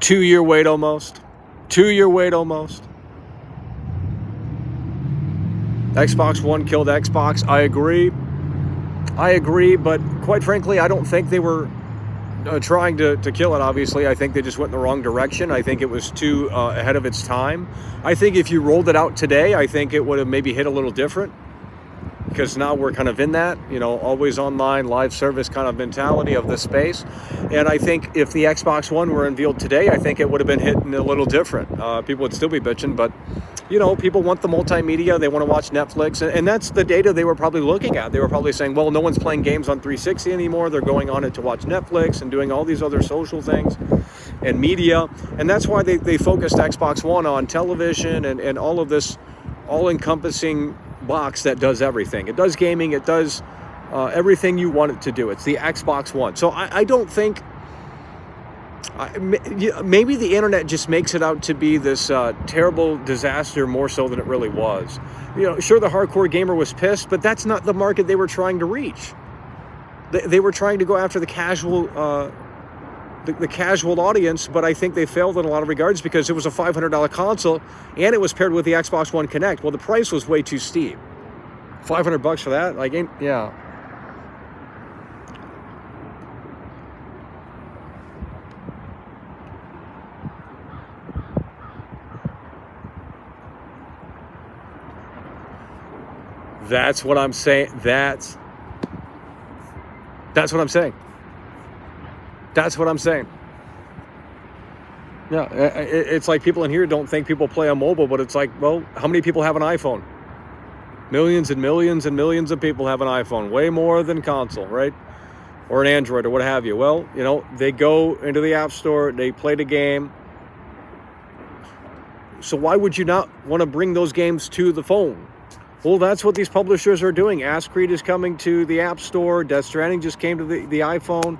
2-year wait almost. 2-year wait almost. Xbox One killed Xbox. I agree, but quite frankly, I don't think they were trying to kill it, obviously. I think they just went in the wrong direction. I think it was too ahead of its time. I think if you rolled it out today, I think it would have maybe hit a little different, because now we're kind of in that, you know, always online, live service kind of mentality of the space. And I think if the Xbox One were unveiled today, I think it would have been hitting a little different. People would still be bitching, but you know, people want the multimedia. They want to watch Netflix. And that's the data they were probably looking at. They were probably saying, well, no one's playing games on 360 anymore. They're going on it to watch Netflix and doing all these other social things and media. And that's why they focused Xbox One on television and all of this all-encompassing box that does everything. It does gaming. It does everything you want it to do. It's the Xbox One. So I don't think... maybe the internet just makes it out to be this terrible disaster more so than it really was. You know, sure, the hardcore gamer was pissed, but that's not the market they were trying to reach. They were trying to go after the casual the casual audience, but I think they failed in a lot of regards because it was a $500 console and it was paired with the Xbox One Connect. Well, the price was way too steep. $500 for that? Like, yeah. That's what I'm saying. That's what I'm saying. That's what I'm saying. Yeah, it's like people in here don't think people play on mobile, but it's like, well, how many people have an iPhone? Millions and millions and millions of people have an iPhone, way more than console, right? Or an Android or what have you. Well, you know, they go into the App Store, they play the game. So why would you not want to bring those games to the phone? Well, that's what these publishers are doing. Ascreed is coming to the App Store. Death Stranding just came to the iPhone.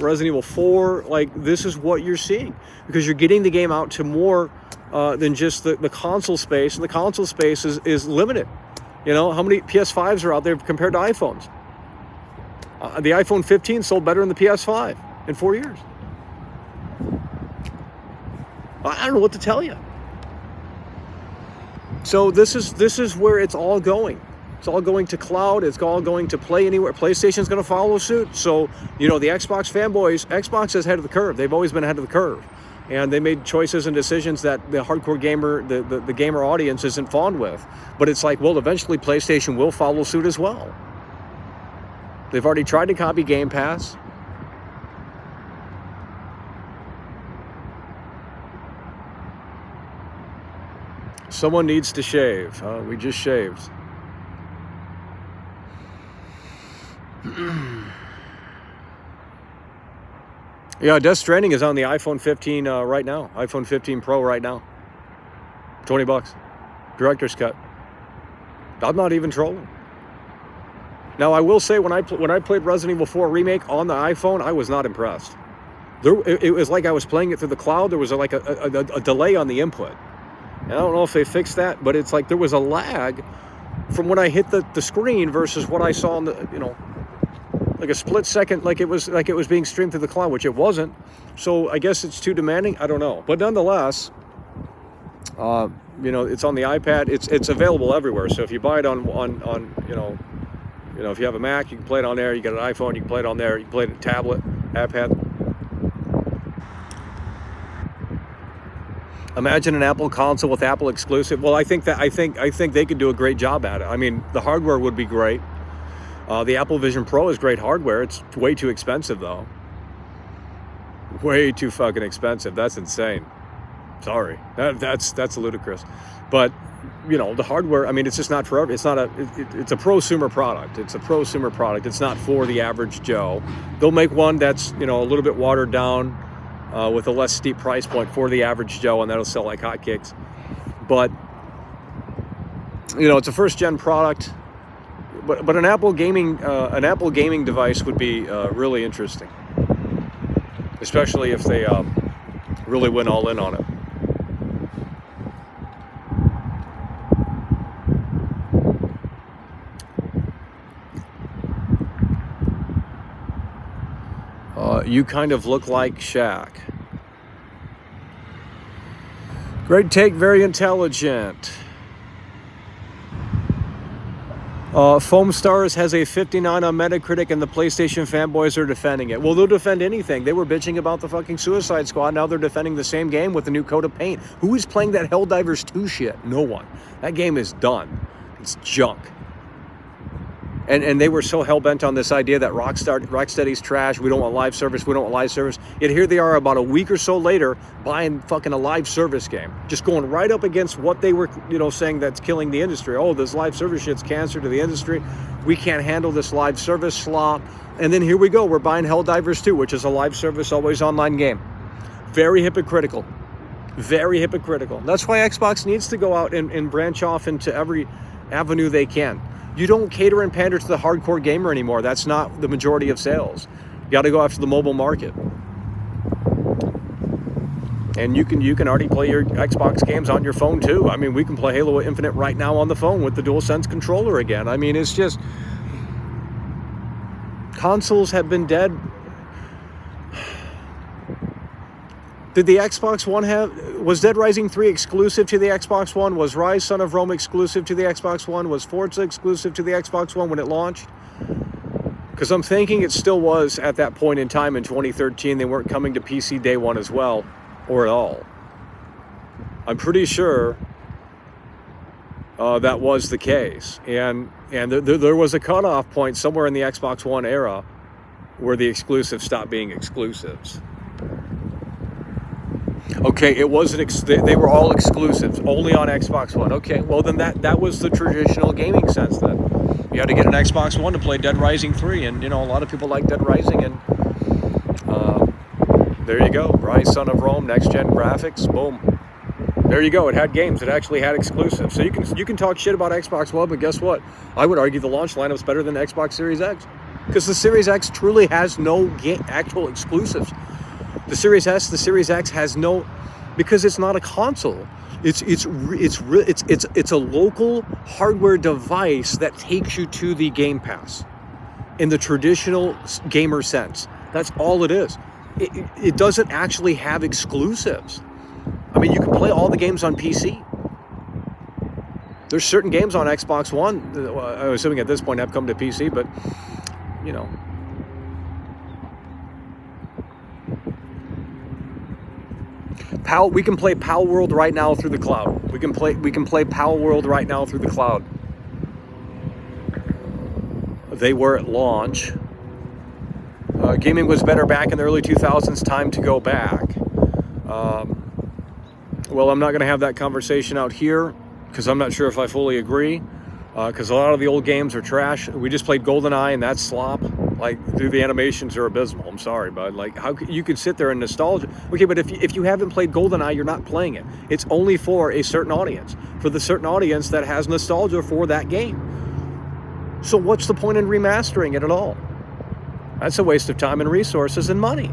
Resident Evil 4, like, this is what you're seeing. Because you're getting the game out to more than just the console space. And the console space is limited. You know, how many PS5s are out there compared to iPhones? The iPhone 15 sold better than the PS5 in 4 years. I don't know what to tell you. So this is where it's all going. It's all going to cloud. It's all going to play anywhere. PlayStation's going to follow suit. So, you know, the Xbox fanboys, Xbox is ahead of the curve. They've always been ahead of the curve. And they made choices and decisions that the hardcore gamer, the gamer audience isn't fond with. But it's like, well, eventually PlayStation will follow suit as well. They've already tried to copy Game Pass. Someone needs to shave. We just shaved. Yeah, Death Stranding is on the iPhone 15 right now. iPhone 15 Pro right now. $20. Director's cut. I'm not even trolling. Now, I will say, when I played Resident Evil 4 Remake on the iPhone, I was not impressed. It was like I was playing it through the cloud. There was like a delay on the input. And I don't know if they fixed that, but it's like there was a lag from when I hit the screen versus what I saw on the, like a split second, like it was being streamed through the cloud, which it wasn't. So I guess it's too demanding. I don't know, but nonetheless, it's on the iPad. It's available everywhere. So if you buy it on if you have a Mac, you can play it on there. You got an iPhone, you can play it on there. You can play it on a tablet, iPad. Imagine an Apple console with Apple exclusive. Well, I think they could do a great job at it. I mean, the hardware would be great. The Apple Vision Pro is great hardware. It's way too expensive, though. Way too fucking expensive. That's insane. Sorry, that's ludicrous. But the hardware. I mean, it's just not for. It's not it's a prosumer product. It's a prosumer product. It's not for the average Joe. They'll make one that's a little bit watered down, with a less steep price point for the average Joe, and that'll sell like hotcakes. But it's a first gen product. But an Apple gaming device would be really interesting, especially if they really went all in on it. You kind of look like Shaq. Great take, very intelligent. Foam Stars has a 59 on Metacritic, and the PlayStation fanboys are defending it. Well, they'll defend anything. They were bitching about the fucking Suicide Squad. Now they're defending the same game with a new coat of paint. Who is playing that Helldivers 2 shit? No one. That game is done. It's junk. And they were so hell-bent on this idea that Rocksteady's trash, we don't want live service, Yet here they are about a week or so later buying fucking a live service game. Just going right up against what they were, saying that's killing the industry. Oh, this live service shit's cancer to the industry. We can't handle this live service slop. And then here we go, we're buying Helldivers 2, which is a live service, always online game. Very hypocritical. Very hypocritical. That's why Xbox needs to go out and branch off into every avenue they can. You don't cater and pander to the hardcore gamer anymore. That's not the majority of sales. You got to go after the mobile market. And you can already play your Xbox games on your phone too. I mean, we can play Halo Infinite right now on the phone with the DualSense controller again. I mean, it's just, consoles have been dead. Did the Xbox One was Dead Rising 3 exclusive to the Xbox One? Was Rise Son of Rome exclusive to the Xbox One? Was Forza exclusive to the Xbox One when it launched? Because I'm thinking it still was at that point in time in 2013. They weren't coming to PC day one as well, or at all. I'm pretty sure that was the case. And there was a cutoff point somewhere in the Xbox One era where the exclusives stopped being exclusives. Okay, it wasn't. They were all exclusives, only on Xbox One. Okay, well then that was the traditional gaming sense. Then you had to get an Xbox One to play Dead Rising 3, and a lot of people like Dead Rising, and there you go. Rise, Son of Rome, next gen graphics, boom. There you go. It had games. It actually had exclusives. So you can talk shit about Xbox One, but guess what? I would argue the launch lineup's better than the Xbox Series X, because the Series X truly has no actual exclusives. The Series S, the Series X has no, because it's not a console. It's a local hardware device that takes you to the Game Pass in the traditional gamer sense. That's all it is. It doesn't actually have exclusives. I mean, you can play all the games on PC. There's certain games on Xbox One, I'm assuming at this point have come to PC, but we can play Pal World right now through the cloud. We can play Pal World right now through the cloud. They were at launch. Gaming was better back in the early 2000s. Time to go back. Well, I'm not going to have that conversation out here. because I'm not sure if I fully agree. Because a lot of the old games are trash. We just played GoldenEye, and that's slop. Like, dude, the animations are abysmal. I'm sorry, bud. Like, how you could sit there and nostalgia? Okay, but if you haven't played GoldenEye, you're not playing it. It's only for a certain audience, for the certain audience that has nostalgia for that game. So what's the point in remastering it at all? That's a waste of time and resources and money,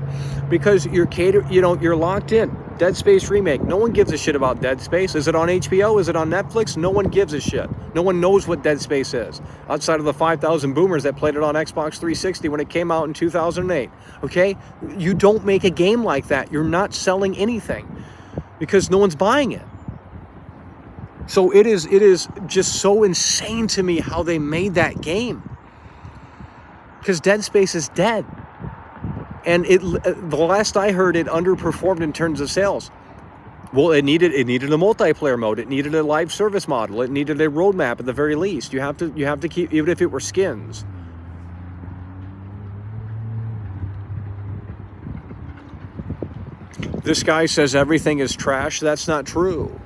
because you're locked in. Dead Space remake. No one gives a shit about Dead Space. Is it on HBO? Is it on Netflix? No one gives a shit. No one knows what Dead Space is outside of the 5,000 boomers that played it on Xbox 360 when it came out in 2008. Okay? You don't make a game like that. You're not selling anything because no one's buying it. So it is just so insane to me how they made that game. Because Dead Space is dead. And the last I heard, it underperformed in terms of sales. Well, it needed a multiplayer mode. It needed a live service model. It needed a roadmap at the very least. You have to keep, even if it were skins. This guy says everything is trash. That's not true.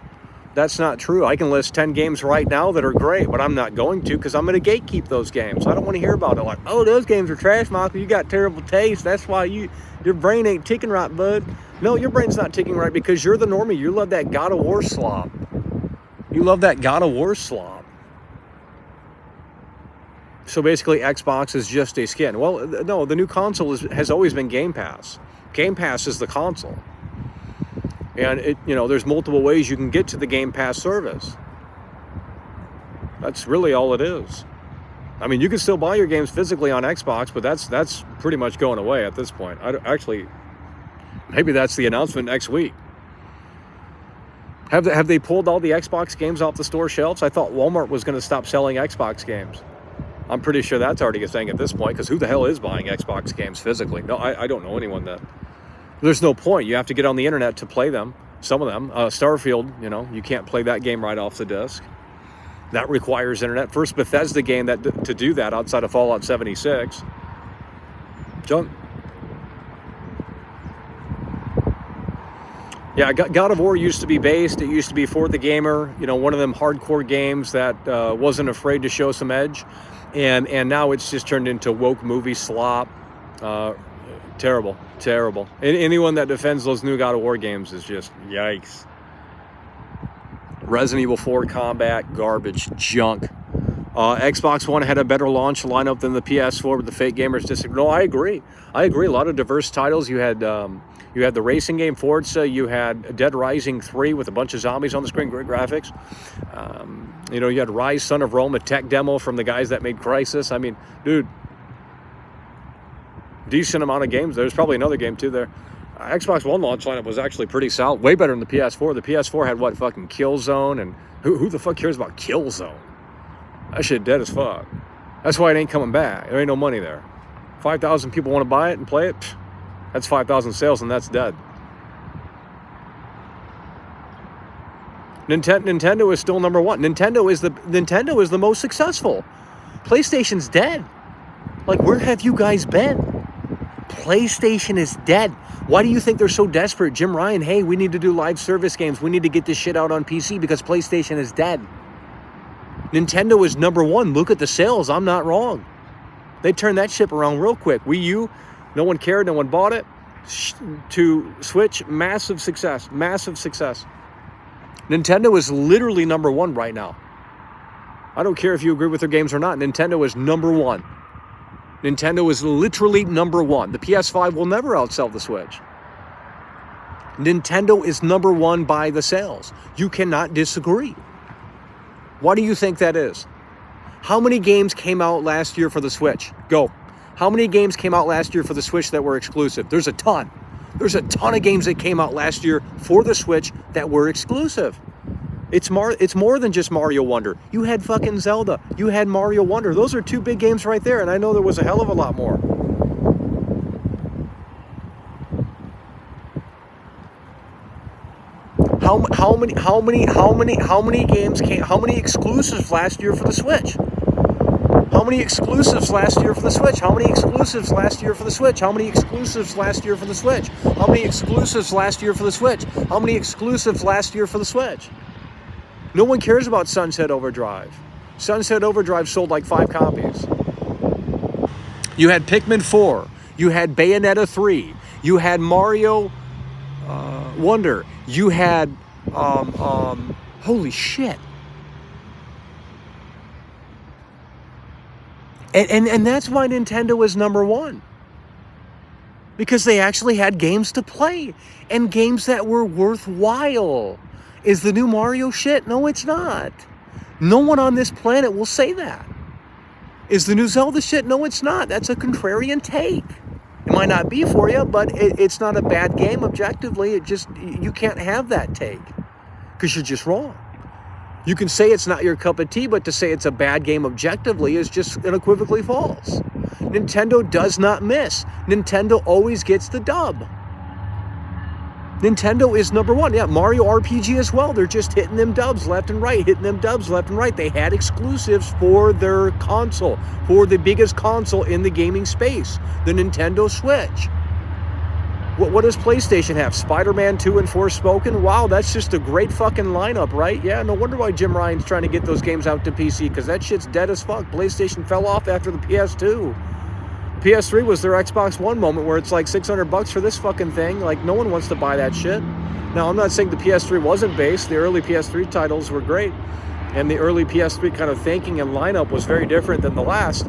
That's not true. I can list 10 games right now that are great, but I'm not going to, because I'm going to gatekeep those games. I don't want to hear about it. Like, oh, those games are trash, Michael. You got terrible taste. That's why your brain ain't ticking right, bud. No, your brain's not ticking right because you're the normie. You love that God of War slop. You love that God of War slop. So basically, Xbox is just a skin. Well, no, the new console has always been Game Pass. Game Pass is the console. And there's multiple ways you can get to the Game Pass service. That's really all it is. I mean, you can still buy your games physically on Xbox, but that's pretty much going away at this point. Maybe that's the announcement next week. Have they pulled all the Xbox games off the store shelves? I thought Walmart was going to stop selling Xbox games. I'm pretty sure that's already a thing at this point, because who the hell is buying Xbox games physically? No, I don't know anyone that. There's no point. You have to get on the internet to play them. Some of them. Starfield, you can't play that game right off the disc. That requires internet. First Bethesda game to do that outside of Fallout 76. Junk. Yeah, God of War used to be based. It used to be for the gamer. One of them hardcore games that wasn't afraid to show some edge. And now it's just turned into woke movie slop. Terrible. Anyone that defends those new God of War games is just yikes. Resident Evil 4 combat, garbage, junk. Xbox One had a better launch lineup than the PS4, but the fake gamers disagree. No, I agree. A lot of diverse titles. You had the racing game Forza. You had Dead Rising 3 with a bunch of zombies on the screen, great graphics. You had Rise, Son of Rome, a tech demo from the guys that made Crysis. I mean, dude. Decent amount of games. There's probably another game too there. Xbox One launch lineup was actually pretty solid. Way better than the PS4. The PS4 had fucking Killzone, and who the fuck cares about Killzone? That shit dead as fuck. That's why it ain't coming back. There ain't no money there. 5,000 people want to buy it and play it. That's 5,000 sales, and that's dead. Nintendo is still number one. Nintendo is the most successful. PlayStation's dead. Like, where have you guys been? PlayStation is dead. Why do you think they're so desperate? Jim Ryan, hey, we need to do live service games. We need to get this shit out on PC because PlayStation is dead. Nintendo is number one. Look at the sales. I'm not wrong. They turned that ship around real quick. Wii U, no one cared. No one bought it. To Switch, massive success. Massive success. Nintendo is literally number one right now. I don't care if you agree with their games or not. Nintendo is number one. Nintendo is literally number one. The PS5 will never outsell the Switch. Nintendo is number one by the sales. You cannot disagree. Why do you think that is? How many games came out last year for the Switch? Go. How many games came out last year for the Switch that were exclusive? There's a ton. There's a ton of games that came out last year for the Switch that were exclusive. It's more than just Mario Wonder. You had fucking Zelda. You had Mario Wonder. Those are two big games right there, and I know there was a hell of a lot more. How many exclusives last year for the Switch? How many exclusives last year for the Switch? How many exclusives last year for the Switch? How many exclusives last year for the Switch? How many exclusives last year for the Switch? How many exclusives last year for the Switch? No one cares about Sunset Overdrive. Sunset Overdrive sold like 5 copies. You had Pikmin 4. You had Bayonetta 3. You had Mario Wonder. You had, holy shit. And that's why Nintendo is number one. Because they actually had games to play. And games that were worthwhile. Is the new Mario shit? No, it's not. No one on this planet will say that. Is the new Zelda shit? No, it's not. That's a contrarian take. It might not be for you, but it's not a bad game objectively. You can't have that take because you're just wrong. You can say it's not your cup of tea, but to say it's a bad game objectively is just unequivocally false. Nintendo does not miss. Nintendo always gets the dub. Nintendo is number one. Yeah, Mario RPG as well. They're just hitting them dubs left and right, hitting them dubs left and right. They had exclusives for their console, for the biggest console in the gaming space, the Nintendo Switch. What does PlayStation have? Spider-Man 2 and Forspoken? Wow, that's just a great fucking lineup, right? Yeah, no wonder why Jim Ryan's trying to get those games out to PC, because that shit's dead as fuck. PlayStation fell off after the PS2. PS3 was their Xbox One moment where it's like $600 for this fucking thing. Like, no one wants to buy that shit. Now, I'm not saying the PS3 wasn't based. The early PS3 titles were great. And the early PS3 kind of thinking and lineup was very different than the last.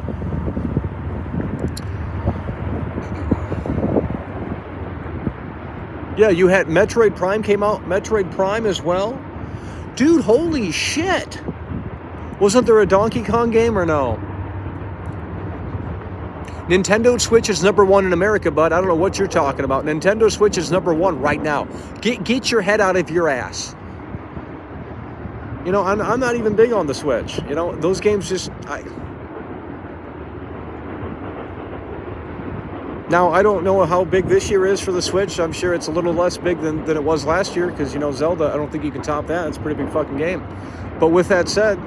Yeah, you had Metroid Prime came out. Metroid Prime as well. Dude, holy shit. Wasn't there a Donkey Kong game or no? Nintendo Switch is number one in America, bud. I don't know what you're talking about. Nintendo Switch is number one right now. Get your head out of your ass. You know, I'm not even big on the Switch. You know, those games just... Now, I don't know how big this year is for the Switch. I'm sure it's a little less big than it was last year because, you know, Zelda, I don't think you can top that. It's a pretty big fucking game. But with that said...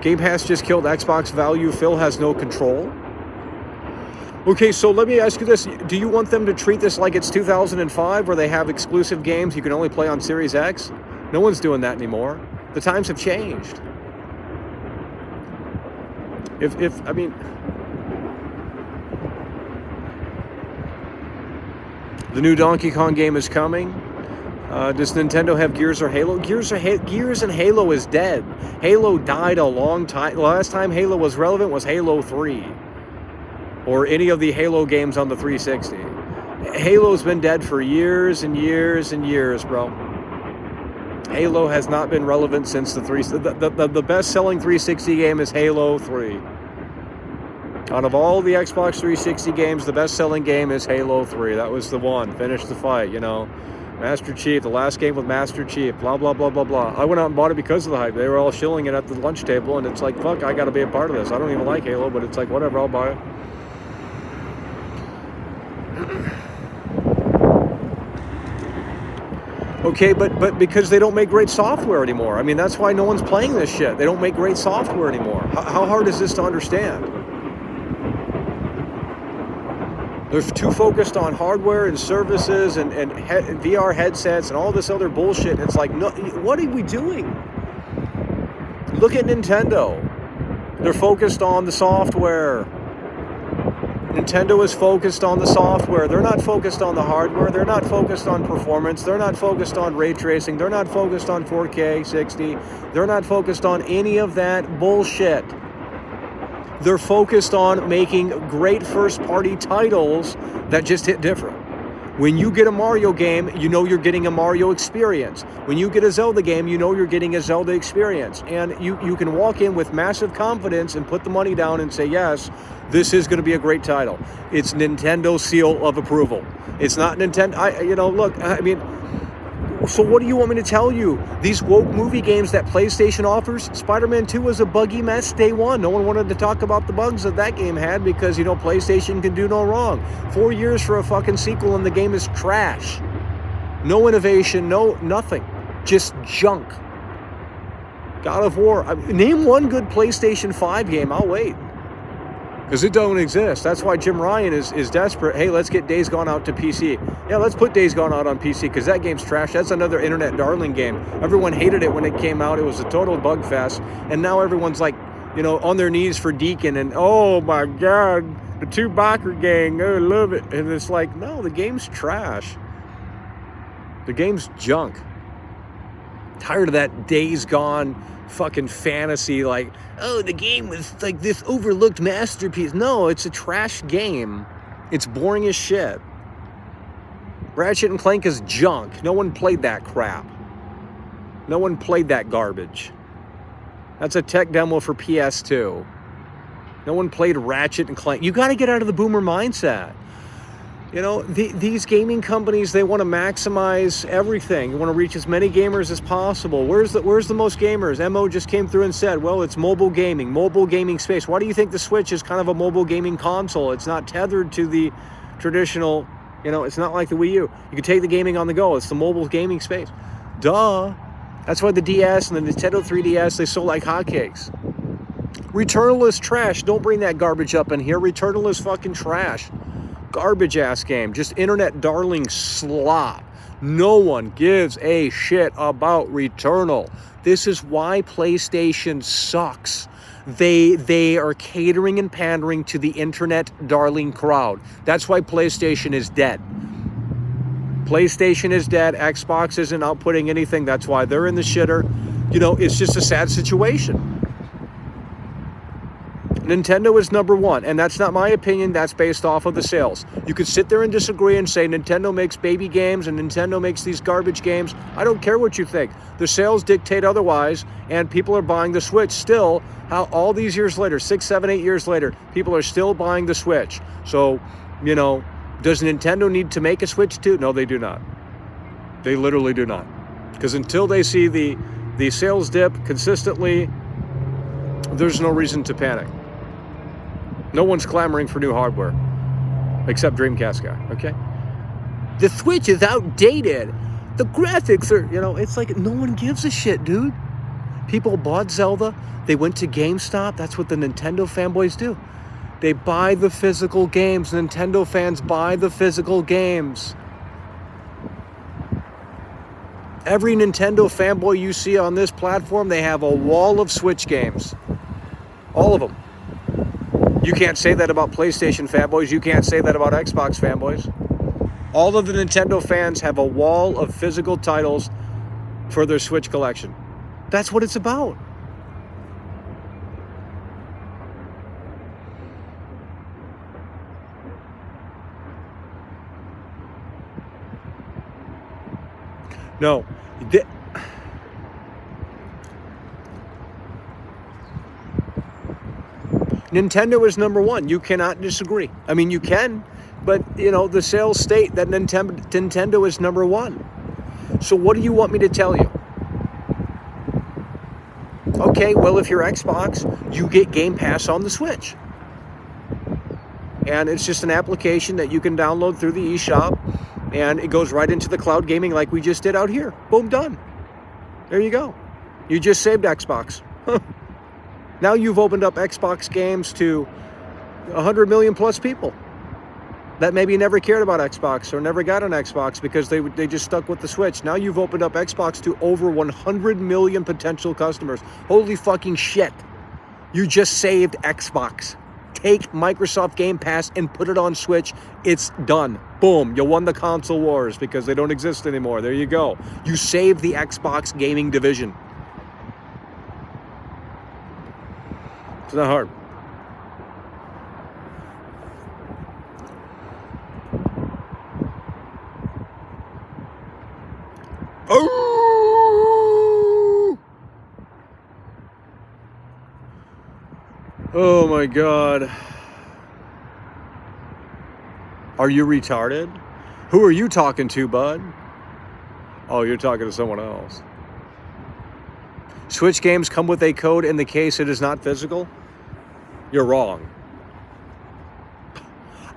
Game Pass just killed Xbox value. Phil has no control. Okay, so let me ask you this. Do you want them to treat this like it's 2005 where they have exclusive games you can only play on Series X? No one's doing that anymore. The times have changed. I mean... The new Donkey Kong game is coming. Does Nintendo have Gears or Halo? Gears and Halo is dead. Halo died a long time. The last time Halo was relevant was Halo 3. Or any of the Halo games on the 360. Halo's been dead for years and years and years, bro. Halo has not been relevant since the best-selling 360 game is Halo 3. Out of all the Xbox 360 games, the best-selling game is Halo 3. That was the one. Finish the fight, you know. Master Chief, the last game with Master Chief, blah, blah, blah, blah, blah. I went out and bought it because of the hype. They were all shilling it at the lunch table, and it's like, fuck, I gotta be a part of this. I don't even like Halo, but it's like, whatever, I'll buy it. Okay, but because they don't make great software anymore. I mean, that's why no one's playing this shit. They don't make great software anymore. How hard is this to understand? They're too focused on hardware and services and VR headsets and all this other bullshit. And it's like, no, what are we doing? Look at Nintendo. They're focused on the software. Nintendo is focused on the software. They're not focused on the hardware. They're not focused on performance. They're not focused on ray tracing. They're not focused on 4K 60. They're not focused on any of that bullshit. They're focused on making great first-party titles that just hit different. When you get a Mario game, you know you're getting a Mario experience. When you get a Zelda game, you know you're getting a Zelda experience. And you can walk in with massive confidence and put the money down and say, yes, this is going to be a great title. It's Nintendo's seal of approval. It's not Nintendo. So what do you want me to tell you? These woke movie games that PlayStation offers, Spider-Man 2 was a buggy mess day one. No one wanted to talk about the bugs that that game had because, you know, PlayStation can do no wrong. 4 years for a fucking sequel and the game is trash. No innovation, nothing. Just junk. God of War. Name one good PlayStation 5 game. I'll wait. because it don't exist. That's why Jim Ryan is desperate. Hey, let's get Days Gone out to PC. Yeah, let's put Days Gone out on PC because that game's trash. That's another internet darling game. Everyone hated it when it came out. It was a total bug fest. And now everyone's like, on their knees for Deacon. And, oh, my God, the Chewbacca gang. Oh, I love it. And it's like, no, the game's trash. The game's junk. Tired of that Days Gone fucking fantasy, like, oh, the game was like this overlooked masterpiece. No, it's a trash game. It's boring as shit. Ratchet and Clank is junk. No one played that crap. No one played that garbage. That's a tech demo for PS2. No one played Ratchet and Clank. You got to get out of the boomer mindset. These gaming companies, they want to maximize everything. You want to reach as many gamers as possible. Where's the most gamers? MO just came through and said, well, it's mobile gaming space. Why do you think the Switch is kind of a mobile gaming console? It's not tethered to the traditional, it's not like the Wii U. You can take the gaming on the go. It's the mobile gaming space. Duh. That's why the DS and the Nintendo 3DS, they sold like hotcakes. Returnal is trash. Don't bring that garbage up in here. Returnal is fucking trash. Garbage ass game, just internet darling slop. No one gives a shit about Returnal. This is why PlayStation sucks. They are catering and pandering to the internet darling crowd. That's why PlayStation is dead. PlayStation is dead. Xbox isn't outputting anything. That's why they're in the shitter. It's just a sad situation. Nintendo is number one, and that's not my opinion. That's based off of the sales. You could sit there and disagree and say Nintendo makes baby games and Nintendo makes these garbage games. I don't care what you think. The sales dictate otherwise, and people are buying the Switch still. How all these years later, 6, 7, 8 years later, people are still buying the Switch. So, does Nintendo need to make a Switch too? No, they do not. They literally do not. Because until they see the sales dip consistently, there's no reason to panic. No one's clamoring for new hardware, except Dreamcast guy, okay? The Switch is outdated. The graphics are, it's like no one gives a shit, dude. People bought Zelda. They went to GameStop. That's what the Nintendo fanboys do. They buy the physical games. Nintendo fans buy the physical games. Every Nintendo fanboy you see on this platform, they have a wall of Switch games. All of them. You can't say that about PlayStation fanboys. You can't say that about Xbox fanboys. All of the Nintendo fans have a wall of physical titles for their Switch collection. That's what it's about. No. Nintendo is number one. You cannot disagree. I mean, you can, but, the sales state that Nintendo is number one. So what do you want me to tell you? Okay, well, if you're Xbox, you get Game Pass on the Switch. And it's just an application that you can download through the eShop, and it goes right into the cloud gaming like we just did out here. Boom, done. There you go. You just saved Xbox. Now you've opened up Xbox games to 100 million plus people that maybe never cared about Xbox or never got an Xbox because they just stuck with the Switch. Now you've opened up Xbox to over 100 million potential customers. Holy fucking shit. You just saved Xbox. Take Microsoft Game Pass and put it on Switch. It's done. Boom. You won the console wars because they don't exist anymore. There you go. You saved the Xbox gaming division. It's not hard. Oh my God. Are you retarded? Who are you talking to, bud? Oh, you're talking to someone else. Switch games come with a code in the case it is not physical? You're wrong.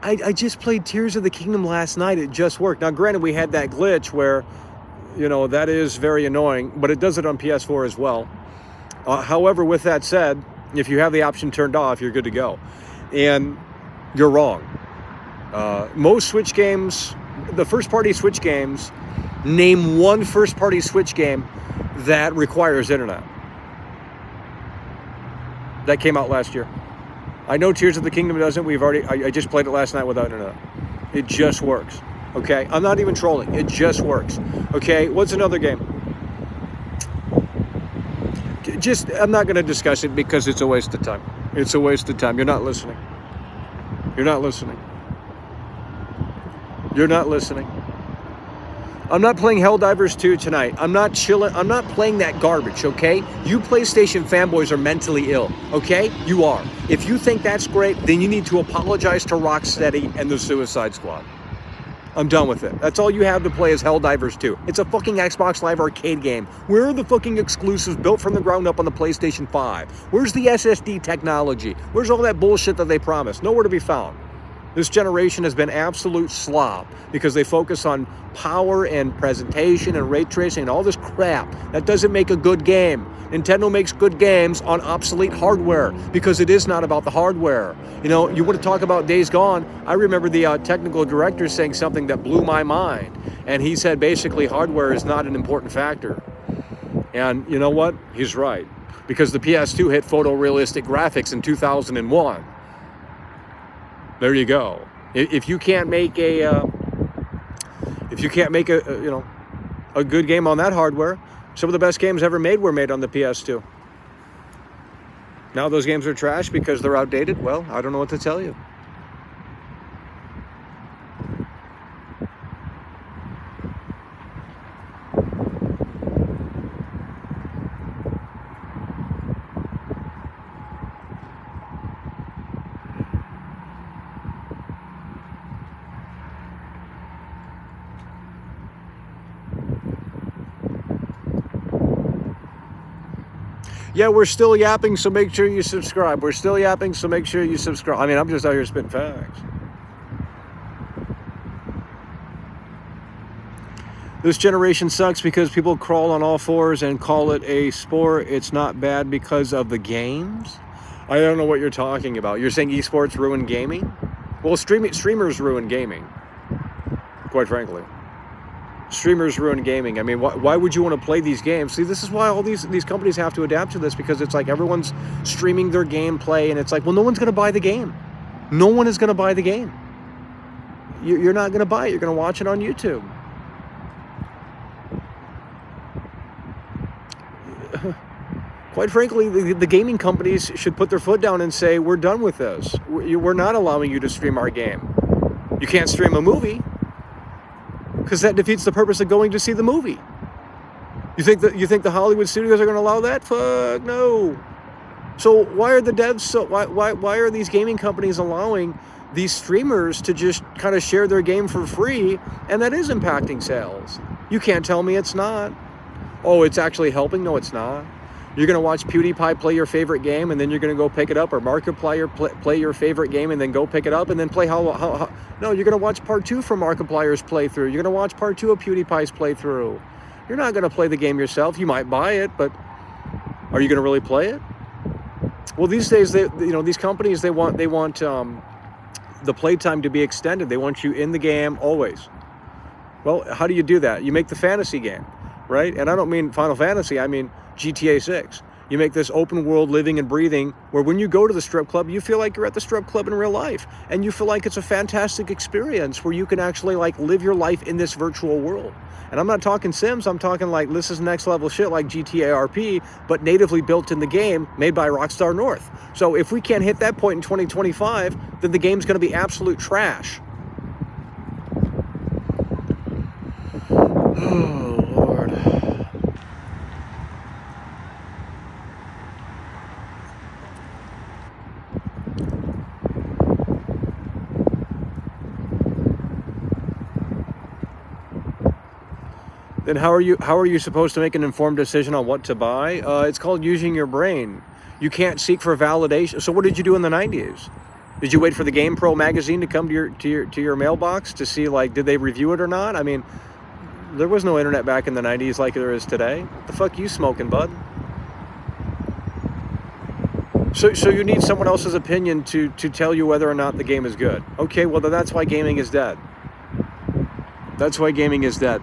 I just played Tears of the Kingdom last night. It just worked. Now, granted, we had that glitch where, that is very annoying, but it does it on PS4 as well. However, with that said, if you have the option turned off, you're good to go. And you're wrong. Most Switch games, the first-party Switch games, name one first-party Switch game that requires internet. That came out last year. I know Tears of the Kingdom doesn't. I just played it last night without internet. It just works. Okay? I'm not even trolling. It just works. Okay? What's another game? I'm not going to discuss it because it's a waste of time. It's a waste of time. You're not listening. You're not listening. You're not listening. I'm not playing Helldivers 2 tonight. I'm not chilling. I'm not playing that garbage, okay? You PlayStation fanboys are mentally ill, okay? You are. If you think that's great, then you need to apologize to Rocksteady and the Suicide Squad. I'm done with it. That's all you have to play is Helldivers 2. It's a fucking Xbox Live Arcade game. Where are the fucking exclusives built from the ground up on the PlayStation 5? Where's the SSD technology? Where's all that bullshit that they promised? Nowhere to be found. This generation has been absolute slop because they focus on power and presentation and ray tracing and all this crap. That doesn't make a good game. Nintendo makes good games on obsolete hardware because it is not about the hardware. You know, you want to talk about Days Gone. I remember the technical director saying something that blew my mind. And he said basically hardware is not an important factor. And you know what? He's right. Because the PS2 hit photorealistic graphics in 2001. There you go. If you can't make a good game on that hardware, some of the best games ever made were made on the PS2. Now those games are trash because they're outdated. Well, I don't know what to tell you. Yeah, we're still yapping, so make sure you subscribe. We're still yapping, so make sure you subscribe. I mean, I'm just out here spitting facts. This generation sucks because people crawl on all fours and call it a sport. It's not bad because of the games. I don't know what you're talking about. You're saying esports ruin gaming? Well, streamers ruin gaming, quite frankly. Streamers ruin gaming. I mean, why would you want to play these games? See, this is why all these companies have to adapt to this, because it's like everyone's streaming their gameplay, and it's like, well, no one's going to buy the game. No one is going to buy the game. You're not going to buy it. You're going to watch it on YouTube. Quite frankly, the gaming companies should put their foot down and say, we're done with this. We're not allowing you to stream our game. You can't stream a movie, because that defeats the purpose of going to see the movie. You think the Hollywood studios are going to allow that? Fuck no. So why are the devs why are these gaming companies allowing these streamers to just kind of share their game for free, and that is impacting sales? You can't tell me it's not. Oh, it's actually helping? No, it's not. You're going to watch PewDiePie play your favorite game, and then you're going to go pick it up, or Markiplier play your favorite game and then go pick it up, and then play how no, you're going to watch part 2 from Markiplier's playthrough. You're going to watch part 2 of PewDiePie's playthrough. You're not going to play the game yourself. You might buy it, but are you going to really play it? Well, these days, these companies, they want the playtime to be extended. They want you in the game always. Well, how do you do that? You make the fantasy game, right? And I don't mean Final Fantasy. I mean GTA 6. You make this open world living and breathing where when you go to the strip club, you feel like you're at the strip club in real life. And you feel like it's a fantastic experience where you can actually live your life in this virtual world. And I'm not talking Sims. I'm talking like this is next level shit like GTA RP, but natively built in the game, made by Rockstar North. So if we can't hit that point in 2025, then the game's going to be absolute trash. Oh, Lord. Then how are you supposed to make an informed decision on what to buy? It's called using your brain. You can't seek for validation. So what did you do in the 90s? Did you wait for the GamePro magazine to come to your mailbox to see did they review it or not? I mean, there was no internet back in the 90s like there is today. What the fuck you smoking, bud? So you need someone else's opinion to tell you whether or not the game is good. Okay, well then that's why gaming is dead. That's why gaming is dead.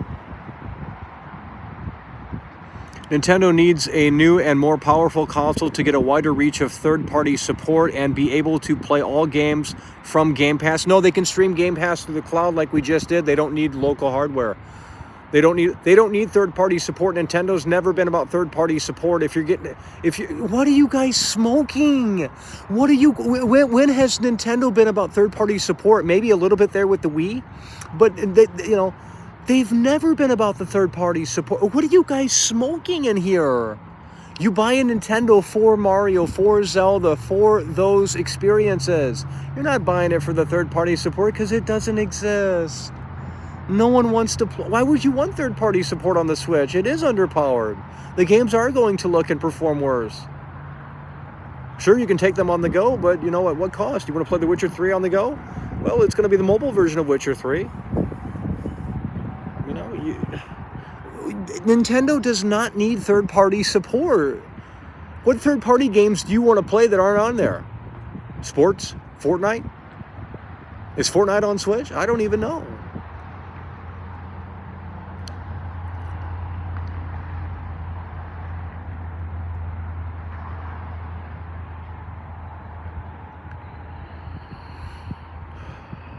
Nintendo needs a new and more powerful console to get a wider reach of third-party support and be able to play all games from Game Pass. No, they can stream Game Pass through the cloud like we just did. They don't need local hardware. They don't need third-party support. Nintendo's never been about third-party support. What are you guys smoking? When has Nintendo been about third-party support? Maybe a little bit there with the Wii, but they've never been about the third-party support. What are you guys smoking in here? You buy a Nintendo for Mario, for Zelda, for those experiences. You're not buying it for the third-party support because it doesn't exist. No one wants to play. Why would you want third-party support on the Switch? It is underpowered. The games are going to look and perform worse. Sure, you can take them on the go, but at what cost? You want to play The Witcher 3 on the go? Well, it's going to be the mobile version of Witcher 3. Nintendo does not need third-party support. What third-party games do you want to play that aren't on there? Sports? Fortnite? Is Fortnite on Switch? I don't even know.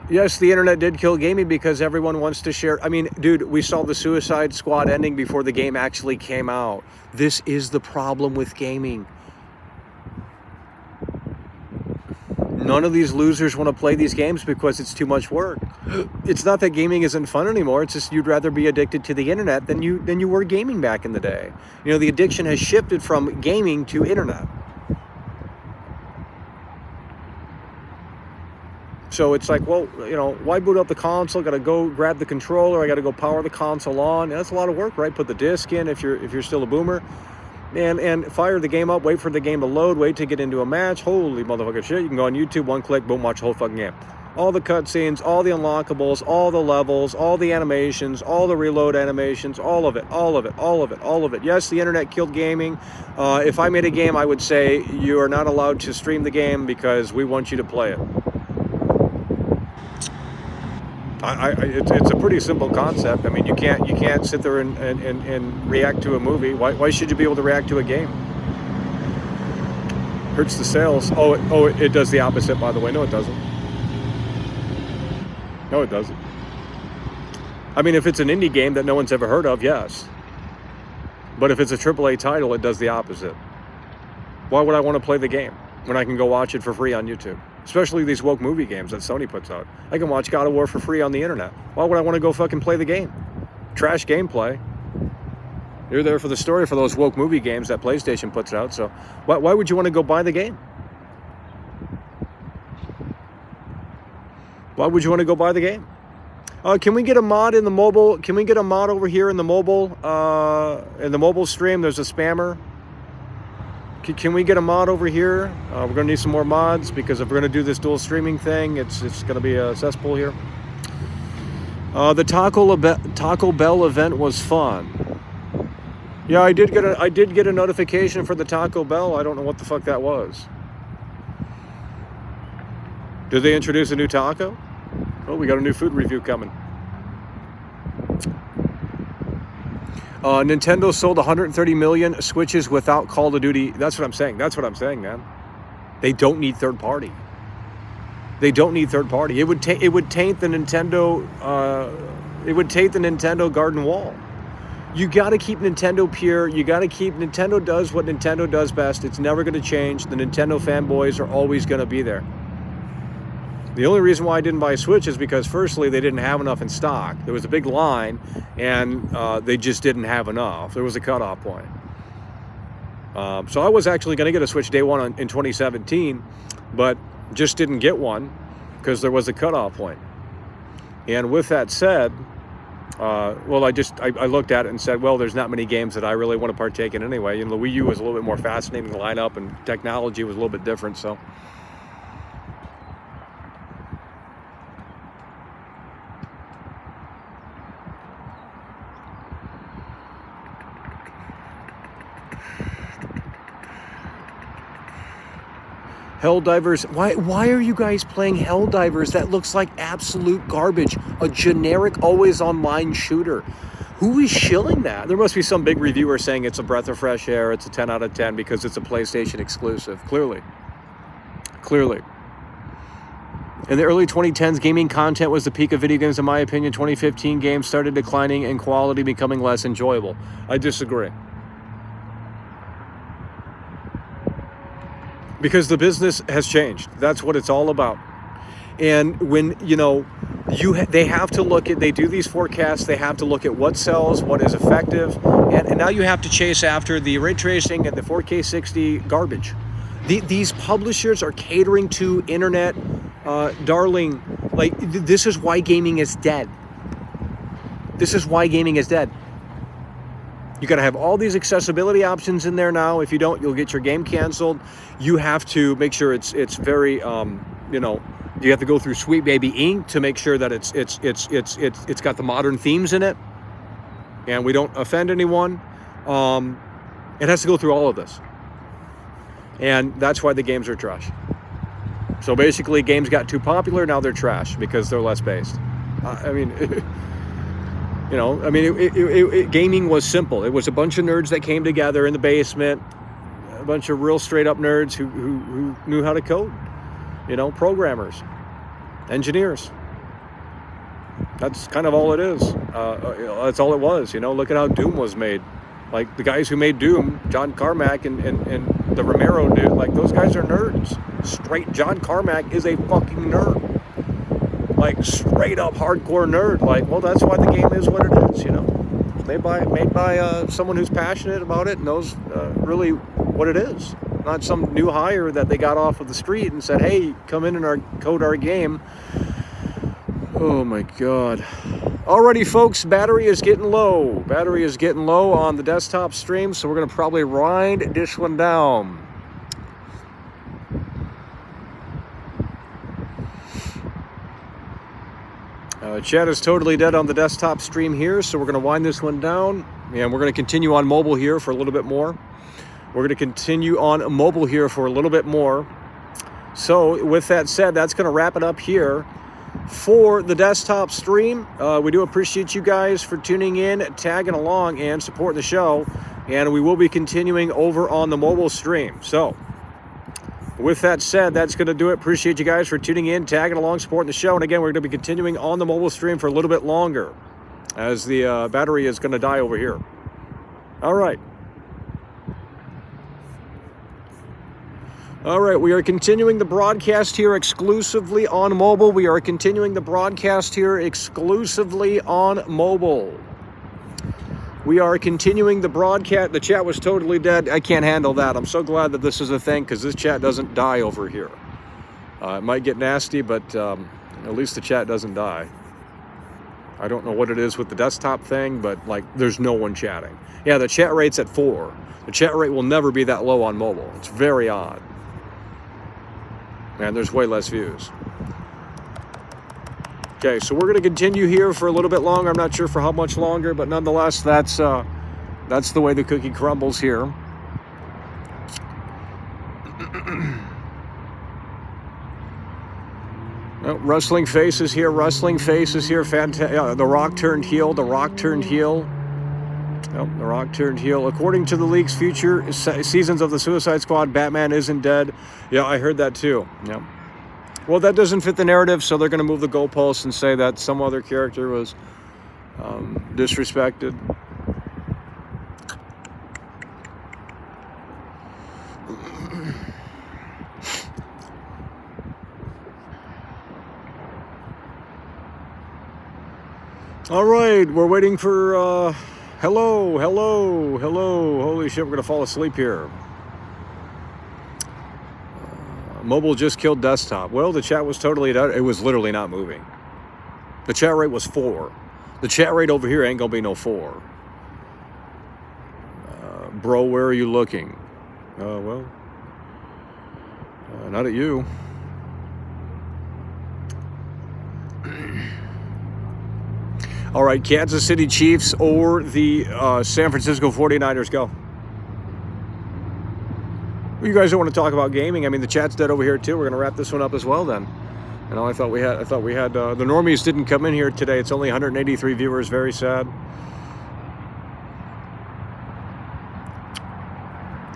Yes, the internet did kill gaming because everyone wants to share. I mean, dude, we saw the Suicide Squad ending before the game actually came out. This is the problem with gaming. None of these losers want to play these games because it's too much work. It's not that gaming isn't fun anymore. It's just you'd rather be addicted to the internet than you were gaming back in the day. The addiction has shifted from gaming to internet. So it's like, well, why boot up the console? Got to go grab the controller. I got to go power the console on. That's a lot of work, right? Put the disc in if you're still a boomer, and fire the game up. Wait for the game to load. Wait to get into a match. Holy motherfucking shit! You can go on YouTube, one click, boom, watch the whole fucking game. All the cutscenes, all the unlockables, all the levels, all the animations, all the reload animations, all of it. Yes, the internet killed gaming. If I made a game, I would say you are not allowed to stream the game because we want you to play it. It's a pretty simple concept. I mean, you can't sit there and react to a movie. Why should you be able to react to a game? Hurts the sales. It does the opposite, by the way. No, it doesn't. No, it doesn't. I mean, if it's an indie game that no one's ever heard of, yes. But if it's a AAA title, it does the opposite. Why would I want to play the game when I can go watch it for free on YouTube? Especially these woke movie games that Sony puts out. I can watch God of War for free on the internet. Why would I want to go fucking play the game? Trash gameplay. You're there for the story for those woke movie games that PlayStation puts out. So why would you want to go buy the game? Why would you want to go buy the game? Can we get a mod in the mobile? Can we get a mod over here in the mobile stream? There's a spammer. Can we get a mod over here? We're going to need some more mods because if we're going to do this dual streaming thing, it's going to be a cesspool here. The Taco Bell event was fun. Yeah, I did get a notification for the Taco Bell. I don't know what the fuck that was. Did they introduce a new taco? Oh, we got a new food review coming. Nintendo sold 130 million Switches without Call of Duty. That's what I'm saying. Man. They don't need third party. It would taint the Nintendo. It would taint the Nintendo garden wall. You got to keep Nintendo pure. Nintendo does what Nintendo does best. It's never going to change. The Nintendo fanboys are always going to be there. The only reason why I didn't buy a Switch is because, firstly, they didn't have enough in stock. There was a big line, and they just didn't have enough. There was a cutoff point. So I was actually going to get a Switch day one in 2017, but just didn't get one because there was a cutoff point. And with that said, I looked at it and said, well, there's not many games that I really want to partake in anyway. And the Wii U was a little bit more fascinating lineup, and technology was a little bit different, so... Helldivers. Why are you guys playing Helldivers? That looks like absolute garbage. A generic always online shooter. Who is shilling that? There must be some big reviewer saying it's a breath of fresh air, it's a 10 out of 10 because it's a PlayStation exclusive. Clearly. In the early 2010s, gaming content was the peak of video games. In my opinion, 2015 games started declining in quality, becoming less enjoyable. I disagree. Because the business has changed. That's what it's all about. And when, they have to look at, they do these forecasts, they have to look at what sells, what is effective, and now you have to chase after the ray tracing and the 4K 60 garbage. These publishers are catering to internet darling. Like, this is why gaming is dead. This is why gaming is dead. You got to have all these accessibility options in there now. If you don't, you'll get your game canceled. You have to make sure it's very, you have to go through Sweet Baby Inc. to make sure that it's got the modern themes in it, and we don't offend anyone. It has to go through all of this, and that's why the games are trash. So basically, games got too popular. Now they're trash because they're less based. Gaming was simple. It was a bunch of nerds that came together in the basement, a bunch of real straight up nerds who knew how to code. Programmers, engineers. That's kind of all it is. That's all it was. Look at how Doom was made. Like, the guys who made Doom, John Carmack and the Romero dude, like, those guys are nerds. Straight John Carmack is a fucking nerd. Like, straight up hardcore nerd. Like, well, that's why the game is what it is, Made by someone who's passionate about it, knows really what it is. Not some new hire that they got off of the street and said, hey, come in and code our game. Oh my God. Alrighty, folks, battery is getting low. Battery is getting low on the desktop stream, so we're going to probably wind this one down. Chat is totally dead on the desktop stream here, so we're going to wind this one down, and we're going to continue on mobile here for a little bit more. So with that said, that's going to wrap it up here for the desktop stream. We do appreciate you guys for tuning in, tagging along, and supporting the show, and we will be continuing over on the mobile stream. So with that said, that's going to do it. Appreciate you guys for tuning in, tagging along, supporting the show. And again, we're going to be continuing on the mobile stream for a little bit longer as the battery is going to die over here. All right. We are continuing the broadcast here exclusively on mobile. We are continuing the broadcast. The chat was totally dead. I can't handle that. I'm so glad that this is a thing because this chat doesn't die over here. It might get nasty, but at least the chat doesn't die. I don't know what it is with the desktop thing, but like, there's no one chatting. Yeah, the chat rate's at 4. The chat rate will never be that low on mobile. It's very odd. And there's way less views. Okay, so we're going to continue here for a little bit longer. I'm not sure for how much longer, but nonetheless, that's the way the cookie crumbles here. Oh, Rustling Faces here. The Rock turned heel. Oh, The Rock turned heel. According to the leaks, future seasons of the Suicide Squad, Batman isn't dead. Yeah, I heard that too. Yeah. Well, that doesn't fit the narrative, so they're going to move the goalposts and say that some other character was disrespected. All right, we're waiting for... Hello. Holy shit, we're going to fall asleep here. Mobile just killed desktop. Well, the chat was totally dead. It was literally not moving. The chat rate was 4. The chat rate over here ain't going to be no 4. Bro, where are you looking? Not at you. All right, Kansas City Chiefs or the San Francisco 49ers, go. You guys don't want to talk about gaming. I mean, the chat's dead over here too. We're gonna wrap this one up as well then. You know, I thought we had the normies didn't come in here today. It's only 183 viewers. Very sad.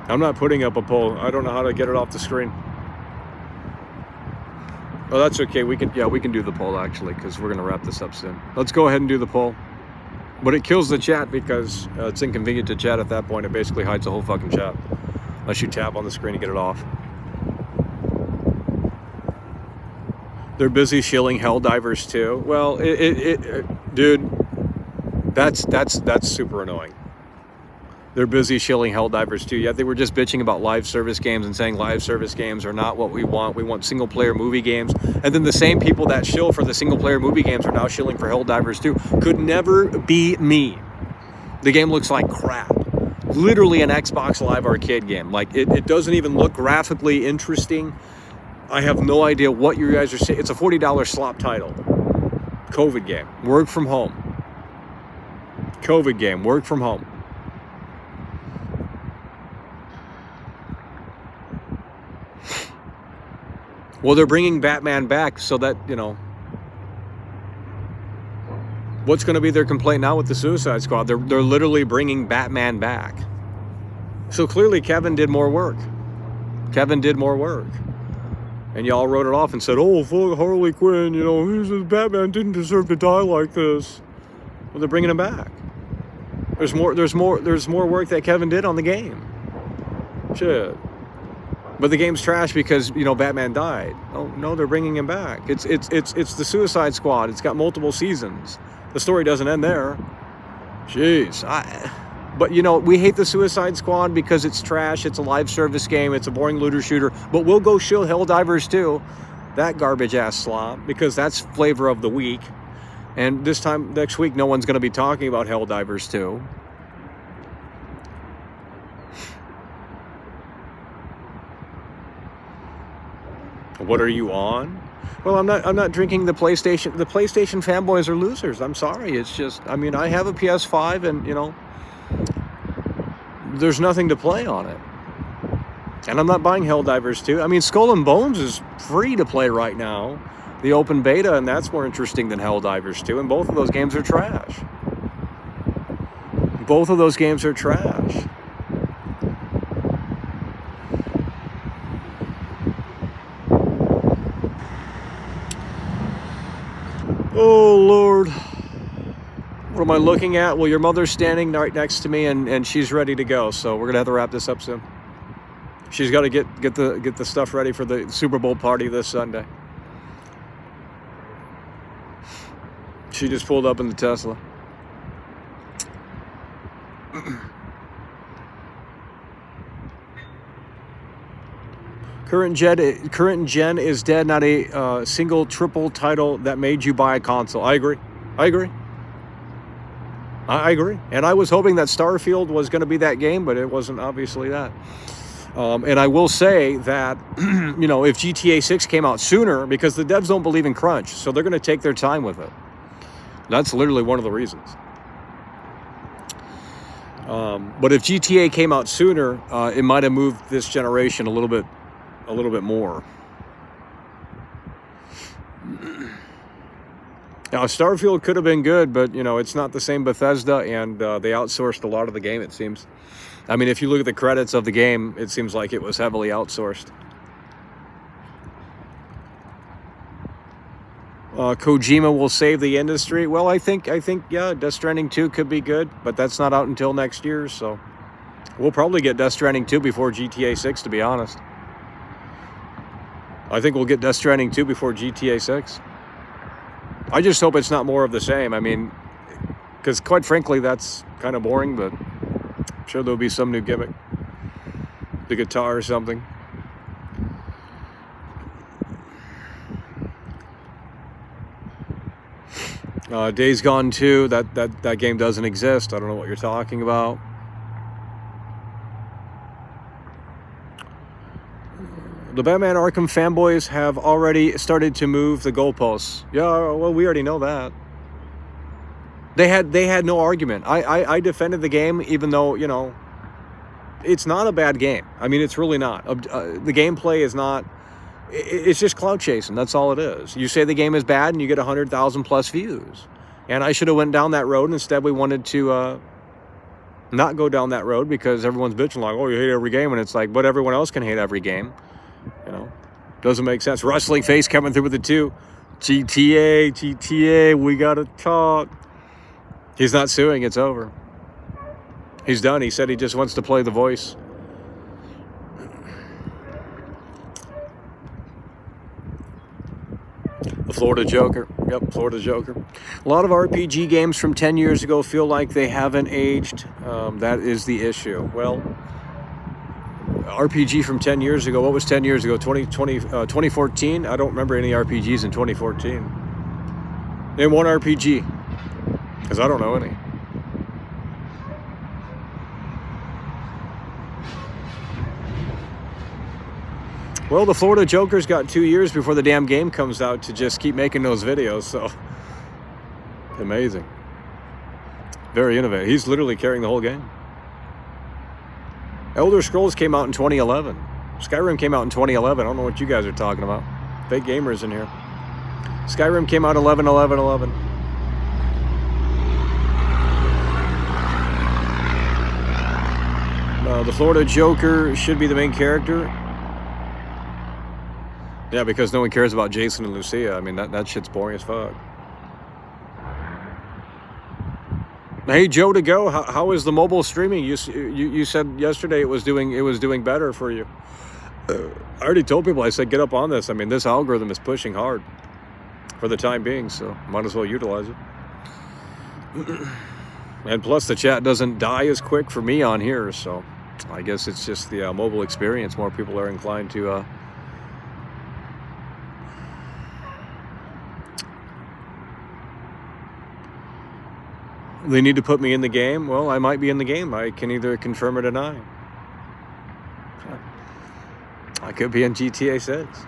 I'm not putting up a poll. I don't know how to get it off the screen. Oh, that's okay. We can do the poll actually, because we're gonna wrap this up soon. Let's go ahead and do the poll. But it kills the chat because it's inconvenient to chat at that point. It basically hides the whole fucking chat unless you tap on the screen to get it off. They're busy shilling Helldivers too. Well, dude, that's super annoying. They're busy shilling Helldivers too. Yeah, they were just bitching about live service games and saying live service games are not what we want. We want single player movie games. And then the same people that shill for the single player movie games are now shilling for Helldivers too. Could never be me. The game looks like crap. Literally an Xbox Live Arcade game. Like it doesn't even look graphically interesting. I have no idea what you guys are saying. It's a $40 slop title. COVID game. Work from home. COVID game. Work from home. Well, they're bringing Batman back so that, you know, what's going to be their complaint now with the Suicide Squad? They're literally bringing Batman back. So clearly Kevin did more work. Kevin did more work. And y'all wrote it off and said, oh, fuck Harley Quinn, you know, Batman didn't deserve to die like this. Well, they're bringing him back. There's more work that Kevin did on the game. Shit. But the game's trash because, you know, Batman died. Oh, no, they're bringing him back. It's the Suicide Squad. It's got multiple seasons. The story doesn't end there. Jeez. But, you know, we hate the Suicide Squad because it's trash. It's a live service game. It's a boring looter shooter. But we'll go shill Helldivers too. That garbage ass slop, because that's flavor of the week. And this time next week, no one's going to be talking about Helldivers too. What are you on? Well, I'm not drinking the PlayStation. The PlayStation fanboys are losers. I'm sorry. It's just, I mean, I have a PS5 and, you know, there's nothing to play on it. And I'm not buying Helldivers 2. I mean, Skull and Bones is free to play right now. The open beta, and that's more interesting than Helldivers 2. And both of those games are trash. Both of those games are trash. Oh, Lord. What am I looking at? Well, your mother's standing right next to me, and she's ready to go. So we're going to have to wrap this up soon. She's got to get the stuff ready for the Super Bowl party this Sunday. She just pulled up in the Tesla. Current gen is dead, not a single triple title that made you buy a console. I agree. I agree. And I was hoping that Starfield was going to be that game, but it wasn't obviously that. And I will say that, you know, if GTA 6 came out sooner, because the devs don't believe in crunch, so they're going to take their time with it. That's literally one of the reasons. But if GTA came out sooner, it might have moved this generation a little bit more. Now, Starfield could have been good, but, you know, it's not the same Bethesda, and they outsourced a lot of the game, it seems. I mean, if you look at the credits of the game, it seems like it was heavily outsourced. Kojima will save the industry. Well, I think, yeah, Death Stranding 2 could be good, but that's not out until next year, so we'll probably get Death Stranding 2 before GTA 6, to be honest. I think we'll get Death Stranding 2 before GTA 6. I just hope it's not more of the same. I mean, because quite frankly, that's kind of boring, but I'm sure there'll be some new gimmick. The guitar or something. Days Gone 2, that game doesn't exist. I don't know what you're talking about. The Batman Arkham fanboys have already started to move the goalposts. Yeah, well, we already know that. They had no argument. I defended the game, even though, you know, It's not a bad game. I mean, it's really not. The gameplay is not. It's just cloud chasing. That's all it is. You say the game is bad, and you get 100,000 plus views. And I should have went down that road. And instead, we wanted to not go down that road because everyone's bitching like, "Oh, you hate every game," and it's like, but everyone else can hate every game. You know, doesn't make sense. Wrestling Face coming through with the 2. GTA, we gotta talk. He's not suing. It's over. He's done. He said he just wants to play the voice. The Florida Joker. Yep, Florida Joker. A lot of RPG games from 10 years ago feel like they haven't aged. That is the issue. Well, RPG from 10 years ago. What was 10 years ago? 2014? I don't remember any RPGs in 2014. Name one RPG. Because I don't know any. Well, the Florida Joker's got 2 years before the damn game comes out to just keep making those videos, so amazing. Very innovative. He's literally carrying the whole game. Elder Scrolls came out in 2011. Skyrim came out in 2011. I don't know what you guys are talking about. Fake gamers in here. Skyrim came out 11/11/11. The Florida Joker should be the main character. Yeah, because no one cares about Jason and Lucia. I mean, that shit's boring as fuck. Hey, Joe to go. How is the mobile streaming? You said yesterday it was doing better for you. I already told people. I said get up on this. I mean, this algorithm is pushing hard for the time being, so might as well utilize it. And plus, the chat doesn't die as quick for me on here, so I guess it's just the mobile experience. More people are inclined to. They need to put me in the game. Well, I might be in the game. I can either confirm or deny. I could be in GTA 6.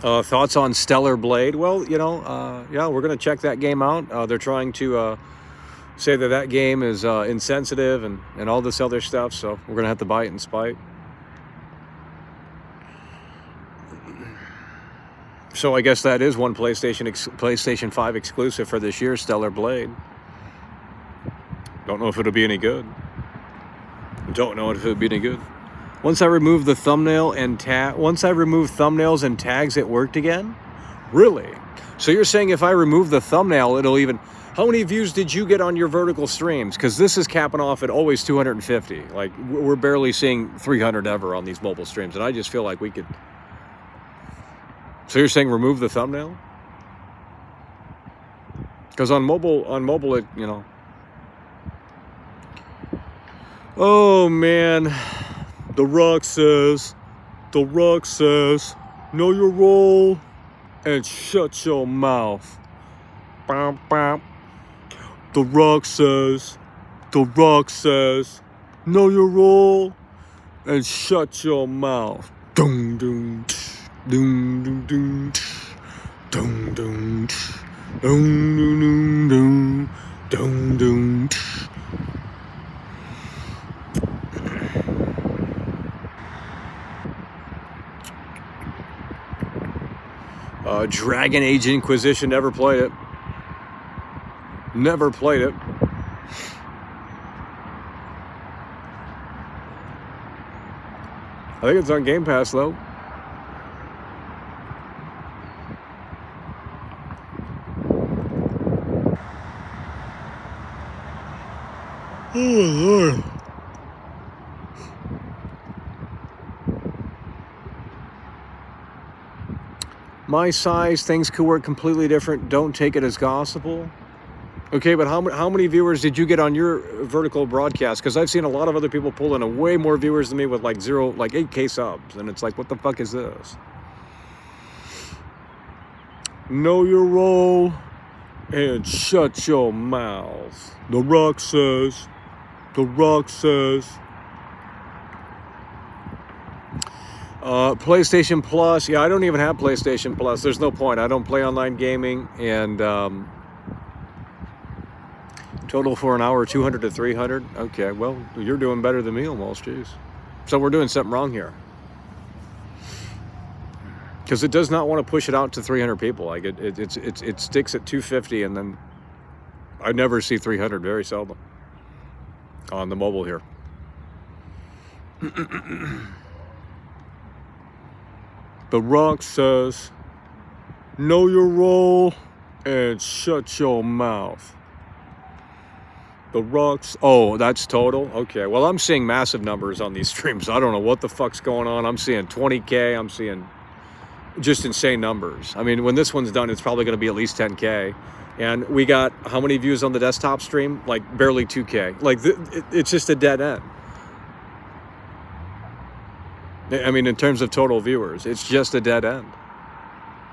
Thoughts on Stellar Blade? Well, yeah, we're going to check that game out. They're trying to say that game is insensitive and all this other stuff, so we're going to have to buy it in spite. So I guess that is one PlayStation 5 exclusive for this year, Stellar Blade. Don't know if it'll be any good. Don't know if it'll be any good. Once I remove the thumbnail and once I remove thumbnails and tags, it worked again? Really? So you're saying if I remove the thumbnail, it'll even... How many views did you get on your vertical streams? Because this is capping off at always 250. Like, we're barely seeing 300 ever on these mobile streams, and I just feel like we could... So you're saying remove the thumbnail? Because on mobile, it, Oh, man. The Rock says, know your role and shut your mouth. Bam, bam. The Rock says, know your role and shut your mouth. Dum, dum, dum, dum, dum, dum, dum, dum, dum, dum, dum. Dragon Age Inquisition, never played it. Never played it. I think it's on Game Pass, though. Oh, Lord. My size, things could work completely different. Don't take it as gospel. Okay, but how many viewers did you get on your vertical broadcast? Because I've seen a lot of other people pull in way more viewers than me with like 8K subs. And it's like, what the fuck is this? Know your role and shut your mouth. The Rock says. PlayStation Plus. Yeah, I don't even have PlayStation Plus. There's no point. I don't play online gaming, and Total for an hour, 200 to 300. Okay, well, you're doing better than me almost, jeez. So we're doing something wrong here. Because it does not want to push it out to 300 people. Like it sticks at 250, and then I never see 300, very seldom on the mobile here. The Rock says, know your role and shut your mouth. The Rocks, oh, that's total? Okay, well, I'm seeing massive numbers on these streams. I don't know what the fuck's going on. I'm seeing 20K. I'm seeing just insane numbers. I mean, when this one's done, it's probably going to be at least 10K. And we got how many views on the desktop stream? Like barely 2K. Like it's just a dead end. I mean, in terms of total viewers, it's just a dead end.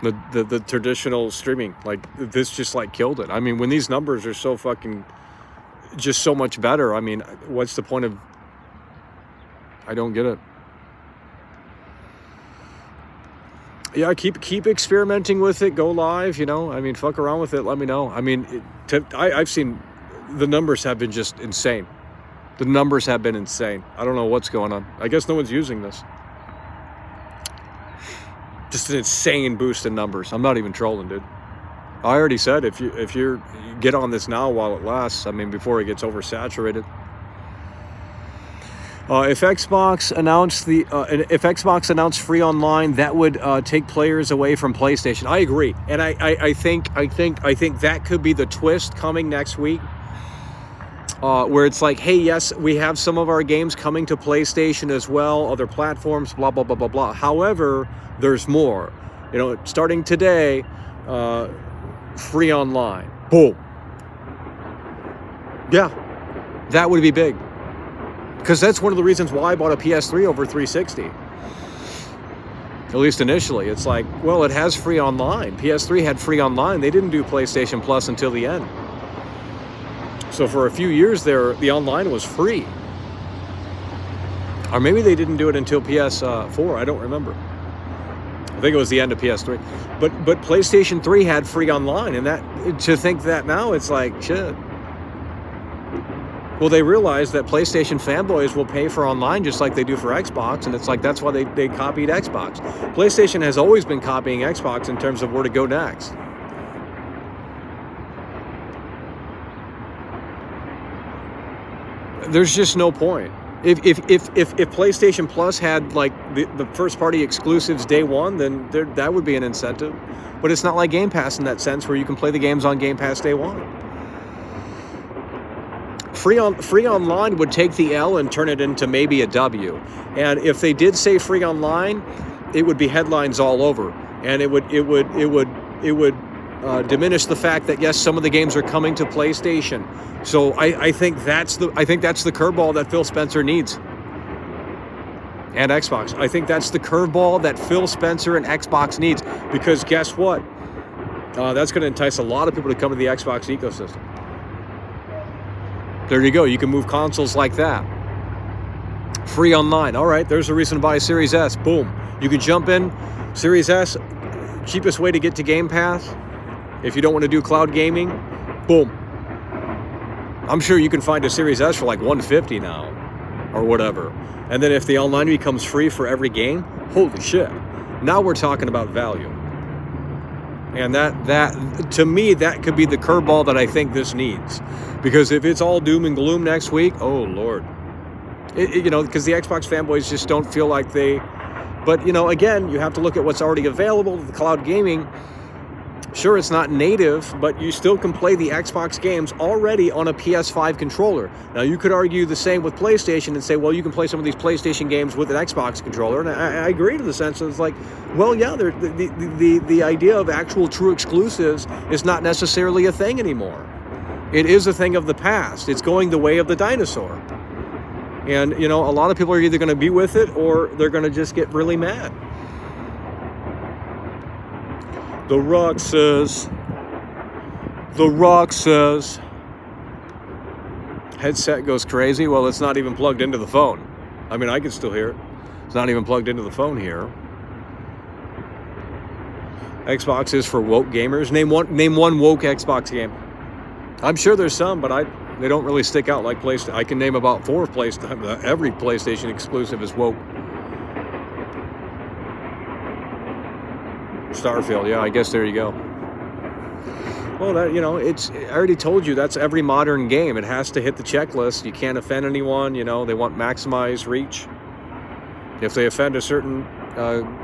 The traditional streaming, like this just like killed it. I mean, when these numbers are so fucking just so much better, I mean, what's the point of, I don't get it. Yeah, keep experimenting with it. Go live, you know. I mean, fuck around with it. Let me know. I mean, I've seen the numbers have been just insane. The numbers have been insane. I don't know what's going on. I guess no one's using this. Just an insane boost in numbers. I'm not even trolling, dude. I already said if you get on this now while it lasts. I mean, before it gets oversaturated. If Xbox announced free online, that would take players away from PlayStation. I agree, and I think that could be the twist coming next week, where it's like, hey, yes, we have some of our games coming to PlayStation as well, other platforms, blah blah blah blah blah. However, there's more. You know, starting today, free online. Boom. Yeah, that would be big. Because that's one of the reasons why I bought a PS3 over 360. At least initially. It's like, well, it has free online. PS3 had free online. They didn't do PlayStation Plus until the end. So for a few years there, the online was free. Or maybe they didn't do it until PS4. I don't remember. I think it was the end of PS3. But PlayStation 3 had free online. And that, to think that now, it's like, shit. Well, they realized that PlayStation fanboys will pay for online just like they do for Xbox, and it's like that's why they copied Xbox. PlayStation has always been copying Xbox in terms of where to go next. There's just no point. If PlayStation Plus had like the first party exclusives day one, then that would be an incentive. But it's not like Game Pass in that sense, where you can play the games on Game Pass day one. Free online would take the L and turn it into maybe a W. And if they did say free online, it would be headlines all over, and it would diminish the fact that yes, some of the games are coming to PlayStation. So I think that's the curveball that Phil Spencer needs, and Xbox. I think that's the curveball that Phil Spencer and Xbox needs, because guess what? That's going to entice a lot of people to come to the Xbox ecosystem. There you go. You can move consoles like that. Free online. All right, there's a reason to buy a Series S. Boom. You can jump in. Series S, cheapest way to get to Game Pass. If you don't want to do cloud gaming, boom. I'm sure you can find a Series S for like $150 now or whatever. And then if the online becomes free for every game, holy shit. Now we're talking about value. And that to me, that could be the curveball that I think this needs. Because if it's all doom and gloom next week, oh Lord. You know, because the Xbox fanboys just don't feel like they... But, you know, again, you have to look at what's already available. The cloud gaming, sure, it's not native, but you still can play the Xbox games already on a PS5 controller. Now, you could argue the same with PlayStation and say, well, you can play some of these PlayStation games with an Xbox controller. And I agree to the sense that it's like, well, yeah, the idea of actual true exclusives is not necessarily a thing anymore. It is a thing of the past. It's going the way of the dinosaur. And, you know, a lot of people are either going to be with it or they're going to just get really mad. The Rock says, headset goes crazy. Well, it's not even plugged into the phone. I mean, I can still hear it. It's not even plugged into the phone here. Xbox is for woke gamers. Name one woke Xbox game. I'm sure there's some, but They don't really stick out like PlayStation. I can name about 4 PlayStation. Every PlayStation exclusive is woke. Starfield, yeah, I guess there you go. Well, that, you know, it's, I already told you, that's every modern game. It has to hit the checklist. You can't offend anyone. You know, they want maximized reach. If they offend a certain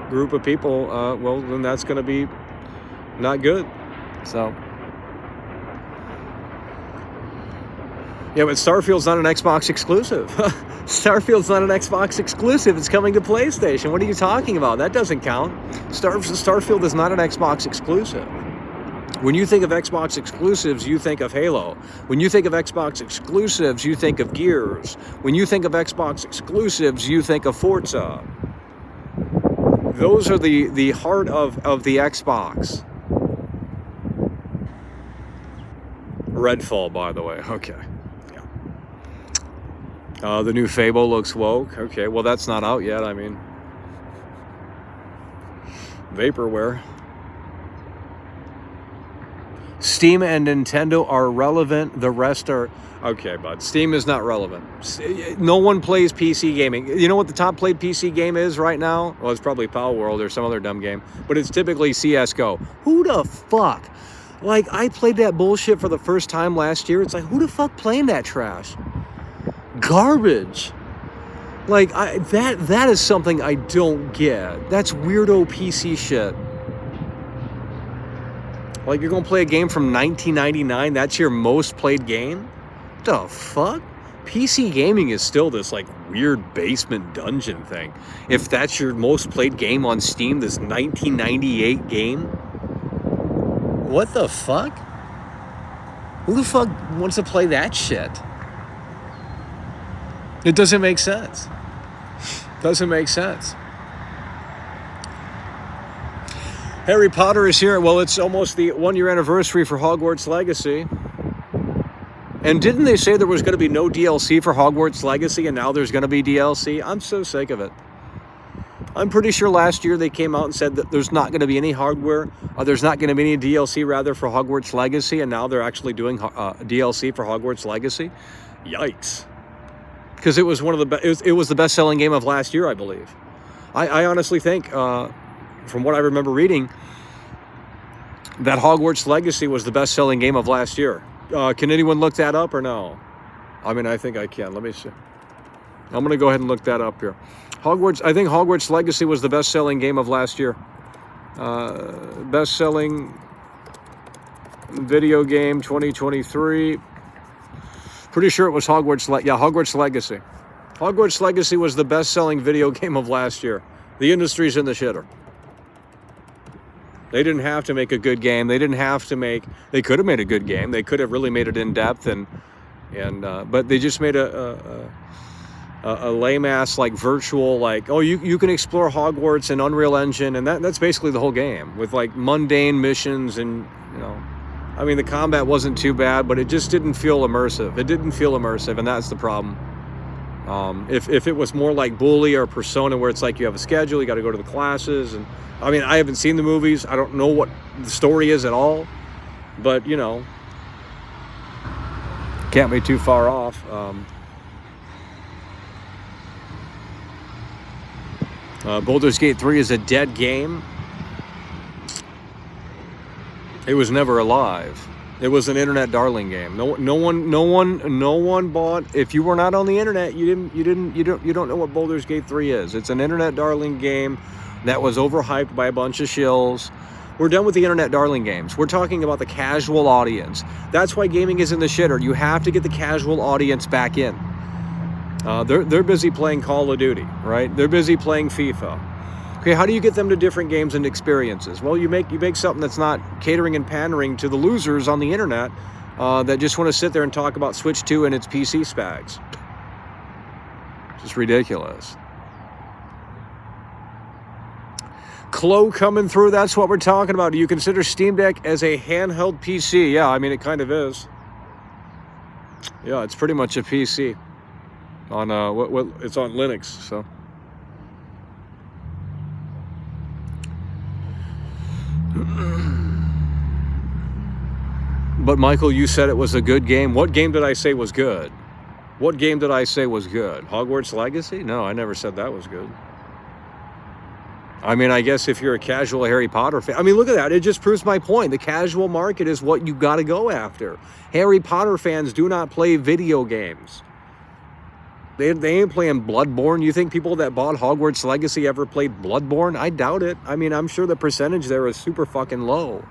group of people, well, then that's going to be not good. So, yeah, but Starfield's not an Xbox exclusive. Starfield's not an Xbox exclusive. It's coming to PlayStation. What are you talking about? That doesn't count. Starfield is not an Xbox exclusive. When you think of Xbox exclusives, you think of Halo. When you think of Xbox exclusives, you think of Gears. When you think of Xbox exclusives, you think of Forza. Those are the heart of the Xbox. Redfall, by the way. Okay. Yeah. The new Fable looks woke. Okay, well, that's not out yet. I mean, vaporware. Steam and Nintendo are relevant. The rest are... Okay, bud. Steam is not relevant. No one plays PC gaming. You know what the top played PC game is right now? Well, it's probably Palworld or some other dumb game. But it's typically CSGO. Who the fuck? Like, I played that bullshit for the first time last year. It's like, who the fuck playing that trash? Garbage. Like, that is something I don't get. That's weirdo PC shit. Like, you're going to play a game from 1999? That's your most played game? The fuck? PC gaming is still this, like, weird basement dungeon thing. If that's your most played game on Steam, this 1998 game? What the fuck? Who the fuck wants to play that shit? It doesn't make sense. Doesn't make sense. Harry Potter is here. Well, it's almost the 1-year anniversary for Hogwarts Legacy. And didn't they say there was going to be no DLC for Hogwarts Legacy, and now there's going to be DLC? I'm so sick of it. I'm pretty sure last year they came out and said that there's not going to be any hardware, there's not going to be any DLC rather for Hogwarts Legacy, and now they're actually doing DLC for Hogwarts Legacy. Yikes. Because it was one of the it was the best-selling game of last year, I believe. I honestly think, from what I remember reading, that Hogwarts Legacy was the best-selling game of last year. Can anyone look that up or no? I mean, I think I can. Let me see. I'm going to go ahead and look that up here. I think Hogwarts Legacy was the best-selling game of last year. Best-selling video game 2023. Pretty sure it was Hogwarts Legacy. Hogwarts Legacy was the best-selling video game of last year. The industry's in the shitter. They didn't have to make a good game. They could have made a good game. They could have really made it in depth, but they just made a lame ass, like, virtual, like, oh, you can explore Hogwarts in Unreal Engine, and that's basically the whole game, with, like, mundane missions. And, you know, I mean, the combat wasn't too bad, but it just didn't feel immersive. And that's the problem. If it was more like Bully or Persona, where it's like you have a schedule, you got to go to the classes, and I mean, I haven't seen the movies. I don't know what the story is at all, but, you know, can't be too far off. Baldur's Gate 3 is a dead game. It was never alive. It was an internet darling game. No one bought. If you were not on the internet, you don't know what Baldur's Gate 3 is. It's an internet darling game that was overhyped by a bunch of shills. We're done with the internet darling games. We're talking about the casual audience. That's why gaming is in the shitter. You have to get the casual audience back in. They're busy playing Call of Duty, right? They're busy playing FIFA. Okay, how do you get them to different games and experiences? Well, you make something that's not catering and pandering to the losers on the internet that just want to sit there and talk about Switch 2 and its PC specs. Just ridiculous. Clo coming through, that's what we're talking about. Do you consider Steam Deck as a handheld PC? Yeah, I mean, it kind of is. Yeah, it's pretty much a PC. On it's on Linux, so. But Michael, you said it was a good game. What game did I say was good? What game did I say was good? Hogwarts Legacy? No, I never said that was good. I mean, I guess if you're a casual Harry Potter fan, I mean, look at that. It just proves my point. The casual market is what you got to go after. Harry Potter fans do not play video games. They ain't playing Bloodborne. You think people that bought Hogwarts Legacy ever played Bloodborne? I doubt it. I mean, I'm sure the percentage there is super fucking low.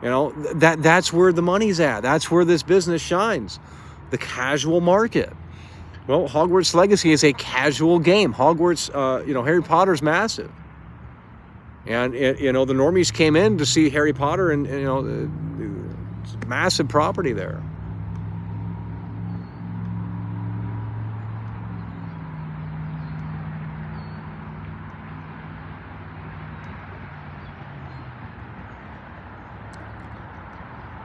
You know, that's where the money's at. That's where this business shines. The casual market. Well, Hogwarts Legacy is a casual game. Hogwarts, Harry Potter's massive. And, the normies came in to see Harry Potter and it's a massive property there.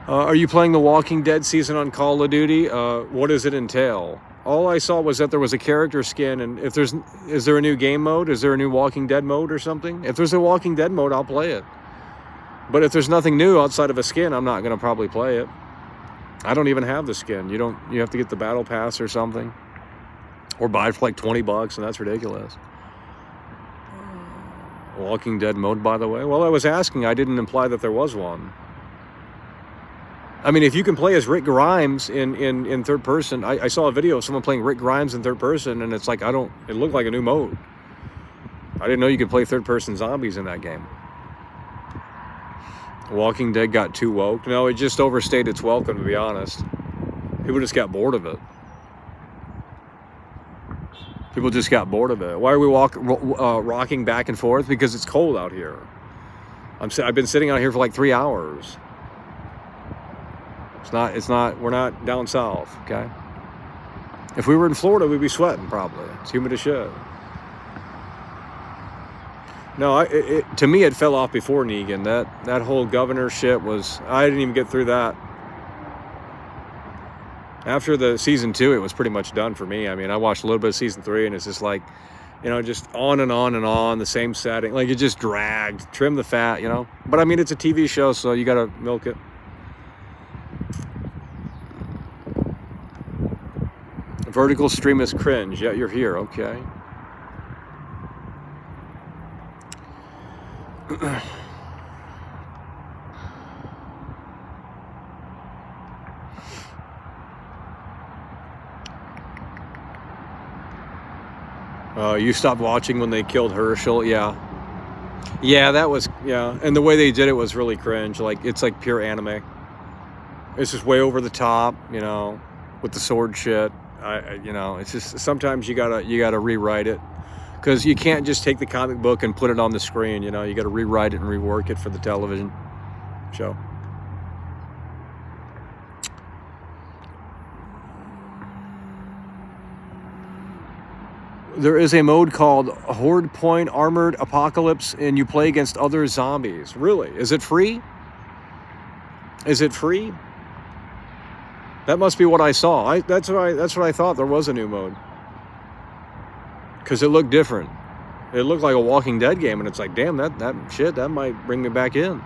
Are you playing the Walking Dead season on Call of Duty? What does it entail? All I saw was that there was a character skin, and is there a new game mode? Is there a new Walking Dead mode or something? If there's a Walking Dead mode, I'll play it. But if there's nothing new outside of a skin, I'm not going to probably play it. I don't even have the skin. You have to get the battle pass or something. Or buy it for like $20, and that's ridiculous. Walking Dead mode, by the way. Well, I was asking. I didn't imply that there was one. I mean, if you can play as Rick Grimes in third person, I saw a video of someone playing Rick Grimes in third person, and it's like, it looked like a new mode. I didn't know you could play third person zombies in that game. Walking Dead got too woke. No, it just overstayed its welcome, to be honest. People just got bored of it. People just got bored of it. Why are we rocking back and forth? Because it's cold out here. I've been sitting out here for like 3 hours. We're not down south, okay? If we were in Florida, we'd be sweating probably. It's humid as shit. No, to me, it fell off before Negan. That whole governor shit I didn't even get through that. After the season 2, it was pretty much done for me. I mean, I watched a little bit of season 3, and it's just like, just on and on and on, the same setting. Like, it just dragged. Trim the fat, But I mean, it's a TV show, so you gotta milk it. Vertical stream is cringe. Yeah, you're here. Okay. You stopped watching when they killed Herschel. Yeah. Yeah, that was, yeah. And the way they did it was really cringe. Like, it's like pure anime. It's just way over the top, with the sword shit. It's just sometimes you gotta rewrite it, because you can't just take the comic book and put it on the screen. You gotta rewrite it and rework it for the television show. There is a mode called Horde Point Armored Apocalypse, and you play against other zombies. Really? Is it free? Is it free? That must be what I saw. That's what I thought. There was a new mode, because it looked different. It looked like a Walking Dead game, and it's like, damn, that might bring me back in.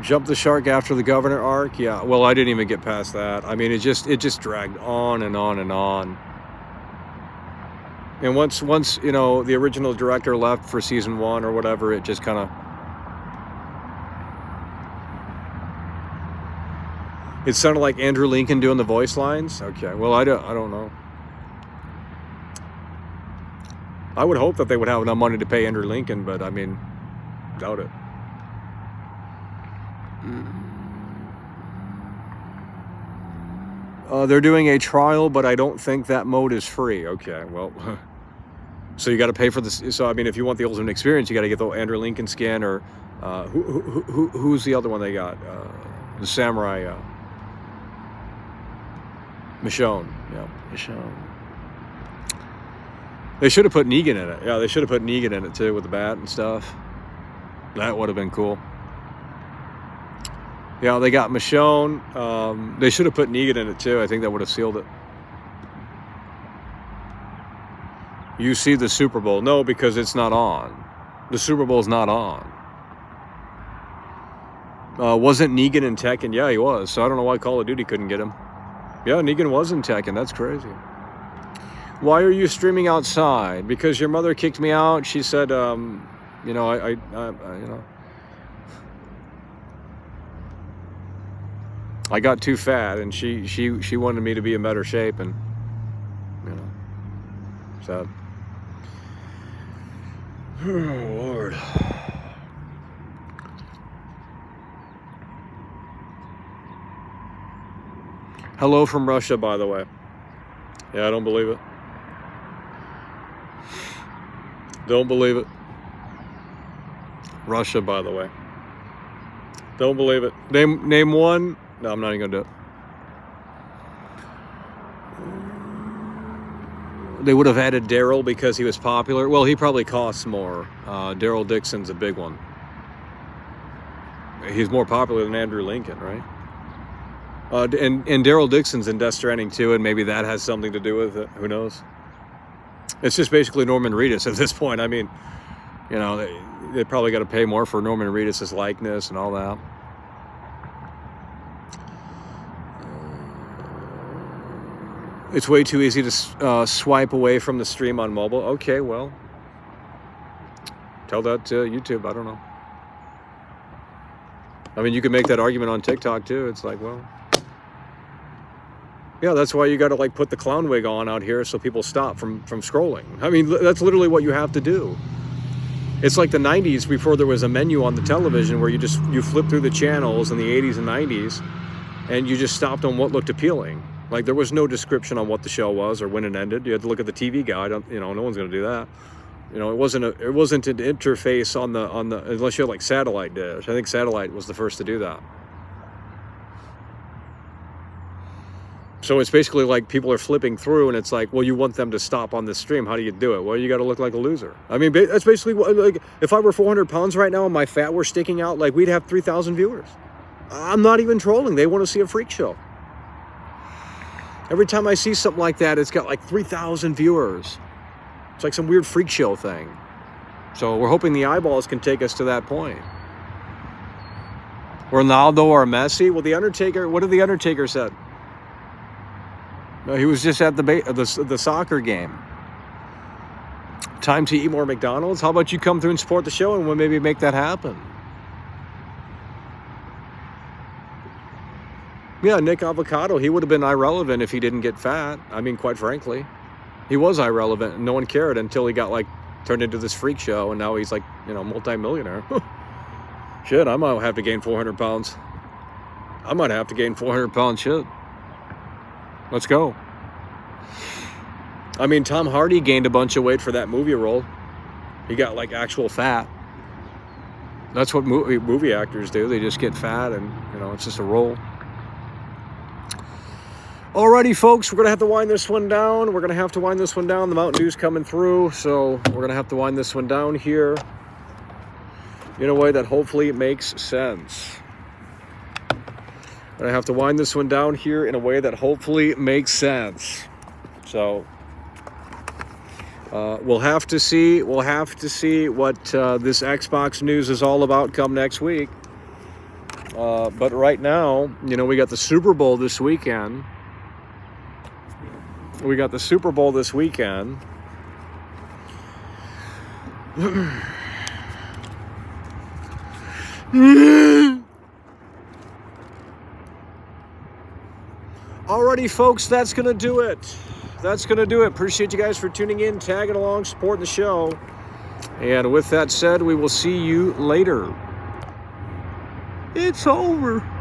Jump the shark after the governor arc. Yeah. Well, I didn't even get past that. I mean, it just dragged on and on and on. And once the original director left for season 1 or whatever, it just kind of, it sounded like Andrew Lincoln doing the voice lines. Okay, well, I don't know. I would hope that they would have enough money to pay Andrew Lincoln, but I mean, doubt it. They're doing a trial, but I don't think that mode is free. Okay, well, so you got to pay for this. So I mean, if you want the ultimate experience, you got to get the Andrew Lincoln skin, or who's the other one they got? The samurai, Michonne. Yeah, Michonne. They should have put Negan in it. Yeah, they should have put Negan in it too, with the bat and stuff. That would have been cool. Yeah, they got Michonne. They should have put Negan in it too. I think that would have sealed it. You see the Super Bowl. No, because it's not on. The Super Bowl's not on. Wasn't Negan in Tekken? Yeah, he was. So I don't know why Call of Duty couldn't get him. Yeah, Negan was in Tekken. That's crazy. Why are you streaming outside? Because your mother kicked me out. She said, you know, I you know, I got too fat, and she wanted me to be in better shape, and you know, so. Oh Lord. Hello from Russia, by the way. Yeah, I don't believe it. Don't believe it. Russia, by the way. Don't believe it. Name one. No, I'm not even gonna do it. They would have added Daryl because he was popular. Well, he probably costs more. Daryl Dixon's a big one. He's more popular than Andrew Lincoln, right? And Daryl Dixon's in Death Stranding too, and maybe that has something to do with it. Who knows? It's just basically Norman Reedus at this point. I mean, you know, they probably got to pay more for Norman Reedus' likeness and all that. It's way too easy to swipe away from the stream on mobile. Okay, well, tell that to YouTube. I don't know. I mean, you can make that argument on TikTok too. It's like, well, yeah, that's why you got to like put the clown wig on out here so people stop from scrolling. I mean, that's literally what you have to do. It's like the 90s before there was a menu on the television where you flip through the channels in the 80s and 90s and you just stopped on what looked appealing. Like there was no description on what the show was or when it ended. You had to look at the TV guide. You know, no one's going to do that. You know, it wasn't an interface on the unless you had like satellite dish. I think satellite was the first to do that. So it's basically like people are flipping through and it's like, well, you want them to stop on this stream. How do you do it? Well, you got to look like a loser. I mean, that's basically what, like, if I were 400 pounds right now and my fat were sticking out, like we'd have 3,000 viewers. I'm not even trolling. They want to see a freak show. Every time I see something like that, it's got like 3,000 viewers. It's like some weird freak show thing. So we're hoping the eyeballs can take us to that point. Ronaldo or Messi? Well, the Undertaker, what did the Undertaker said? No, he was just at the soccer game. Time to eat more McDonald's? How about you come through and support the show and we'll maybe make that happen? Yeah, Nick Avocado, he would have been irrelevant if he didn't get fat. I mean, quite frankly. He was irrelevant and no one cared until he got like turned into this freak show and now he's like, you know, multi-millionaire. Shit, I might have to gain 400 pounds. I might have to gain 400 pounds. Shit. Let's go. I mean, Tom Hardy gained a bunch of weight for that movie role. He got like actual fat. That's what movie actors do. They just get fat and, you know, it's just a role. Alrighty, folks, we're going to have to wind this one down. The Mountain Dew's coming through, so we're going to have to wind this one down here in a way that hopefully makes sense. I have to wind this one down here in a way that hopefully makes sense. So we'll have to see what this Xbox news is all about come next week. But right now, you know, we got the Super Bowl this weekend. Alrighty, folks, that's going to do it. Appreciate you guys for tuning in, tagging along, supporting the show. And with that said, we will see you later. It's over.